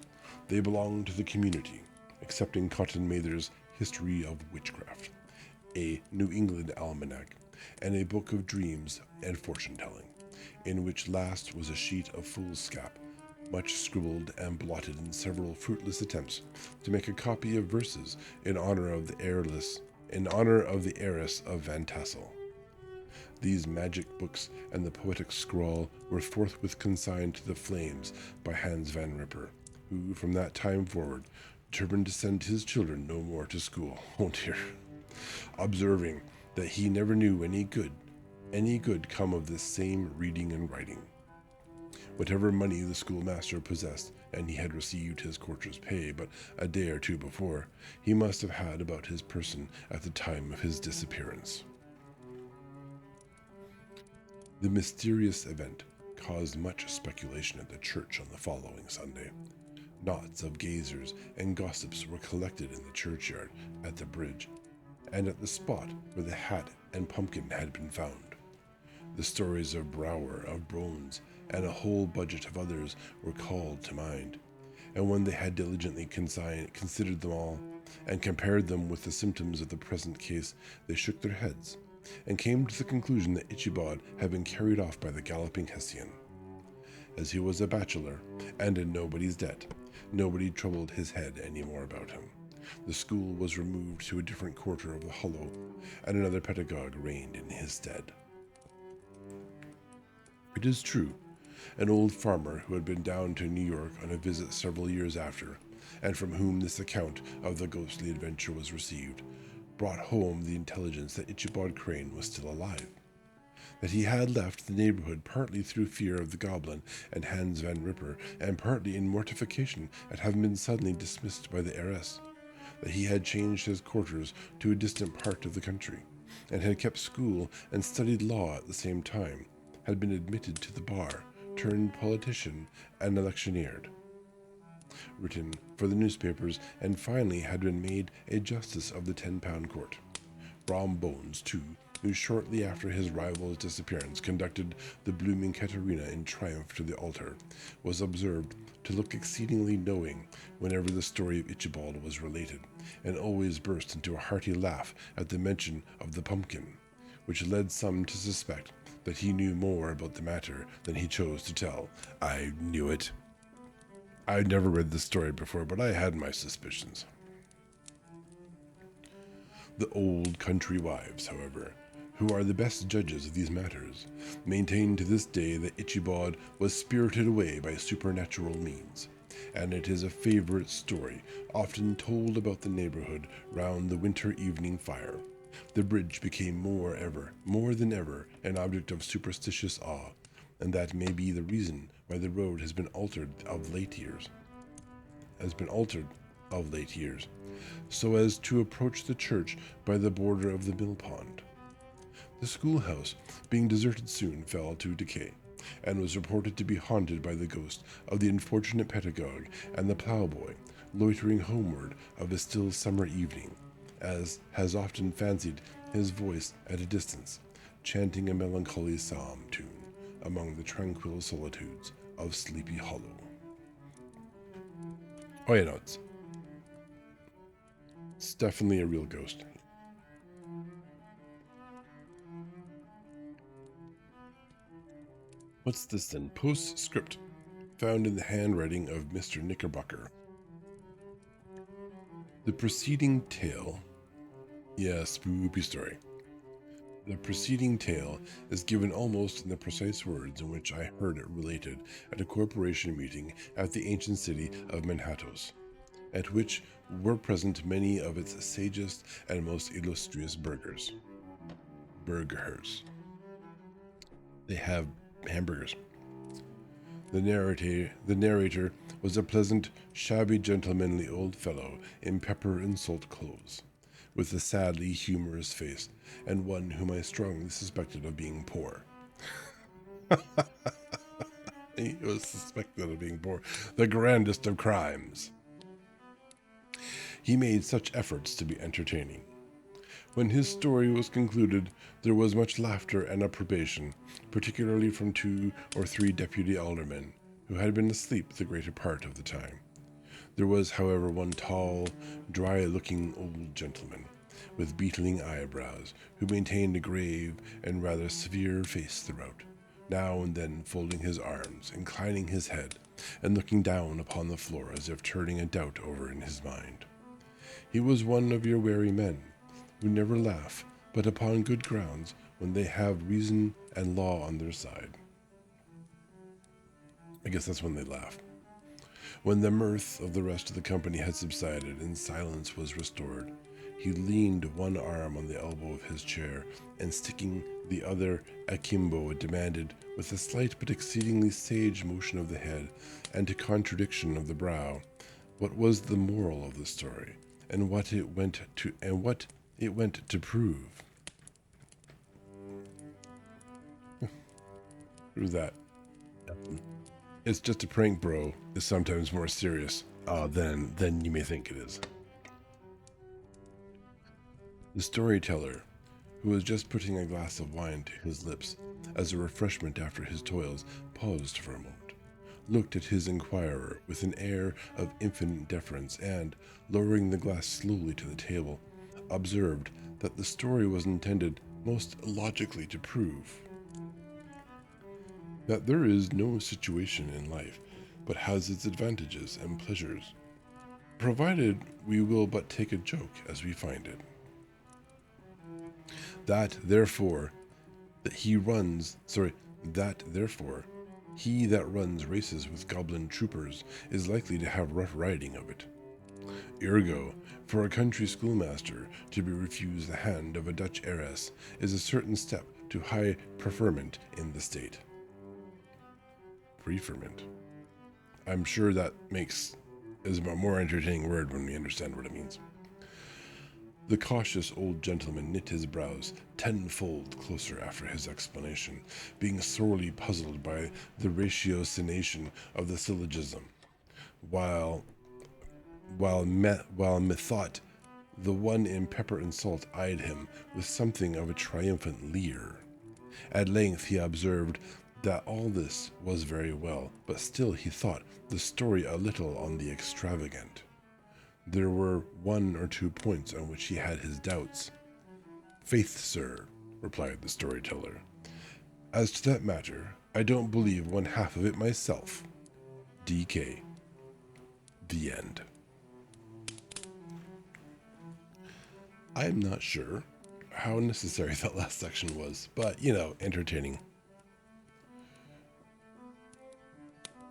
they belonged to the community. accepting Cotton Mather's History of Witchcraft, a New England Almanac, and a book of dreams and fortune-telling, in which last was a sheet of foolscap, much scribbled and blotted in several fruitless attempts to make a copy of verses in honor of the heiress of Van Tassel. These magic books and the poetic scrawl were forthwith consigned to the flames by Hans Van Ripper, who, from that time forward, determined to send his children no more to school. Oh dear. Observing that he never knew any good come of this same reading and writing. Whatever money the schoolmaster possessed, and he had received his quarter's pay but a day or two before, he must have had about his person at the time of his disappearance. The mysterious event caused much speculation at the church on the following Sunday. Knots of gazers and gossips were collected in the churchyard, at the bridge, and at the spot where the hat and pumpkin had been found. The stories of Brower, of Bones, and a whole budget of others were called to mind, and when they had diligently considered them all, and compared them with the symptoms of the present case, they shook their heads, and came to the conclusion that Ichabod had been carried off by the galloping Hessian. As he was a bachelor, and in nobody's debt, nobody troubled his head any more about him. The school was removed to a different quarter of the hollow, and another pedagogue reigned in his stead. It is true, an old farmer who had been down to New York on a visit several years after, and from whom this account of the ghostly adventure was received, brought home the intelligence that Ichabod Crane was still alive, that he had left the neighborhood partly through fear of the goblin and Hans Van Ripper, and partly in mortification at having been suddenly dismissed by the heiress, that he had changed his quarters to a distant part of the country, and had kept school and studied law at the same time, had been admitted to the bar, turned politician, and electioneered, written for the newspapers, and finally had been made a justice of the 10-pound court. Brom Bones, too, who shortly after his rival's disappearance conducted the blooming Katerina in triumph to the altar, was observed to look exceedingly knowing whenever the story of Ichabod was related, and always burst into a hearty laugh at the mention of the pumpkin, which led some to suspect that he knew more about the matter than he chose to tell. I knew it. I'd never read this story before, but I had my suspicions. The old country wives, however, who are the best judges of these matters, maintain to this day that Ichabod was spirited away by supernatural means, and it is a favorite story often told about the neighborhood round the winter evening fire. The bridge became more than ever, an object of superstitious awe, and that may be the reason why the road has been altered of late years, so as to approach the church by the border of the mill pond. The schoolhouse, being deserted, soon fell to decay, and was reported to be haunted by the ghost of the unfortunate pedagogue and the ploughboy, loitering homeward of a still summer evening, as has often fancied his voice at a distance, chanting a melancholy psalm tune among the tranquil solitudes of Sleepy Hollow. Oh yeah, no, it's definitely a real ghost. What's this then? Postscript, found in the handwriting of Mr. Knickerbocker. The preceding tale, spooky story. The preceding tale is given almost in the precise words in which I heard it related at a corporation meeting at the ancient city of Manhattos, at which were present many of its sagest and most illustrious burghers. They have hamburgers. The narrator was a pleasant, shabby, gentlemanly old fellow in pepper and salt clothes, with a sadly humorous face, and one whom I strongly suspected of being poor. He was suspected of being poor, the grandest of crimes. He made such efforts to be entertaining. When his story was concluded, there was much laughter and approbation, particularly from 2 or 3 deputy aldermen, who had been asleep the greater part of the time. There was, however, one tall, dry-looking old gentleman with beetling eyebrows who maintained a grave and rather severe face throughout, now and then folding his arms, inclining his head, and looking down upon the floor as if turning a doubt over in his mind. He was one of your wary men, who never laugh, but upon good grounds, when they have reason and law on their side. I guess that's when they laugh. When the mirth of the rest of the company had subsided and silence was restored, he leaned one arm on the elbow of his chair, and sticking the other akimbo, demanded, with a slight but exceedingly sage motion of the head, and to contradiction of the brow, what was the moral of the story, and what it went to prove. Who's that? It's just a prank, bro. Is sometimes more serious than you may think it is. The storyteller, who was just putting a glass of wine to his lips as a refreshment after his toils, paused for a moment, looked at his inquirer with an air of infinite deference, and, lowering the glass slowly to the table, observed that the story was intended most logically to prove that there is no situation in life but has its advantages and pleasures, provided we will but take a joke as we find it. That therefore he that runs races with goblin troopers is likely to have rough riding of it. Ergo, for a country schoolmaster to be refused the hand of a Dutch heiress is a certain step to high preferment in the state. Preferment. I'm sure that is a more entertaining word when we understand what it means. The cautious old gentleman knit his brows tenfold closer after his explanation, being sorely puzzled by the ratiocination of the syllogism, while methought the one in pepper and salt eyed him with something of a triumphant leer. At length he observed that all this was very well, but still he thought the story a little on the extravagant. There were 1 or 2 points on which he had his doubts. Faith, sir, replied the storyteller, as to that matter, I don't believe one half of it myself. D.K. The end. I'm not sure how necessary that last section was, but, entertaining.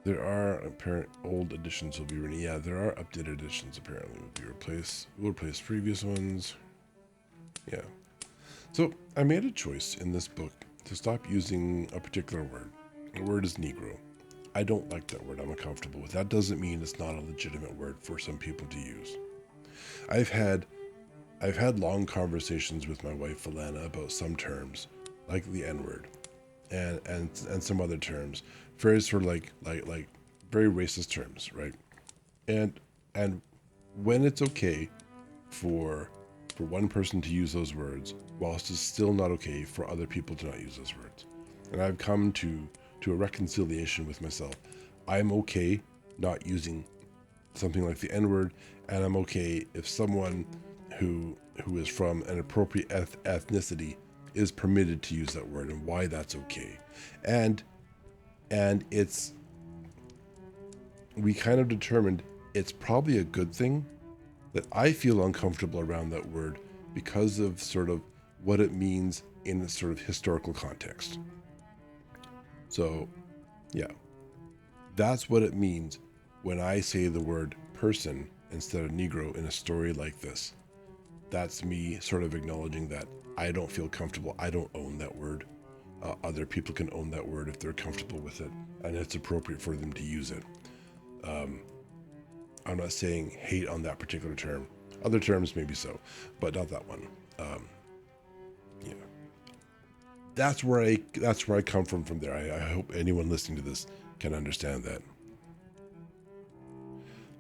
There are apparent old editions will be written. Yeah, there are updated editions apparently will be replaced. We'll replace previous ones. Yeah. So I made a choice in this book to stop using a particular word. The word is Negro. I don't like that word. I'm uncomfortable with. That doesn't mean it's not a legitimate word for some people to use. I've had long conversations with my wife Alana about some terms, like the N-word, and some other terms, very sort of like very racist terms, right? And when it's okay for one person to use those words, whilst it's still not okay for other people to not use those words. And I've come to a reconciliation with myself. I'm okay not using something like the N-word, and I'm okay if someone who is from an appropriate ethnicity is permitted to use that word, and why that's okay. And we kind of determined it's probably a good thing that I feel uncomfortable around that word because of sort of what it means in a sort of historical context. So, yeah, that's what it means when I say the word person instead of Negro in a story like this. That's me sort of acknowledging that I don't feel comfortable. I don't own that word. Other people can own that word if they're comfortable with it, and it's appropriate for them to use it. I'm not saying hate on that particular term. Other terms maybe so, but not that one. Yeah, that's where I come from there. I hope anyone listening to this can understand that.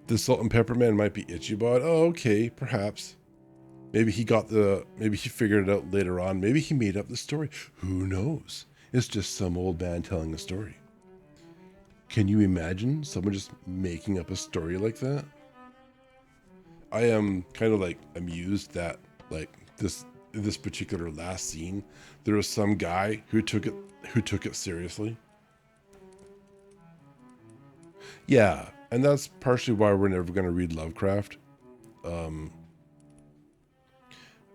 The salt and pepper man might be itchy about. Oh, okay, perhaps. Maybe he figured it out later on. Maybe he made up the story. Who knows? It's just some old man telling a story. Can you imagine someone just making up a story like that? I am kind of like amused that like this particular last scene, there was some guy who took it seriously. Yeah, and that's partially why we're never going to read Lovecraft. Um,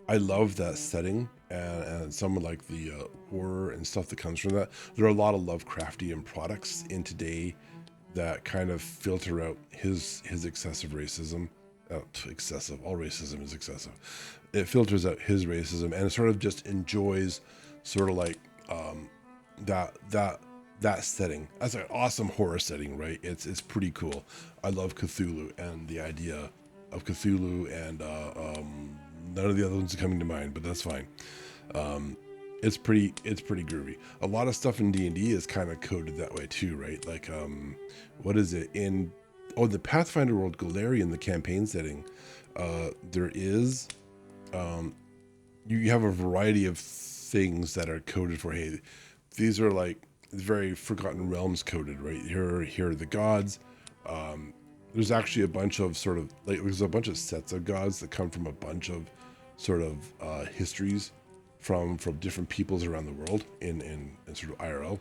I love that setting and some of like the horror and stuff that comes from that. There are a lot of Lovecraftian products in today that kind of filter out his excessive racism. Excessive. All racism is excessive. It filters out his racism and it sort of just enjoys sort of like that setting. That's an awesome horror setting, right? It's pretty cool. I love Cthulhu and the idea of Cthulhu and none of the other ones are coming to mind, but that's fine. It's pretty groovy. A lot of stuff in D&D is kind of coded that way too, right? Like what is it in the Pathfinder world Golarion, the campaign setting, there is you have a variety of things that are coded for, hey, these are like very Forgotten Realms coded, right? Here are the gods. There's actually a bunch of sort of like there's a bunch of sets of gods that come from a bunch of sort of histories from different peoples around the world in sort of IRL.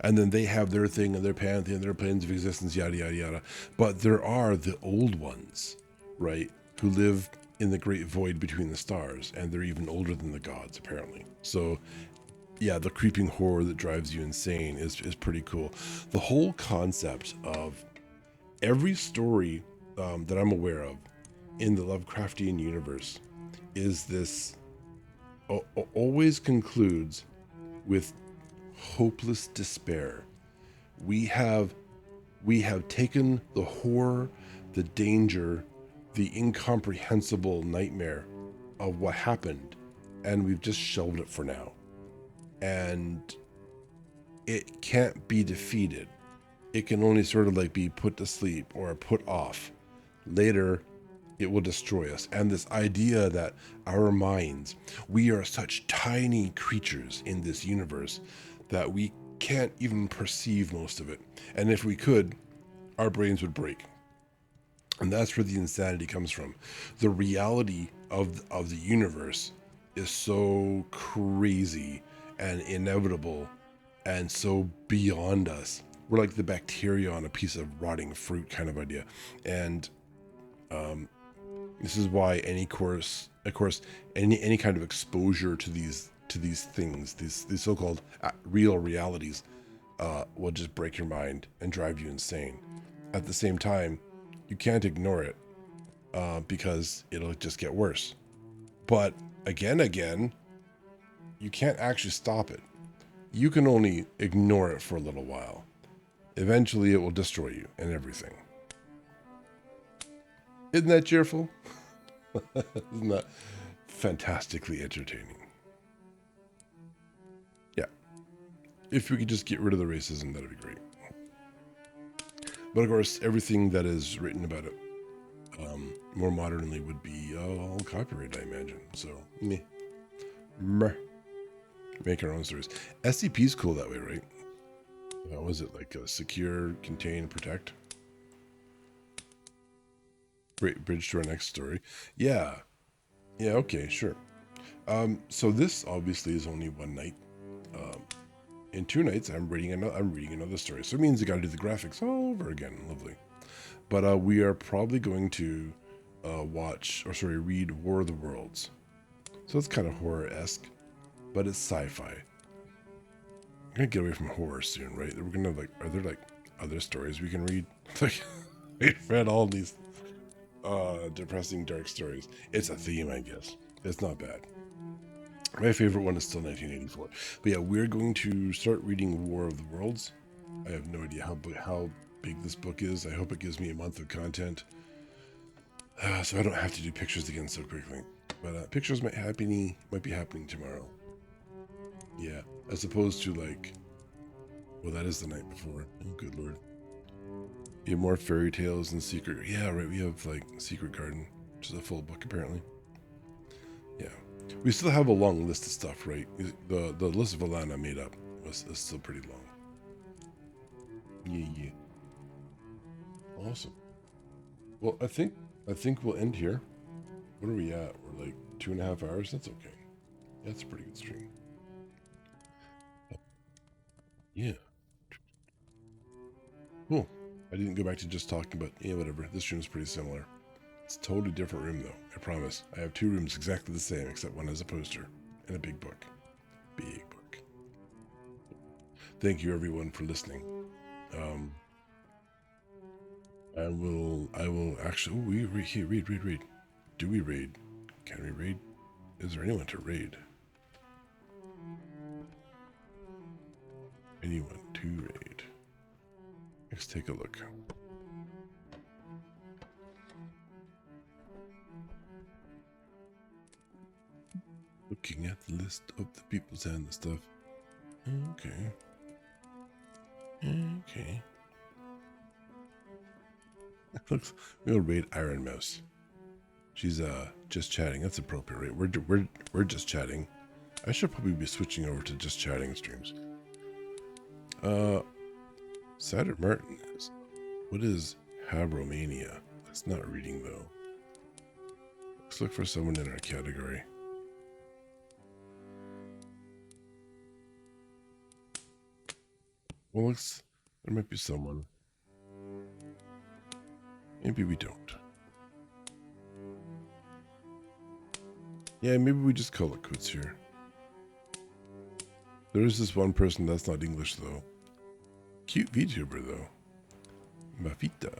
And then they have their thing and their pantheon, their planes of existence, yada yada yada. But there are the old ones, right, who live in the great void between the stars, and they're even older than the gods apparently. So yeah, the creeping horror that drives you insane is pretty cool. The whole concept of every story that I'm aware of in the Lovecraftian universe is this always concludes with hopeless despair. We have taken the horror, the danger, the incomprehensible nightmare of what happened, and we've just shelved it for now. And it can't be defeated. It can only sort of like be put to sleep or put off. Later, it will destroy us. And this idea that our minds, we are such tiny creatures in this universe that we can't even perceive most of it. And if we could, our brains would break. And that's where the insanity comes from. The reality of the universe is so crazy and inevitable and so beyond us. We're like the bacteria on a piece of rotting fruit kind of idea. And this is why any kind of exposure to these things, these so-called real realities, will just break your mind and drive you insane. At the same time, you can't ignore it because it'll just get worse. But again, you can't actually stop it. You can only ignore it for a little while. Eventually, it will destroy you and everything. Isn't that cheerful? Isn't that fantastically entertaining? Yeah. If we could just get rid of the racism, that'd be great. But of course, everything that is written about it more modernly would be all copyrighted, I imagine. So, meh. Make our own stories. SCP is cool that way, right? How was it like secure, contain, protect? Great bridge to our next story. Yeah. Yeah, okay, sure. So this obviously is only one night. In 2 nights, I'm reading another story. So it means I got to do the graphics all over again. Lovely. But we are probably going to read War of the Worlds. So it's kind of horror-esque, but it's sci-fi. I'm gonna get away from horror soon, right? We're gonna are there like other stories we can read? Like, we've read all these depressing, dark stories. It's a theme, I guess. It's not bad. My favorite one is still 1984. But yeah, we're going to start reading War of the Worlds. I have no idea how big this book is. I hope it gives me a month of content. So I don't have to do pictures again so quickly. But pictures might be happening tomorrow. Yeah, as opposed to like, well, that is the night before. Oh, good lord. You have more fairy tales and secret. Yeah, right. We have like Secret Garden, which is a full book apparently. Yeah, we still have a long list of stuff, right? The list of Alana made up is still pretty long. Yeah. Awesome. Well, I think I think we'll end here. What are we at? We're like 2.5 hours. That's okay. That's a pretty good stream. Yeah. Cool. I didn't go back to just talking, but yeah, whatever. This room's pretty similar. It's a totally different room, though. I promise. I have 2 rooms exactly the same, except one has a poster and a big book. Big book. Thank you, everyone, for listening. I will actually. Oh, we read. Do we raid? Can we raid? Is there anyone to raid? Anyone to raid? Let's take a look. Looking at the list of the peoples and the stuff. Okay. Okay. Looks. We'll raid Iron Mouse. She's just chatting. That's appropriate, right? We're just chatting. I should probably be switching over to just chatting streams. Saturn Martin is. What is Habromania? That's not reading though. Let's look for someone in our category. Well, there might be someone. Maybe we don't. Yeah, maybe we just call it quits here. There is this one person that's not English though. Cute VTuber though. Mafita.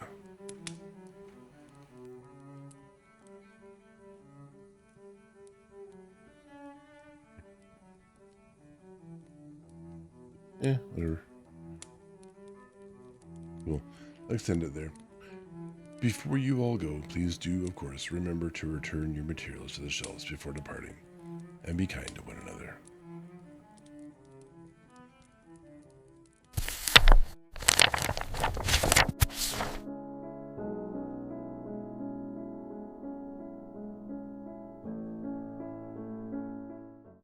Yeah, whatever. Cool. Let's end it there. Before you all go, please do, of course, remember to return your materials to the shelves before departing, and be kind to one another.